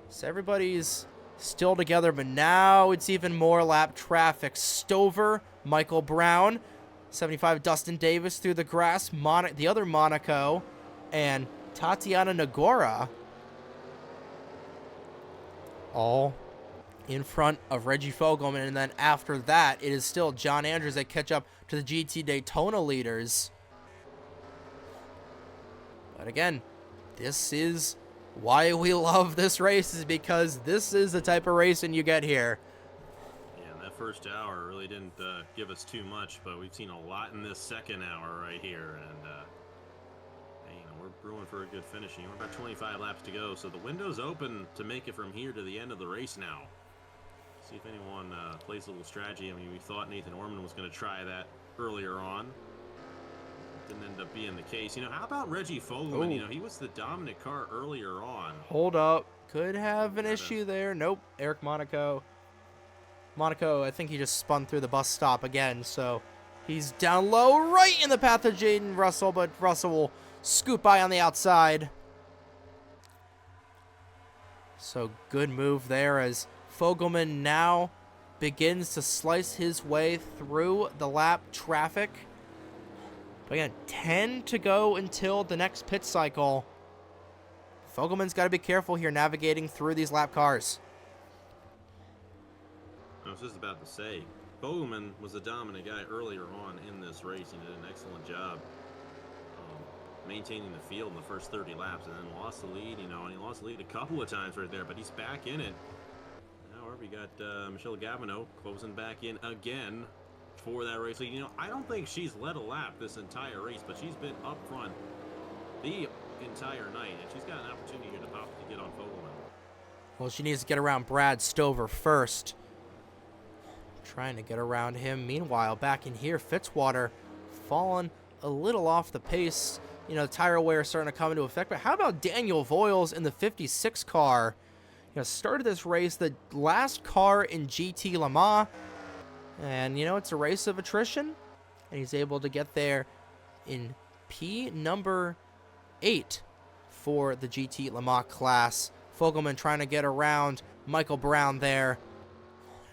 So everybody's still together, but now it's even more lap traffic. Stover, Michael Brown, 75 Dustin Davis through the grass, the other Monaco, and Tatiana Nagora, all in front of Reggie Fogelman. And then after that, it is still John Andrews that catch up to the GT Daytona leaders. But again, this is why we love this race, is because this is the type of racing you get here. That first hour really didn't give us too much, but we've seen a lot in this second hour right here, and you know, we're brewing for a good finish. You know, we're about 25 laps to go, so the window's open to make it from here to the end of the race now. See if anyone plays a little strategy. I mean, we thought Nathan Orman was going to try that earlier on. didn't end up being the case. You know, how about Reggie Fogelman? Ooh. You know, he was the dominant car earlier on. Hold up. Could have an issue there. Nope. Eric Monaco. Monaco, I think he just spun through the bus stop again, so he's down low right in the path of Jaden Russell, but Russell will scoot by on the outside. So good move there as Fogelman now begins to slice his way through the lap traffic. But again, 10 to go until the next pit cycle. Fogelman's got to be careful here navigating through these lap cars. I was just about to say, Fogelman was the dominant guy earlier on in this race. He did an excellent job maintaining the field in the first 30 laps, and then lost the lead, you know, and he lost the lead a couple of times right there, but he's back in it. However, we got Michelle Gavino closing back in again for that race lead. You know, I don't think she's led a lap this entire race, but she's been up front the entire night, and she's got an opportunity here to get on Fogelman. Well, she needs to get around Brad Stover first. Trying to get around him. Meanwhile, back in here, Fitzwater falling a little off the pace. You know, tire wear starting to come into effect. But how about Daniel Voiles in the 56 car? You know, started this race, the last car in GT Le Mans. And, you know, it's a race of attrition. And he's able to get there in P number 8 for the GT Le Mans class. Fogelman trying to get around Michael Brown there.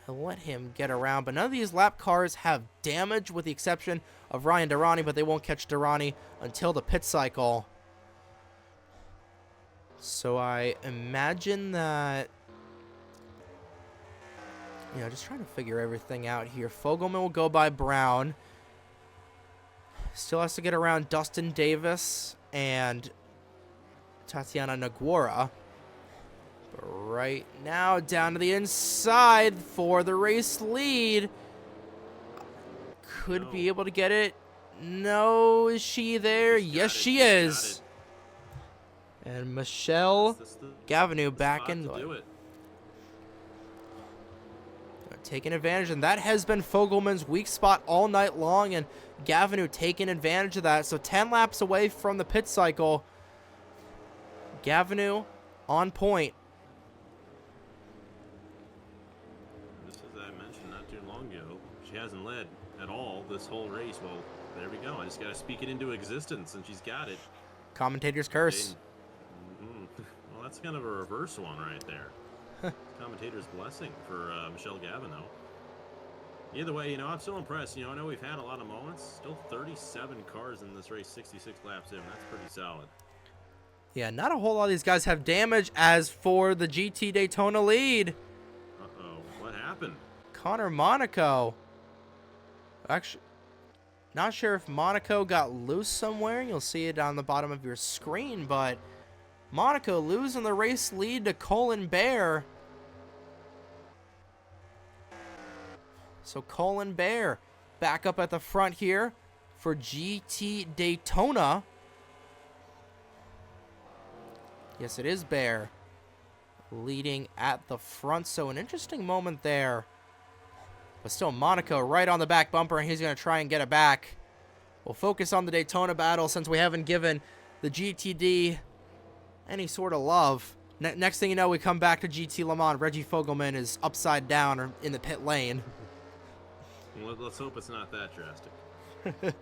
Let him get around, but none of these lap cars have damage with the exception of Ryan Durrani, but they won't catch Durrani until the pit cycle. So I imagine that, you know, just trying to figure everything out here. Fogelman will go by Brown. Still has to get around Dustin Davis and Tatiana Naguara. Right now, down to the inside for the race lead. Could be able to get it. No, is she there? Yes, she is. And Michelle Gavinu back in. Taking advantage, and that has been Fogelman's weak spot all night long, and Gavinu taking advantage of that. So 10 laps away from the pit cycle. Gavinu on point. She hasn't led at all this whole race. Well, there we go. I just got to speak it into existence, and she's got it. Commentator's curse. Well, that's kind of a reverse one right there. Commentator's blessing for Michelle Gavino. Either way, you know, I'm still impressed. You know, I know we've had a lot of moments. Still 37 cars in this race, 66 laps in. That's pretty solid. Yeah, not a whole lot of these guys have damage. As for the GT Daytona lead. Uh-oh. What happened? Connor Monaco. Actually, not sure if Monaco got loose somewhere. You'll see it on the bottom of your screen, but Monaco losing the race lead to Colin Bear. So Colin Bear back up at the front here for GT Daytona. Yes, it is Bear leading at the front. So an interesting moment there. But still, Monaco right on the back bumper, and he's going to try and get it back. We'll focus on the Daytona battle since we haven't given the GTD any sort of love. Next thing you know, we come back to GT Le Mans. Reggie Fogelman is upside down or in the pit lane. Well, let's hope it's not that drastic.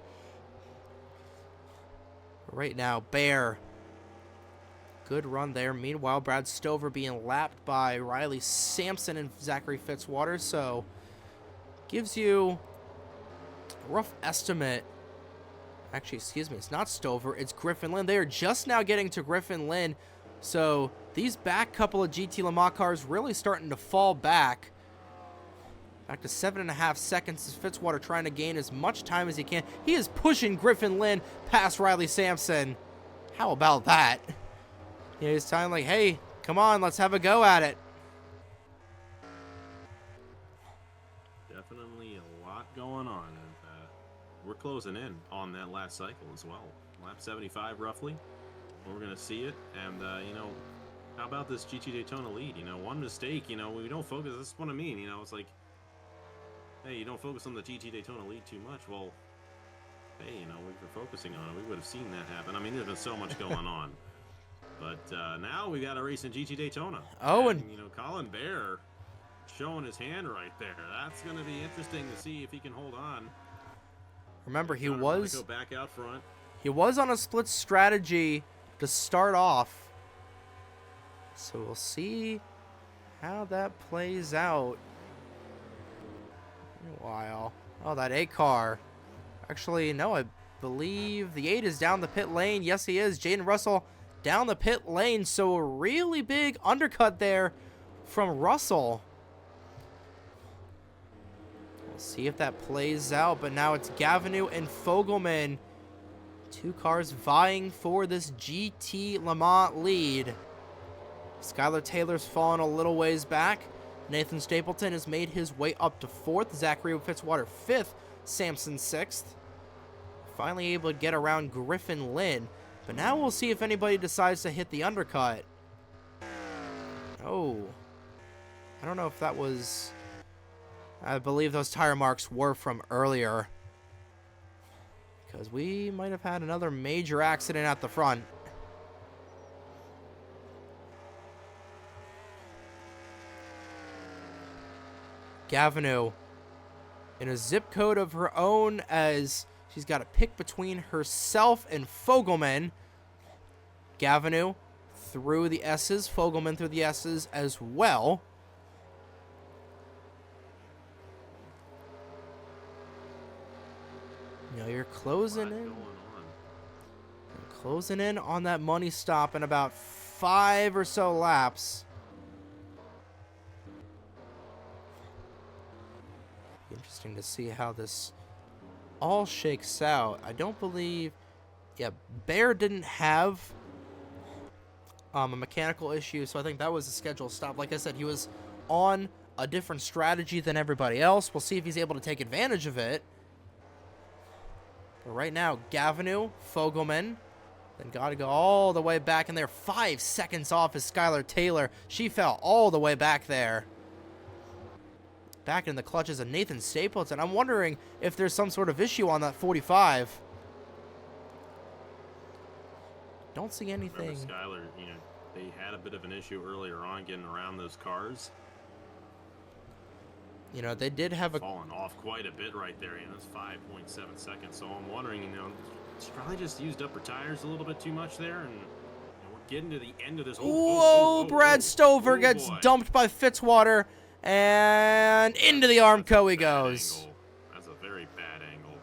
Right now, Bear. Good run there. Meanwhile, Brad Stover being lapped by Riley Sampson and Zachary Fitzwater. So gives you a rough estimate. Actually, excuse me, it's not Stover, it's Griffin Lynn. They are just now getting to Griffin Lynn. So these back couple of GT Le Mans cars really starting to fall back. Back to 7.5 seconds as Fitzwater trying to gain as much time as he can. He is pushing Griffin Lynn past Riley Sampson. How about that? Yeah, he's telling like, hey, come on, let's have a go at it. Definitely a lot going on. And, we're closing in on that last cycle as well. Lap 75 roughly. We're going to see it. And, you know, how about this GT Daytona lead? You know, one mistake, you know, we don't focus. This is what I mean. You know, it's like, hey, you don't focus on the GT Daytona lead too much. Well, hey, you know, if we're focusing on it, we would have seen that happen. I mean, there's been so much going on. But now we got a race in GT Daytona. Oh, and you know, Colin Bear showing his hand right there. That's going to be interesting to see if he can hold on. remember, he Go was back out front. on a split strategy to start off. So we'll see how that plays out in a while. Oh, that 8 car. Actually, no, I believe the 8 is down the pit lane. Yes, he is. Jaden Russell down the pit lane. So a really big undercut there from Russell. We'll see if that plays out. But now it's Gavineau and Fogelman. 2 cars vying for this GT Le Mans lead. Skylar Taylor's fallen a little ways back. Nathan Stapleton has made his way up to 4th. Zachary Fitzwater 5th. Sampson 6th. Finally able to get around Griffin Lynn. But now we'll see if anybody decides to hit the undercut. Oh. I don't know if that was... I believe those tire marks were from earlier. Because we might have had another major accident at the front. Gavineau in a zip code of her own, as she's got to pick between herself and Fogelman. Gavineau through the S's, Fogelman through the S's as well. You know, you're closing in. You're closing in on that money stop in about 5 or so laps. Interesting to see how this all shakes out. I don't believe... Yeah, Bear didn't have a mechanical issue, so I think that was a scheduled stop. Like I said, he was on a different strategy than everybody else. We'll see if he's able to take advantage of it. But right now, Gavineau, Fogelman, then got to go all the way back in there. 5 seconds off is Skylar Taylor. She fell all the way back there. Back in the clutches of Nathan Stapleton. I'm wondering if there's some sort of issue on that 45. Don't see anything. Remember Skylar, you know, they had a bit of an issue earlier on getting around those cars. You know, they did have a... Fallen off quite a bit right there. You know, it's 5.7 seconds. So I'm wondering, you know, she probably just used up her tires a little bit too much there. And we're getting to the end of this. Brad Stover gets dumped by Fitzwater. And into the Armco he goes. That's a very bad angle.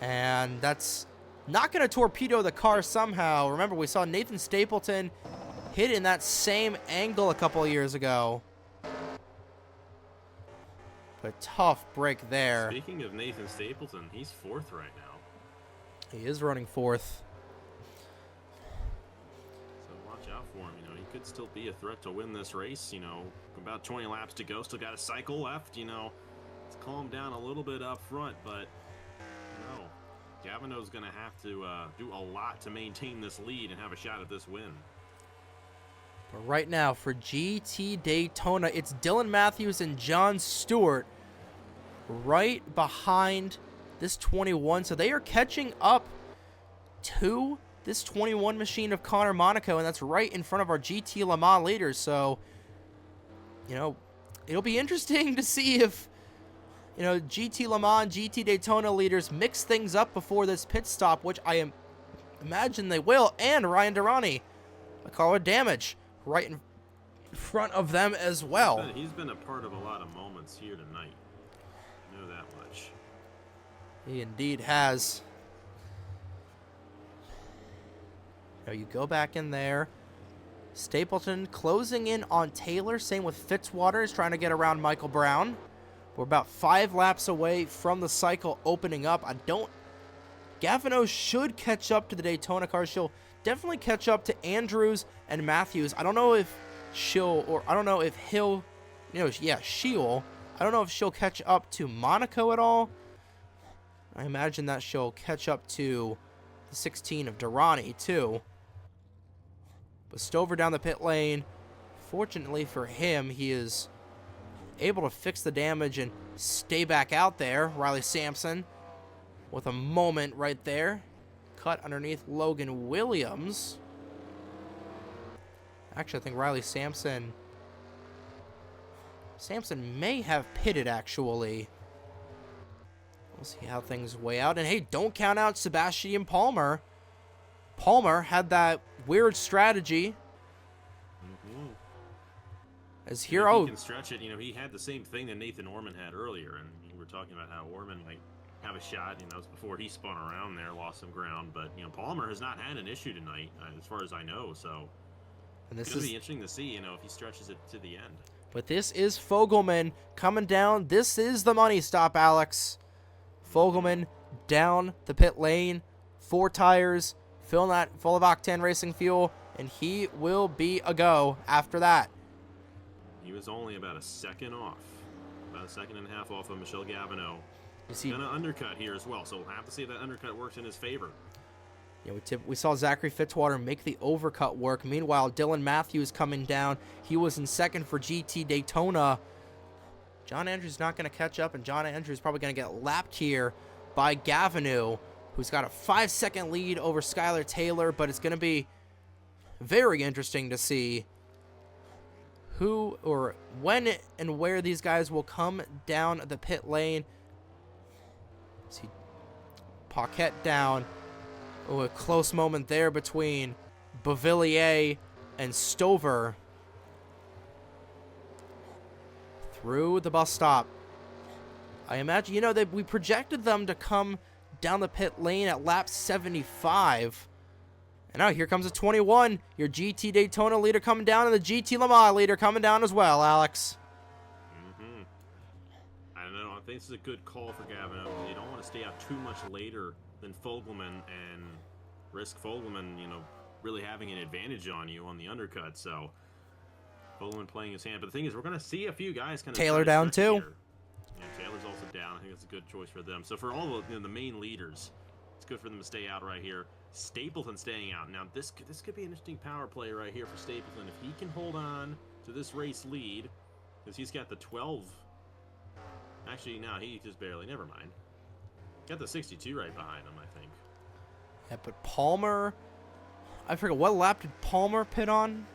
And that's not going to torpedo the car somehow. Remember, we saw Nathan Stapleton hit in that same angle a couple of years ago. But tough break there. Speaking of Nathan Stapleton, he's 4th right now. He is running 4th. So watch out for him. You know, he could still be a threat to win this race. You know, about 20 laps to go. Still got a cycle left. You know, let's calm down a little bit up front. But no, Gavineau's going to have to do a lot to maintain this lead and have a shot at this win. But right now for GT Daytona, it's Dylan Matthews and John Stewart right behind this 21. So they are catching up to this 21 machine of Connor Monaco, and that's right in front of our GT Le Mans leaders. So, you know, it'll be interesting to see if, you know, GT Le Mans, GT Daytona leaders mix things up before this pit stop, which I imagine they will. And Ryan Durrani, a car with damage right in front of them as well. He's been a part of a lot of moments here tonight. I know that much. He indeed has. Now you go back in there. Stapleton closing in on Taylor. Same with Fitzwater, is trying to get around Michael Brown. We're about 5 laps away from the cycle opening up. Gavineau should catch up to the Daytona cars. She'll definitely catch up to Andrews and Matthews. I don't know if she'll catch up to Monaco at all. I imagine that she'll catch up to the 16 of Durrani too. But Stover down the pit lane. Fortunately for him, he is able to fix the damage and stay back out there. Riley Sampson with a moment right there. Cut underneath Logan Williams. Actually, I think Riley Sampson may have pitted, actually. We'll see how things weigh out. And hey, don't count out Sebastian Palmer. Palmer had that weird strategy. As here, He can stretch it. You know, he had the same thing that Nathan Orman had earlier, and we were talking about how Orman might have a shot. You know, it was before he spun around there, lost some ground. But you know, Palmer has not had an issue tonight, as far as I know. So and this it's gonna is be interesting to see. You know, if he stretches it to the end. But this is Fogelman coming down. This is the money stop, Alex. Fogelman down the pit lane, 4 tires, full of octane racing fuel, and he will be a go after that. He was only about a second off, about a second and a half off of Michelle Gavino. You see, gonna undercut here as well, so we'll have to see if that undercut works in his favor. Yeah, we saw Zachary Fitzwater make the overcut work. Meanwhile, Dylan Matthews coming down. He was in second for GT Daytona. John Andrews not going to catch up, and John Andrews probably going to get lapped here by Gavinu, who's got a 5-second lead over Skylar Taylor, but it's going to be very interesting to see who or when and where these guys will come down the pit lane. See Paquette down. Oh, a close moment there between Beauvillier and Stover. Through the bus stop. I imagine, you know, we projected them to come down the pit lane at lap 75. And now here comes a 21. Your GT Daytona leader coming down and the GT Le Mans leader coming down as well, Alex. I don't know. I think this is a good call for Gavin. You don't want to stay out too much later than Fogelman and risk Fogelman, you know, really having an advantage on you on the undercut. So Fogelman playing his hand. But the thing is, we're going to see a few guys kind of Taylor down too. Yeah, Taylor's also down. I think that's a good choice for them. So for all the, you know, the main leaders, it's good for them to stay out right here. Stapleton staying out. Now this could be an interesting power play right here for Stapleton if he can hold on to this race lead, because he's got the 12. Actually, no, he just barely. Never mind. Got the 62 right behind him, I think. Yeah, but Palmer, I forget, what lap did Palmer pit on?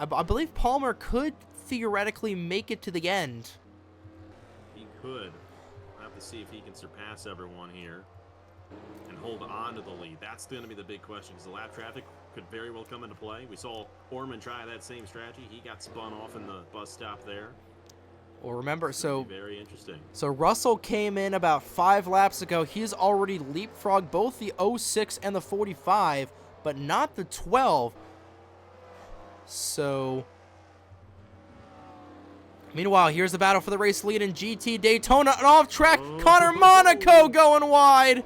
I believe Palmer could theoretically make it to the end. He could. We'll have to see if he can surpass everyone here and hold on to the lead. That's going to be the big question, because the lap traffic could very well come into play. We saw Orman try that same strategy. He got spun off in the bus stop there. Well, remember, so very interesting. So Russell came in about 5 laps ago. He's already leapfrogged both the 06 and the 45, but not the 12. So meanwhile, here's the battle for the race lead in GT Daytona. And off track, Connor Monaco going wide.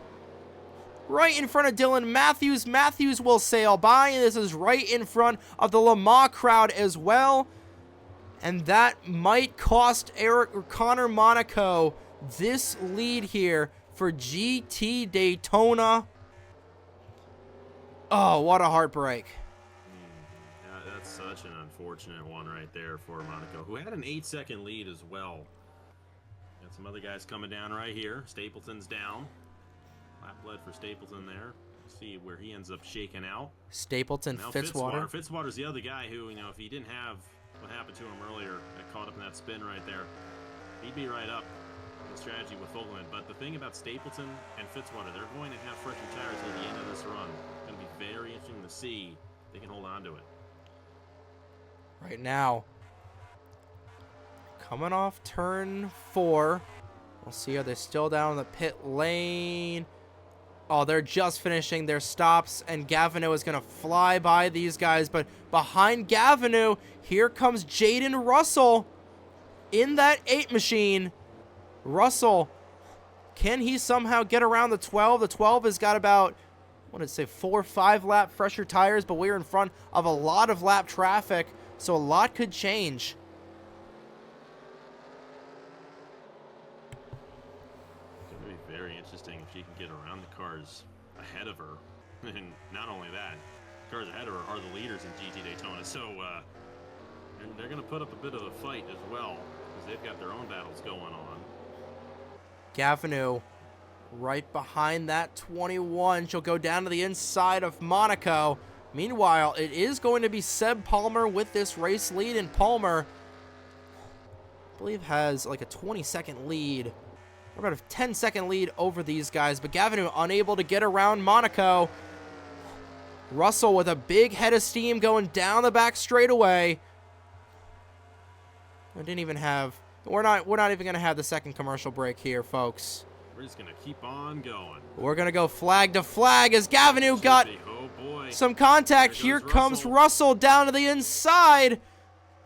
Right in front of Dylan Matthews. Matthews will sail by, and this is right in front of the Le Mans crowd as well. And that might cost Eric or Connor Monaco this lead here for GT Daytona. Oh, what a heartbreak. Yeah, that's such an unfortunate one right there for Monaco, who had an 8-second lead as well. Got some other guys coming down right here. Stapleton's down. Lap lead for Stapleton there. See where he ends up shaking out. Stapleton, now Fitzwater. Fitzwater's the other guy who, you know, if he didn't have what happened to him earlier, got caught up in that spin right there, he'd be right up in the strategy with Fogelman. But the thing about Stapleton and Fitzwater, they're going to have fresher tires at the end of this run. It's going to be very interesting to see if they can hold on to it. Right now, coming off turn 4. We'll see, are they still down in the pit lane? Oh, they're just finishing their stops, and Gavinu is going to fly by these guys. But behind Gavinu, here comes Jaden Russell in that 8 machine. Russell, can he somehow get around the 12? The 12 has got about, what did it say, 4 or 5 lap fresher tires, but we're in front of a lot of lap traffic, so a lot could change. Very interesting if she can get around the cars ahead of her. And not only that, cars ahead of her are the leaders in GT Daytona. So they're going to put up a bit of a fight as well, because they've got their own battles going on. Gavinu right behind that 21. She'll go down to the inside of Monaco. Meanwhile, it is going to be Seb Palmer with this race lead, and Palmer, I believe, has like a 20-second lead, or about a 10-second lead over these guys, but Gavin unable to get around Monaco. Russell with a big head of steam going down the back straightaway. I didn't even have, we're not even going to have the second commercial break here, folks. We're just going to keep on going. We're going to go flag to flag as Gavin got some contact. Here comes Russell down to the inside.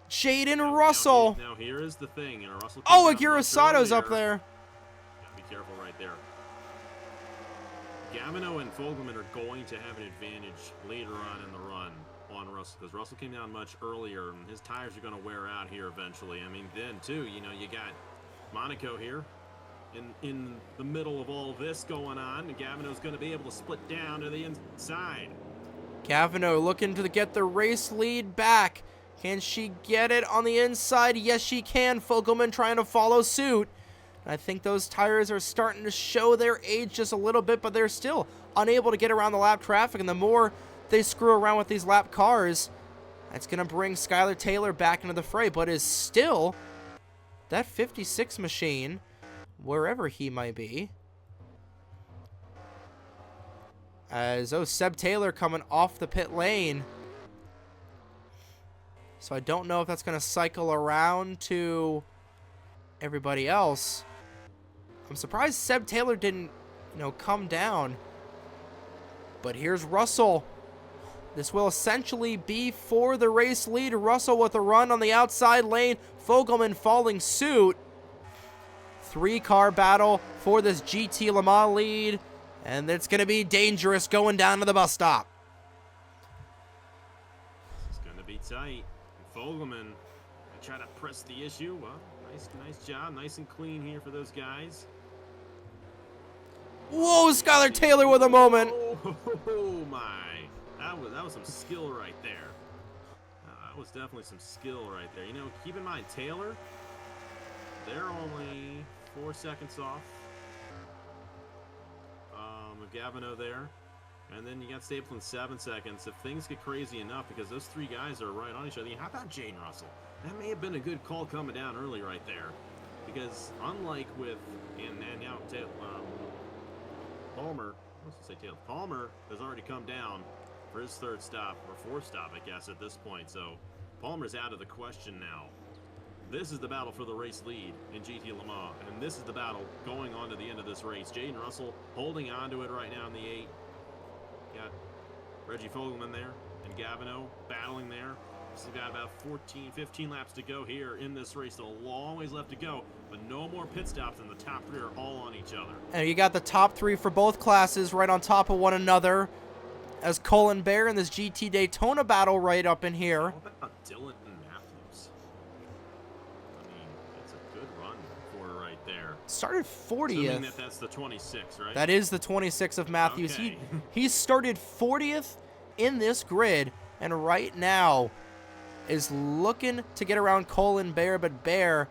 Jaden Russell. Now here is the thing. You know, Russell Aguirre Sato's up there. Gotta be careful right there. Gavino and Fogelman are going to have an advantage later on in the run on Russell, because Russell came down much earlier, and his tires are going to wear out here eventually. I mean, then, too, you know, you got Monaco here in the middle of all this going on, and Gavino's going to be able to split down to the inside. Gavino looking to get the race lead back. Can she get it on the inside? Yes, she can. Fogelman trying to follow suit. I think those tires are starting to show their age just a little bit, but they're still unable to get around the lap traffic. And the more they screw around with these lap cars, that's going to bring Skylar Taylor back into the fray, but is still that 56 machine, wherever he might be. As, Seb Taylor coming off the pit lane. So I don't know if that's going to cycle around to everybody else. I'm surprised Seb Taylor didn't, come down. But here's Russell. This will essentially be for the race lead. Russell with a run on the outside lane. Fogelman following suit. 3-car battle for this GT Le Mans lead. And it's going to be dangerous going down to the bus stop. It's going to be tight. Fogelman try to press the issue. Well, nice job. Nice and clean here for those guys. Whoa, Skylar Taylor with a moment. Oh my. That was some skill right there. That was definitely some skill right there. Keep in mind, Taylor, they're only 4 seconds off of Gavino there. And then you got Stapleton 7 seconds. If things get crazy enough, because those 3 guys are right on each other. How about Jaden Russell? That may have been a good call coming down early right there. Because unlike with, and now Palmer, Palmer has already come down for his 3rd stop, or 4th stop, I guess, at this point. So Palmer's out of the question now. This is the battle for the race lead in GT Le Mans, and this is the battle going on to the end of this race. Jaden Russell holding on to it right now in the 8. Got Reggie Fogelman there and Gavino battling there. Still got about 15 laps to go here in this race. Still a long ways left to go, but no more pit stops, and the top 3 are all on each other. And you got the top 3 for both classes right on top of one another, as Colin Bear in this GT Daytona battle right up in here. How about Dylan and Matthews? I mean, it's a good run for her right there. Started 40th. Assuming that's the 26, right? That is the 26 of Matthews. Okay. He started 40th in this grid, and right now is looking to get around Colin Bear, but Bear,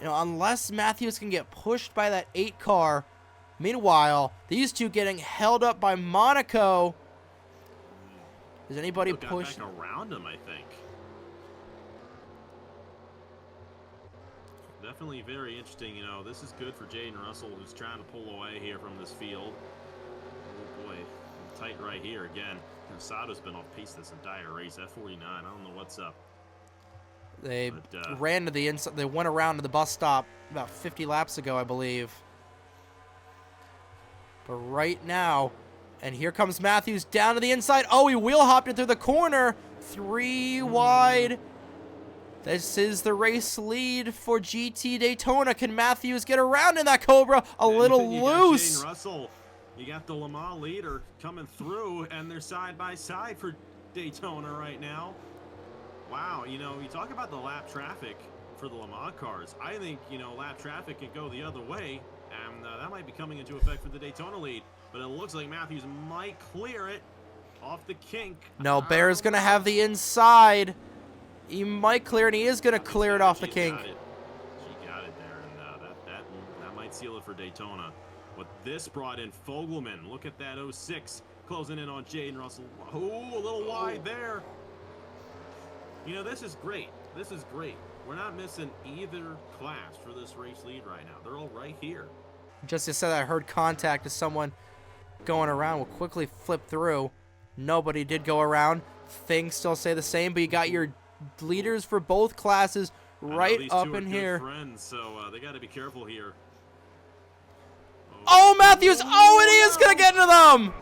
unless Matthews can get pushed by that 8 car. Meanwhile, these two getting held up by Monaco. Is anybody pushing? Back around him, I think. Definitely very interesting. This is good for Jaden Russell, who's trying to pull away here from this field. Oh boy, tight right here again. Sato's been off pace this entire race at 49. I don't know what's up. They ran to the inside. They went around to the bus stop about 50 laps ago, I believe. But right now, and here comes Matthews down to the inside. Oh, he wheel hopped it through the corner. 3 wide. This is the race lead for GT Daytona. Can Matthews get around in that Cobra? A little loose. Jaden Russell. You got the Le Mans leader coming through, and they're side by side for Daytona right now. Wow, you talk about the lap traffic for the Le Mans cars. I think, lap traffic can go the other way, and that might be coming into effect for the Daytona lead. But it looks like Matthews might clear it off the kink. No, Bear's going to have the inside. He might clear it, and he is going to clear it off the kink. She got it there, and that might seal it for Daytona. But this brought in Fogelman. Look at that 06 closing in on Jaden Russell. Oh, a little wide there. You know, this is great. This is great. We're not missing either class for this race lead right now. They're all right here. Just as said, I heard contact as someone going around. Will quickly flip through. Nobody did go around. Things still stay the same, but you got your leaders for both classes right up in here. Friends, so they got to be careful here. Oh, Matthews! Oh, and he is gonna get into them.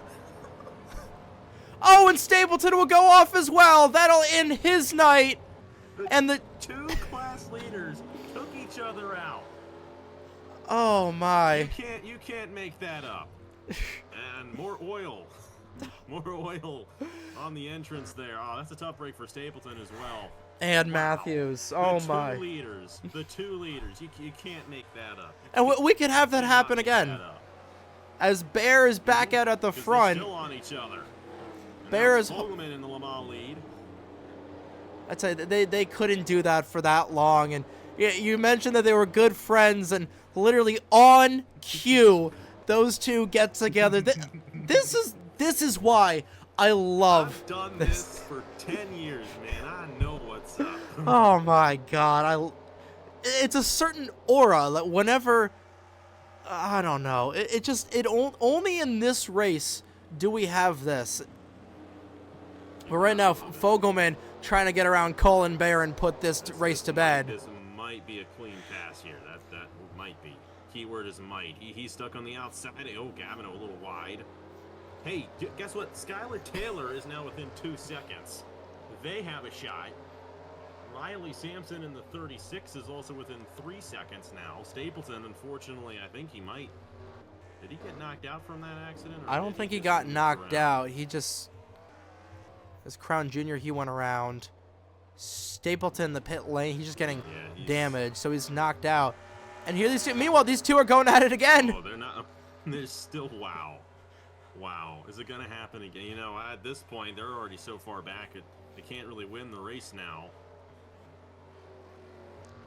Oh, and Stapleton will go off as well. That'll end his night. And the two class leaders took each other out. Oh my! You can't make that up. And more oil. More oil on the entrance there. Oh, that's a tough break for Stapleton as well. And Matthews. Oh my. The two leaders. You can't make that up. And we could have that happen again. As Bear is back out at the front. They're still on each other. Bear is Fogelman in the Le Mans lead. I'd say they couldn't do that for that long. And you mentioned that they were good friends, and literally on cue, those two get together. This is why I love. I've done this for 10 years, man. I know what's up. Oh my God! It's a certain aura that whenever, I don't know. Only in this race do we have this. But right now, Fogelman trying to get around Colin Bear and put this race to bed. This might be a clean pass here. That might be. Keyword is might. He's stuck on the outside. Oh, Gavin a little wide. Hey, guess what? Skylar Taylor is now within 2 seconds. They have a shot. Riley Sampson in the 36 is also within 3 seconds now. Stapleton, unfortunately, I think he might. Did he get knocked out from that accident? I don't think he got knocked out. He just... As Crown Jr., he went around. Stapleton, the pit lane, he's just getting damaged, so he's knocked out. And here these two, meanwhile, these two are going at it again. Oh, they're not. They're still, wow. Wow. Is it going to happen again? You know, at this point, they're already so far back, they can't really win the race now.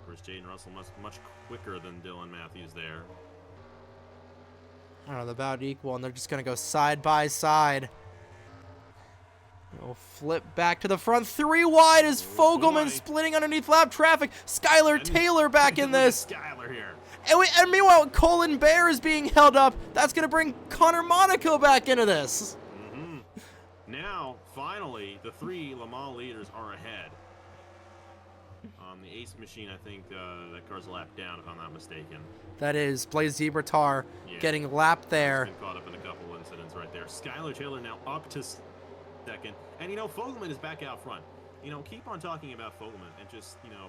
Of course, Jaden Russell much quicker than Dylan Matthews there. I don't know, they're about equal, and they're just going to go side by side. We'll flip back to the front. 3 wide as Fogelman splitting underneath lap traffic. Skylar Taylor back in this. Skylar here. And meanwhile, Colin Bear is being held up. That's going to bring Connor Monaco back into this. Now, finally, the 3 Le Mans leaders are ahead. On the Ace machine, I think that car's a lap down, if I'm not mistaken. That is Blaze Zebratar getting lapped there. Been caught up in a couple incidents right there. Skylar Taylor now up to second. And, you know, Fogelman is back out front. You know, keep on talking about Fogelman and just, you know,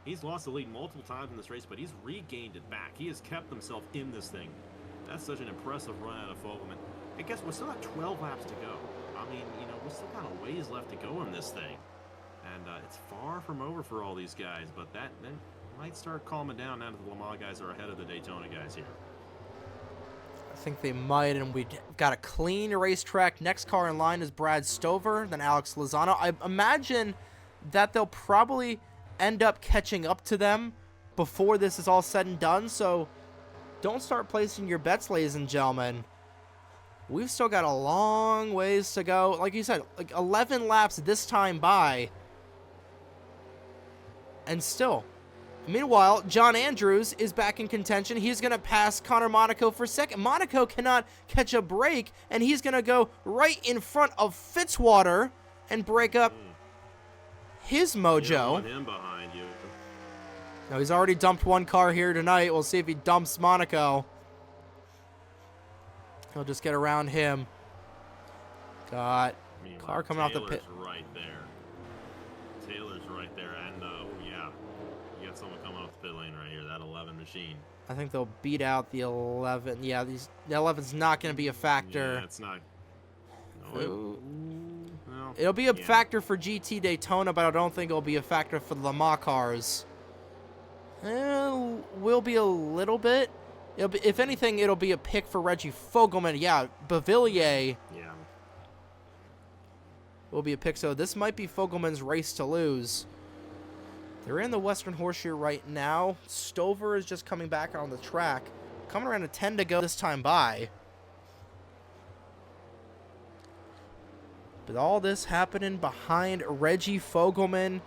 he's lost the lead multiple times in this race, but he's regained it back. He has kept himself in this thing. That's such an impressive run out of Fogelman. And guess what? We still have 12 laps to go. I mean, you know, we still got a ways left to go in this thing. And it's far from over for all these guys, but that then might start calming down now that the Le Mans guys are ahead of the Daytona guys here. I think they might, and we've got a clean racetrack. Next car in line is Brad Stover, then Alex Lozano. I imagine that they'll probably end up catching up to them before this is all said and done, so don't start placing your bets, ladies and gentlemen. We've still got a long ways to go. Like you said, like 11 laps this time by. And still. Meanwhile, John Andrews is back in contention. He's going to pass Connor Monaco for second. Monaco cannot catch a break, and he's going to go right in front of Fitzwater and break up his mojo. You don't want him behind you. No, he's already dumped one car here tonight. We'll see if he dumps Monaco. He'll just get around him. Got car coming off the pit. Taylor's right there. Taylor's right there, and yeah, you got someone coming off the pit lane right here. That 11 machine. I think they'll beat out the 11. Yeah, the 11's not going to be a factor. Yeah, it's not. No, it'll be a factor for GT Daytona, but I don't think it'll be a factor for the Le Mans cars. Will be a little bit. It'll be, if anything, it'll be a pick for Reggie Fogelman. Yeah, Bavillier. Yeah. Will be a pick. So this might be Fogelman's race to lose. They're in the Western Horseshoe right now. Stover is just coming back on the track. coming around to 10 to go this time by. But all this happening behind Reggie Fogelman.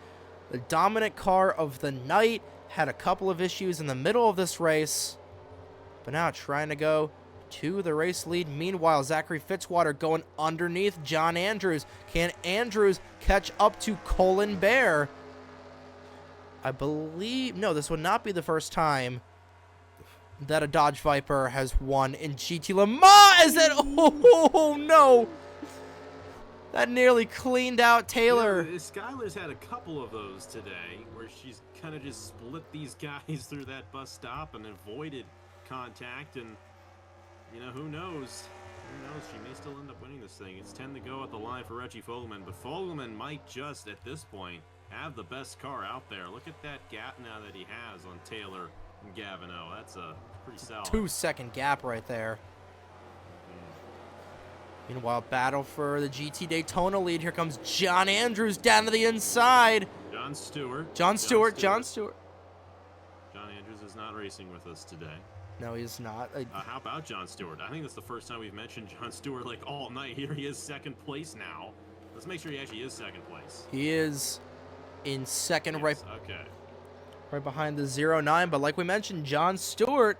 The dominant car of the night had a couple of issues in the middle of this race, but now trying to go to the race lead. Meanwhile, Zachary Fitzwater going underneath John Andrews. Can Andrews catch up to Colin Bear? I believe, no, this would not be the first time that a Dodge Viper has won in GT Le Mans. Is that, oh no! That nearly cleaned out Taylor. Yeah, Skylar's had a couple of those today where she's kind of just split these guys through that bus stop and avoided contact. And, you know, who knows? Who knows? She may still end up winning this thing. It's 10 to go at the line for Reggie Fogelman. But Fogelman might just, at this point, have the best car out there. Look at that gap now that he has on Taylor and Gavino. That's a pretty solid 2-second gap right there. Meanwhile, battle for the GT Daytona lead. Here comes John Andrews down to the inside. John Stewart. John Stewart. John Andrews is not racing with us today. No, he's not. How about John Stewart? I think that's the first time we've mentioned John Stewart like all night. Here he is, second place now. Let's make sure he actually is second place. He is in second, Yes, right behind the 09. But like we mentioned, John Stewart,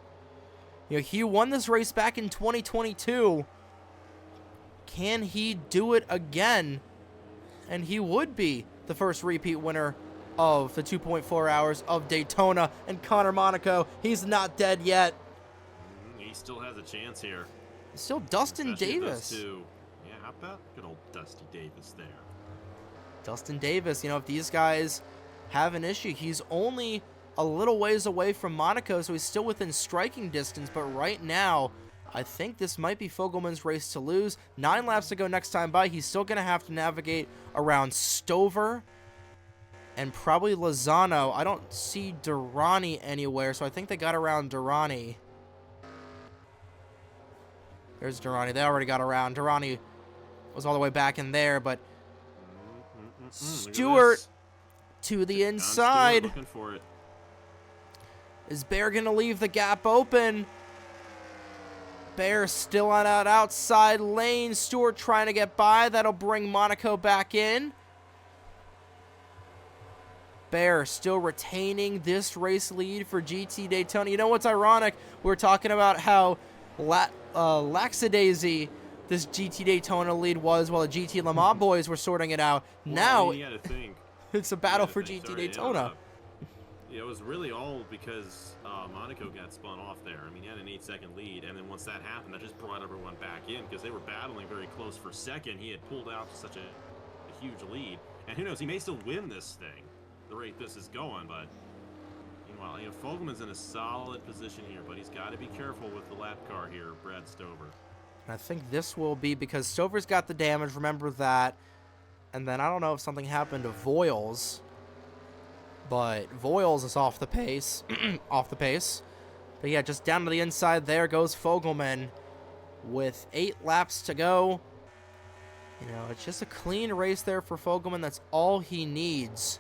you know, he won this race back in 2022. Can he do it again? And he would be the first repeat winner of the 2.4 hours of Daytona. And Connor Monaco, he's not dead yet. He still has a chance here. Still Dustin Especially Davis. Yeah, how about good old Dusty Davis there? Dustin Davis, you know, if these guys have an issue, he's only a little ways away from Monaco, so he's still within striking distance. But right now, I think this might be Fogelman's race to lose. 9 laps to go next time by. He's still going to have to navigate around Stover and probably Lozano. I don't see Durrani anywhere, so I think they got around Durrani. There's Durrani. They already got around. Durrani was all the way back in there, but Stewart to the inside. Looking for it. Is Bear going to leave the gap open? Bear still on that outside lane. Stewart trying to get by. That'll bring Monaco back in. Bear still retaining this race lead for GT Daytona. You know what's ironic? We're talking about how lackadaisy this GT Daytona lead was while the GT Le Mans boys were sorting it out. Well, now, I mean, you gotta think. it's a battle for GT Daytona. It was really all because Monaco got spun off there. I mean, he had an 8-second lead, and then once that happened, that just brought everyone back in because they were battling very close for second. He had pulled out such a huge lead, and who knows, he may still win this thing, the rate this is going. But meanwhile, you know, Fogelman's in a solid position here, but he's got to be careful with the lap car here, Brad Stover. I think this will be because Stover's got the damage. Remember that, and then I don't know if something happened to Voiles. But Voiles is off the pace. But yeah, just down to the inside there goes Fogelman with 8 laps to go. You know, it's just a clean race there for Fogelman. That's all he needs.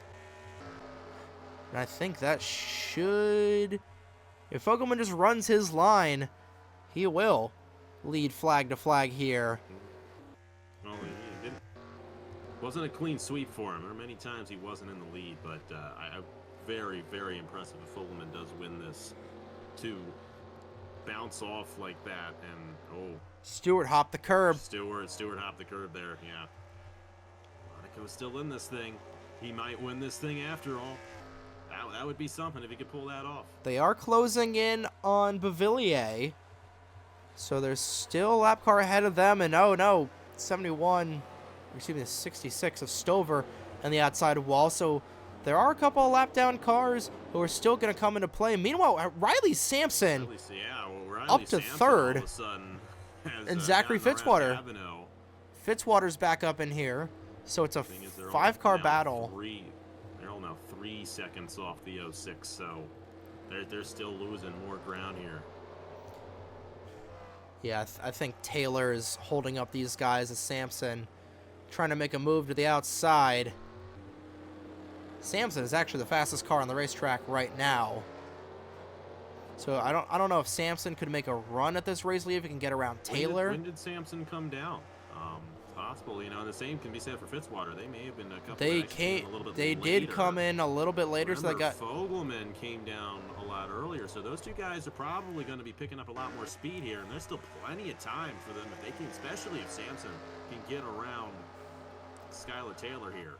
And I think that should... If Fogelman just runs his line, he will lead flag to flag here. Well, he didn't. Wasn't a clean sweep for him. There were many times he wasn't in the lead, but very, very impressive if Fogelman does win this to bounce off like that. And Stewart hopped the curb. Stewart hopped the curb there. Yeah, Monaco's still in this thing. He might win this thing after all. That would be something if he could pull that off. They are closing in on Bavillier, so there's still a lap car ahead of them. And 66 of Stover and the outside wall. So there are a couple of lap down cars who are still going to come into play. Meanwhile, Riley Sampson up to third. All of a sudden has, and Zachary Fitzwater. Fitzwater's back up in here. So it's a 5-car battle. They're all now 3 seconds off the 06. So they're still losing more ground here. Yeah, I think Taylor is holding up these guys as Sampson trying to make a move to the outside. Sampson is actually the fastest car on the racetrack right now. So I don't know if Samson could make a run at this race, Lee, if he can get around Taylor. When did Samson come down? Possible, you know, and the same can be said for Fitzwater. They may have been a couple. They came. They did come in a little bit later, so they got. Fogelman came down a lot earlier, so those two guys are probably going to be picking up a lot more speed here, and there's still plenty of time for them if they can, especially if Samson can get around Skylar Taylor here.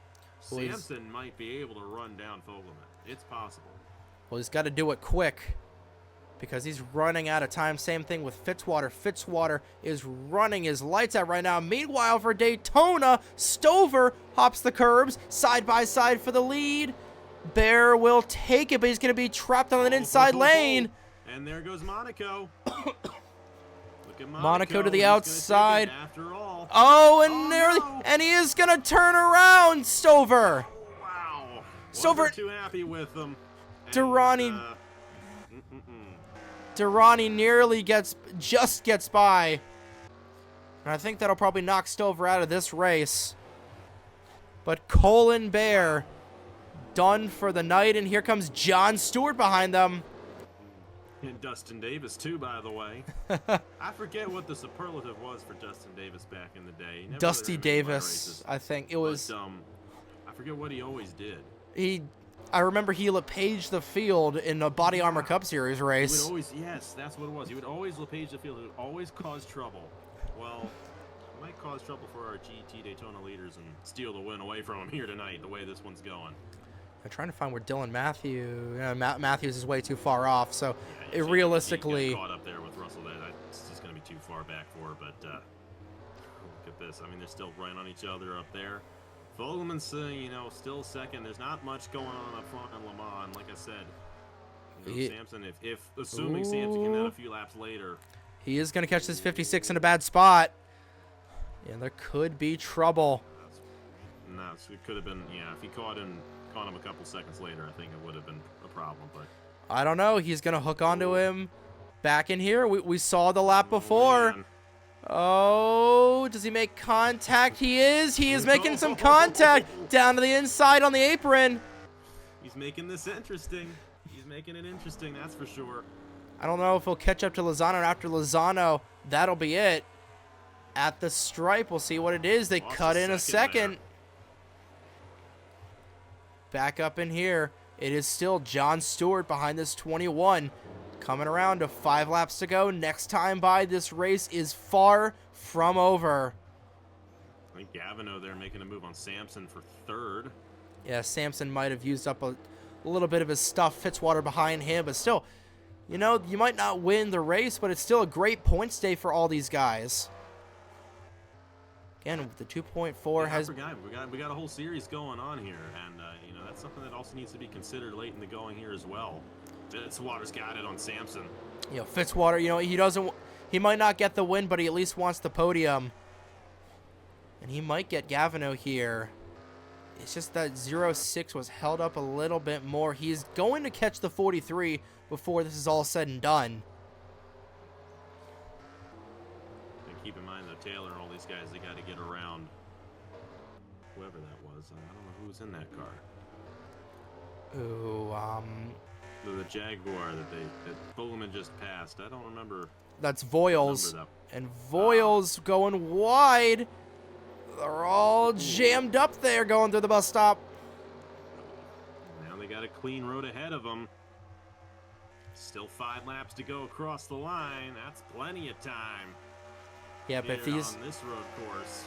Well, Samson might be able to run down Fogelman. It's possible. Well, he's got to do it quick, because he's running out of time. Same thing with Fitzwater. Fitzwater is running his lights out right now. Meanwhile, for Daytona, Stover hops the curbs side by side for the lead. Bear will take it, but he's going to be trapped on an inside lane. And there goes Monaco. Look at Monaco to the outside. After all. Oh, and nearly, no. And he is going to turn around, Stover. Wow. Stover. Wasn't too happy with them. Durrani nearly just gets by. And I think that'll probably knock Stover out of this race. But Colin Bear done for the night, and here comes John Stewart behind them. And Dustin Davis, too, by the way. I forget what the superlative was for Dustin Davis back in the day. Dusty Davis, I think it was. But, I forget what he always did. I remember he LePage the field in a Body Armor Cup Series race. He would always, yes, that's what it was. He would always LePage the field. It would always cause trouble. Well, it might cause trouble for our GT Daytona leaders and steal the win away from him here tonight, the way this one's going. I'm trying to find where Dylan Matthews is way too far off, so yeah, realistically... He got caught up there with Russell there. That's just going to be too far back for, but look at this. I mean, they're still right on each other up there. Fogelman's, still second. There's not much going on up front in Le Mans. Like I said, Samson, if assuming Samson can add a few laps later. He is going to catch this 56 in a bad spot. Yeah, there could be trouble. No, it could have been, if he caught him a couple seconds later, I think it would have been a problem. But I don't know. He's going to hook onto him back in here. We saw the lap before. Man. Oh, does he make contact? He is. He is making some contact down to the inside on the apron. He's making this interesting. He's making it interesting, that's for sure. I don't know if he'll catch up to Lozano. And after Lozano, that'll be it. At the stripe, we'll see what it is. They cut in a second. Back up in here. It is still John Stewart behind this 21. Coming around to 5 laps to go. Next time by, this race is far from over. I think Gavino there making a move on Samson for third. Yeah, Samson might have used up a little bit of his stuff. Fitzwater behind him, but still, you might not win the race, but it's still a great points day for all these guys. Again, the 2.4 has... We got a whole series going on here, and that's something that also needs to be considered late in the going here as well. Fitzwater's got it on Samson. Fitzwater, he might not get the win, but he at least wants the podium. And he might get Gavino here. It's just that 0.6 was held up a little bit more. He's going to catch the 43 before this is all said and done. And keep in mind, though, Taylor and all these guys, they got to get around whoever that was. I don't know who was in that car. Ooh, The Jaguar that Fogelman just passed. I don't remember. That's Voiles. And Voiles going wide. They're all jammed up there going through the bus stop. Now they got a clean road ahead of them. Still 5 laps to go across the line. That's plenty of time. Yeah, but if he's on this road course,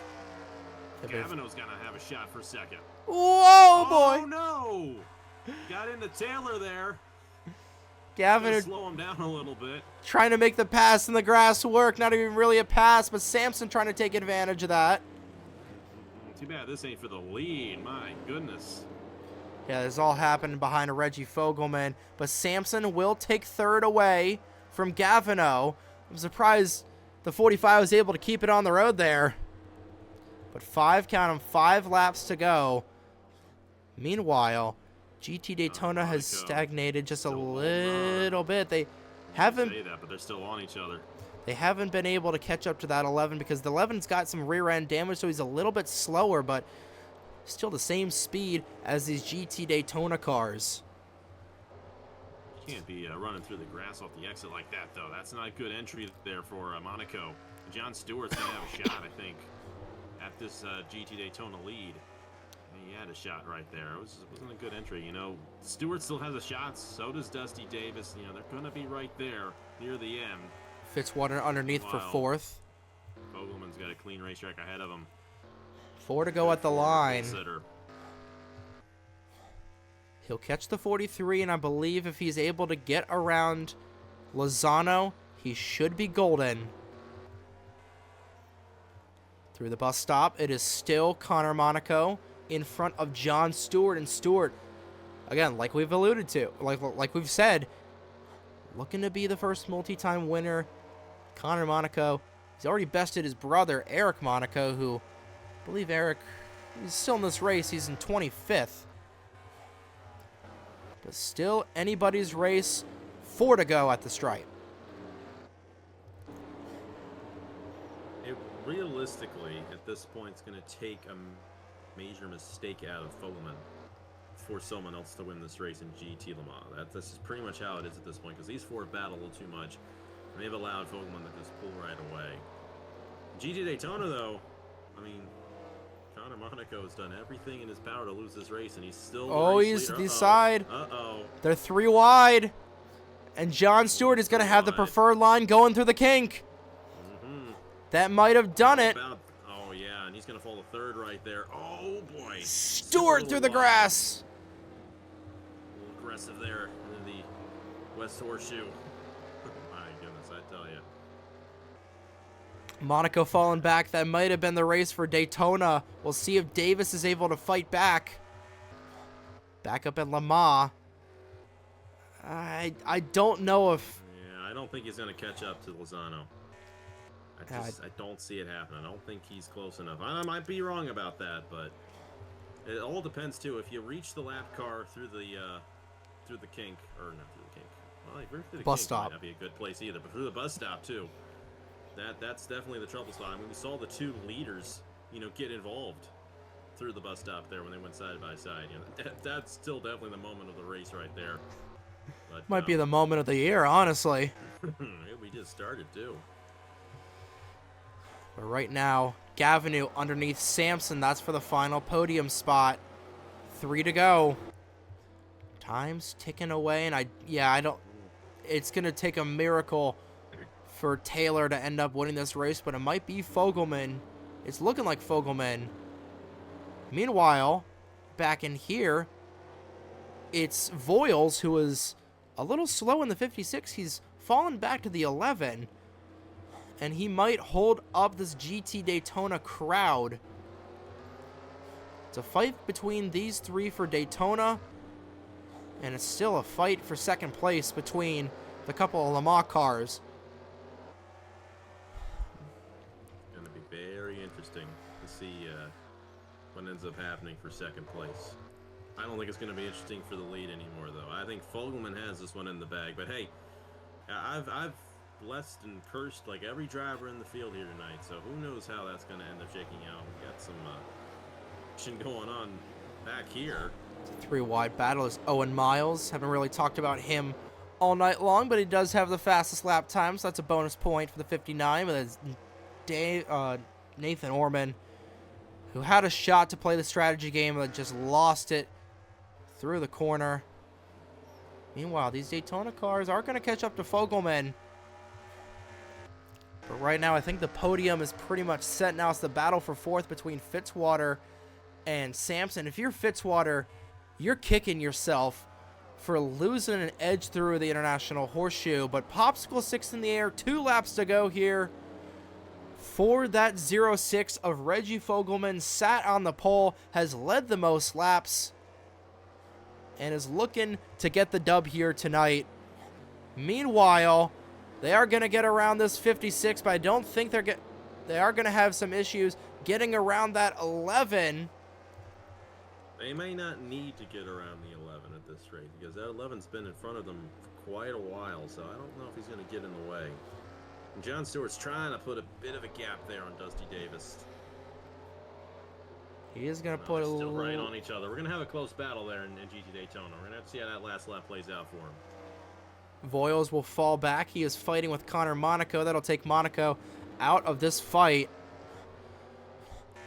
Gavino's gonna have a shot for second. Whoa, boy! Oh no! Got into Taylor there. Gavin slow him down a little bit. Trying to make the pass in the grass work. Not even really a pass, but Samson trying to take advantage of that. Too bad this ain't for the lead. My goodness. Yeah, this all happened behind a Reggie Fogelman, but Samson will take third away from Gavino. I'm surprised the 45 was able to keep it on the road there. But 5 laps to go. Meanwhile, GT Daytona has stagnated just a little bit. They haven't say that, but they're still on each other. They haven't been able to catch up to that 11 because the 11's got some rear end damage, so he's a little bit slower, but still the same speed as these GT Daytona cars. Can't be running through the grass off the exit like that, though. That's not a good entry there for Monaco. John Stewart's going to have a shot, I think, at this GT Daytona lead. He had a shot right there. It wasn't a good entry. You know, Stewart still has a shot. So does Dusty Davis. You know, they're going to be right there near the end. Fitzwater underneath for fourth. Fogelman's got a clean racetrack ahead of him. 4 to go at the line. Consider. He'll catch the 43, and I believe if he's able to get around Lozano, he should be golden. Through the bus stop, it is still Connor Monaco in front of John Stewart, and Stewart, again, like we've alluded to, like we've said, looking to be the first multi-time winner. Connor Monaco, he's already bested his brother, Eric Monaco, who, I believe Eric, he's still in this race. He's in 25th. But still anybody's race. 4 to go at the stripe. Realistically, at this point, it's going to take a major mistake out of Fogelman for someone else to win this race in GT Le Mans. This is pretty much how it is at this point, because these four battle a little too much, and they've allowed Fogelman to just pull right away. GT Daytona, though, I mean, Connor Monaco has done everything in his power to lose this race, and he's still the race he's leader. the side. Uh-oh. They're 3 wide, and John Stewart is going to have the preferred line going through the kink. That might have done it. Oh, yeah, and he's going to fall to third right there. Oh, boy. Stewart through the grass. A little aggressive there in the West Horseshoe. My goodness, I tell you. Monaco falling back. That might have been the race for Daytona. We'll see if Davis is able to fight back. Back up at Le Mans. I don't know if... Yeah, I don't think he's going to catch up to Lozano. I don't see it happen. I don't think he's close enough. I might be wrong about that, but it all depends too. If you reach the lap car through the kink, or not through the kink, well, if you're through the bus kink, stop, might not be a good place either. But through the bus stop too, that's definitely the trouble spot. I mean, we saw the two leaders, get involved through the bus stop there when they went side by side. That's still definitely the moment of the race right there. But, might be the moment of the year, honestly. We just started too. But right now, Gavineau underneath Sampson. That's for the final podium spot. 3 to go. Time's ticking away, and I don't... It's going to take a miracle for Taylor to end up winning this race, but it might be Fogelman. It's looking like Fogelman. Meanwhile, back in here, it's Voiles, who was a little slow in the 56. He's fallen back to the 11. And he might hold up this GT Daytona crowd. It's a fight between these 3 for Daytona. And it's still a fight for second place between the couple of Le Mans cars. It's going to be very interesting to see what ends up happening for second place. I don't think it's going to be interesting for the lead anymore, though. I think Fogelman has this one in the bag. But hey, I've blessed and cursed like every driver in the field here tonight, so who knows how that's going to end up shaking out. We got some action going on back here. 3 wide battle is Owen Miles. Haven't really talked about him all night long, but he does have the fastest lap time, so that's a bonus point for the 59. But it's Nathan Orman, who had a shot to play the strategy game but just lost it through the corner. Meanwhile, these Daytona cars are going to catch up to Fogelman. But right now, I think the podium is pretty much set now. It's the battle for fourth between Fitzwater and Sampson. If you're Fitzwater, you're kicking yourself for losing an edge through the International Horseshoe. But Popsicle 6 in the air, 2 laps to go here. For that 0-6 of Reggie Fogelman, sat on the pole, has led the most laps, and is looking to get the dub here tonight. Meanwhile, they are going to get around this 56, but I don't think they are going to have some issues getting around that 11. They may not need to get around the 11 at this rate, because that 11's been in front of them for quite a while, so I don't know if he's going to get in the way. And John Stewart's trying to put a bit of a gap there on Dusty Davis. He is going to put a still little... right on each other. We're going to have a close battle there in GT Daytona. We're going to have to see how that last lap plays out for him. Voiles will fall back. He is fighting with Connor Monaco. That'll take Monaco out of this fight.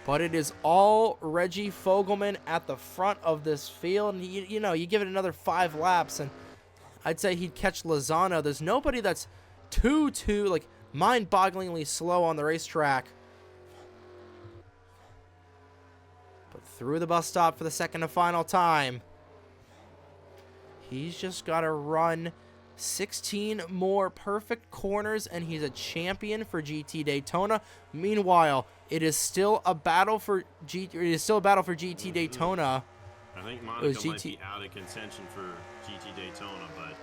But it is all Reggie Fogelman at the front of this field. And you know, you give it another 5 laps, and I'd say he'd catch Lozano. There's nobody that's too like mind-bogglingly slow on the racetrack. But through the bus stop for the second and final time. He's just got to run 16 more perfect corners, and he's a champion for GT Daytona. Meanwhile, it is still a battle for GT Daytona. I think Monaco might be out of contention for GT Daytona, but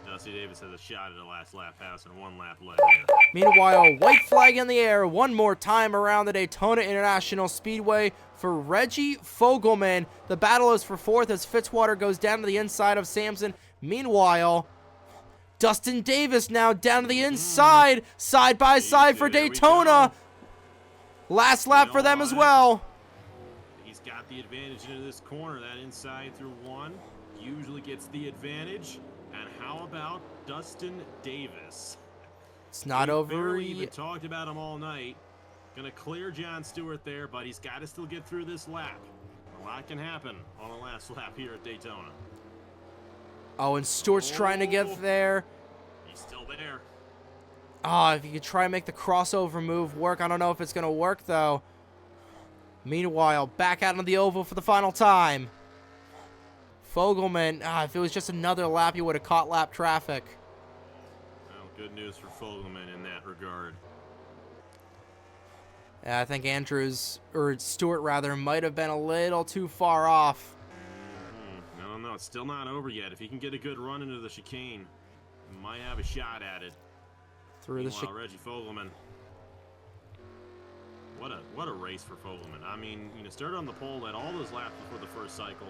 Dusty Davis has a shot at the last lap pass and 1 lap left here. Meanwhile, white flag in the air one more time around the Daytona International Speedway for Reggie Fogelman. The battle is for 4th as Fitzwater goes down to the inside of Sampson. Meanwhile, Dustin Davis now down to the inside, side by side for Daytona. Last lap for them as well. He's got the advantage into this corner. That inside through 1 usually gets the advantage. And how about Dustin Davis? It's not over. We've even talked about him all night. Gonna clear John Stewart there, but he's got to still get through this lap. A lot can happen on the last lap here at Daytona. Oh, and Stewart's trying to get there. He's still there. Oh, if you could try and make the crossover move work. I don't know if it's going to work, though. Meanwhile, back out on the oval for the final time. Fogelman, if it was just another lap, you would have caught lap traffic. Well, good news for Fogelman in that regard. Yeah, I think Stewart rather, might have been a little too far off. No, it's still not over yet. If he can get a good run into the chicane, he might have a shot at it. Through the chicane. Reggie Fogelman. What a race for Fogelman. I mean, started on the pole, led all those laps before the first cycle.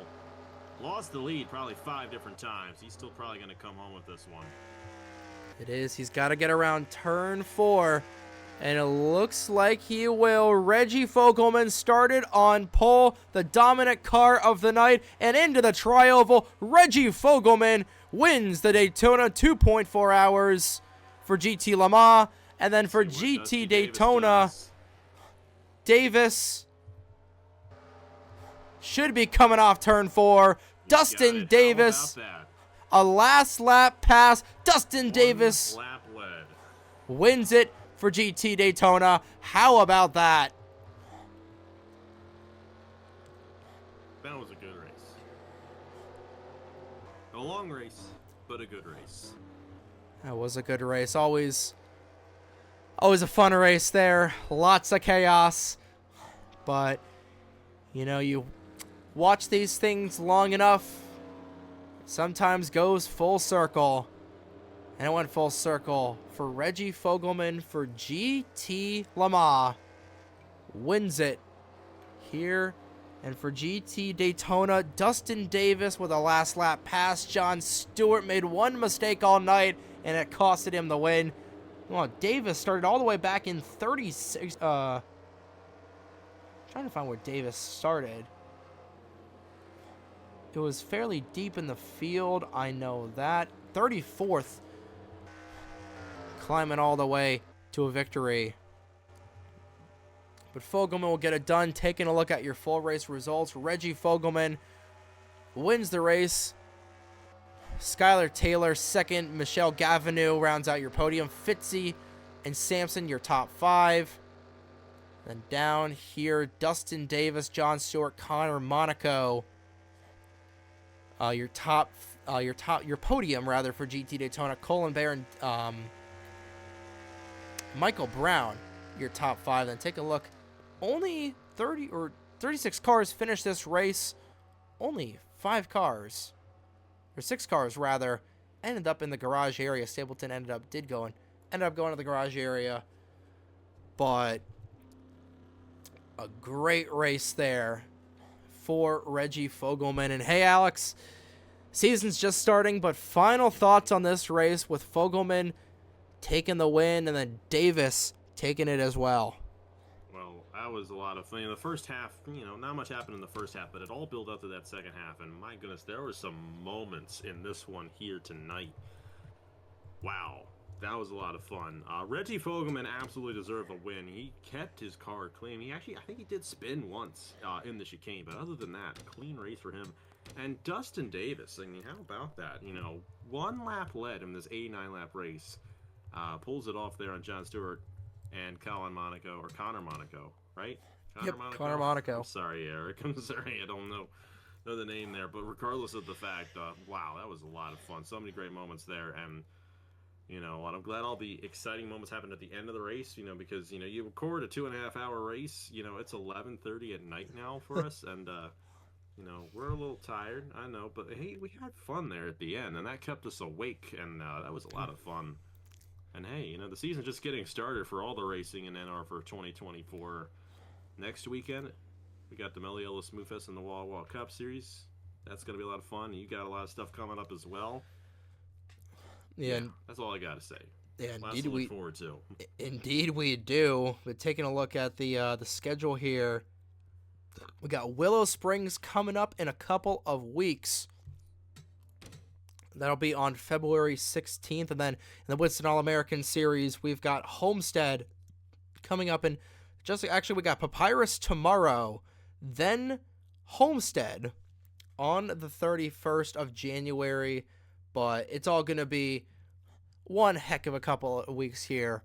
Lost the lead probably 5 different times. He's still probably going to come home with this one. It is. He's got to get around turn 4. And it looks like he will. Reggie Fogelman started on pole, the dominant car of the night, and into the tri-oval. Reggie Fogelman wins the Daytona 2.4 hours for GT Le Mans. And then for GT Daytona, Davis should be coming off turn 4. Dustin Davis, a last lap pass. Dustin Davis wins it for GT Daytona. How about that? That was a good race. A long race, but a good race. That was a good race. Always a fun race there. Lots of chaos. But, you watch these things long enough, it sometimes goes full circle. And it went full circle for Reggie Fogelman for GT Le Mans. Wins it here. And for GT Daytona, Dustin Davis with a last lap pass. John Stewart made one mistake all night, and it costed him the win. Well, Davis started all the way back in 36. Trying to find where Davis started. It was fairly deep in the field. I know that. 34th. Climbing all the way to a victory. But Fogelman will get it done. Taking a look at your full race results. Reggie Fogelman wins the race. Skylar Taylor second. Michelle Gavinou rounds out your podium. Fitzy and Sampson your top 5. Then down here, Dustin Davis, John Stewart, Connor Monaco. Your podium rather for GT Daytona. Colin Bear and Michael Brown, your top 5. Then take a look. Only 36 cars finished this race. Only 5 cars, or 6 cars rather, ended up in the garage area. Stapleton ended up going to the garage area. But a great race there for Reggie Fogelman. And hey, Alex, season's just starting, but final thoughts on this race with Fogelman taking the win and then Davis taking it as well. Well, that was a lot of fun. In the first half, not much happened in the first half, but it all built up to that second half. And my goodness, there were some moments in this one here tonight Wow, that was a lot of fun. Reggie Fogelman absolutely deserved the win. He kept his car clean. I think he did spin once in the chicane, but other than that, clean race for him. And Dustin Davis, I mean, how about that? You know, 1 lap led in this 89-lap race. Pulls it off there on John Stewart and Connor Monaco, right? Connor Monaco. I'm sorry, Eric. I'm sorry, I don't know the name there. But regardless of the fact, wow, that was a lot of fun. So many great moments there. And, you know, and I'm glad all the exciting moments happened at the end of the race, you know, because, you know, you record a 2.5-hour race. You know, it's 11:30 at night now for us. And, you know, we're a little tired, I know. But, hey, we had fun there at the end. And that kept us awake. And that was a lot of fun. And, hey, you know, the season's just getting started for all the racing in NR for 2024. Next weekend, we got the Melly Ellis Smoothfest and the Wall Wall Cup Series. That's going to be a lot of fun. You got a lot of stuff coming up as well. Yeah, that's all I got to say. Yeah, lots to look forward to. Indeed we do. We're taking a look at the schedule here. We got Willow Springs coming up in a couple of weeks. That'll be on February 16th. And then in the Winston All-American Series, we've got Homestead coming up in we got Papyrus tomorrow, then Homestead on the 31st of January. But it's all going to be one heck of a couple of weeks here.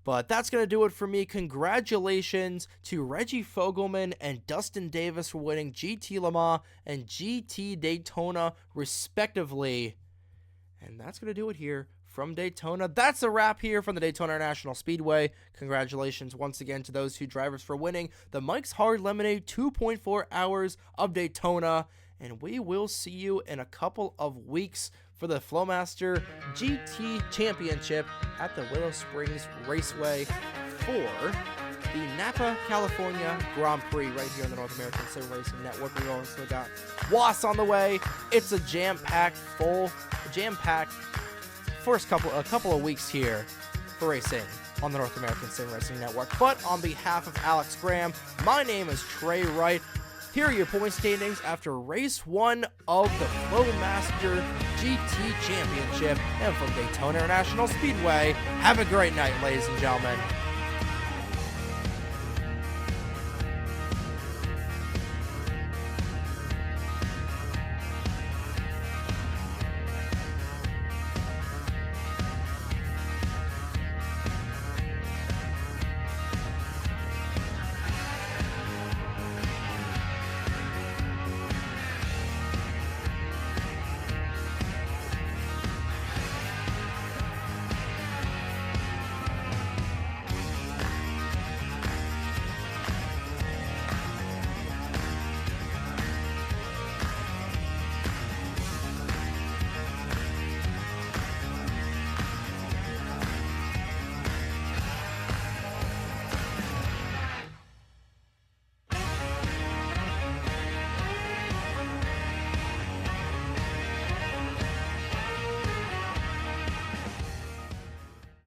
But that's going to do it for me. Congratulations to Reggie Fogelman and Dustin Davis for winning GT Le Mans and GT Daytona, respectively. And that's going to do it here from Daytona. That's a wrap here from the Daytona International Speedway. Congratulations once again to those 2 drivers for winning the Mike's Hard Lemonade 2.4 hours of Daytona. And we will see you in a couple of weeks for the Flowmaster GT Championship at the Willow Springs Raceway for the Napa, California Grand Prix right here on the North American Sim Racing Network. We also got WAS on the way. It's a jam-packed first couple of weeks here for racing on the North American Sim Racing Network. But on behalf of Alex Graham, my name is Trey Wright. Here are your point standings after race 1 of the Flowmaster GT Championship and from Daytona International Speedway. Have a great night, ladies and gentlemen.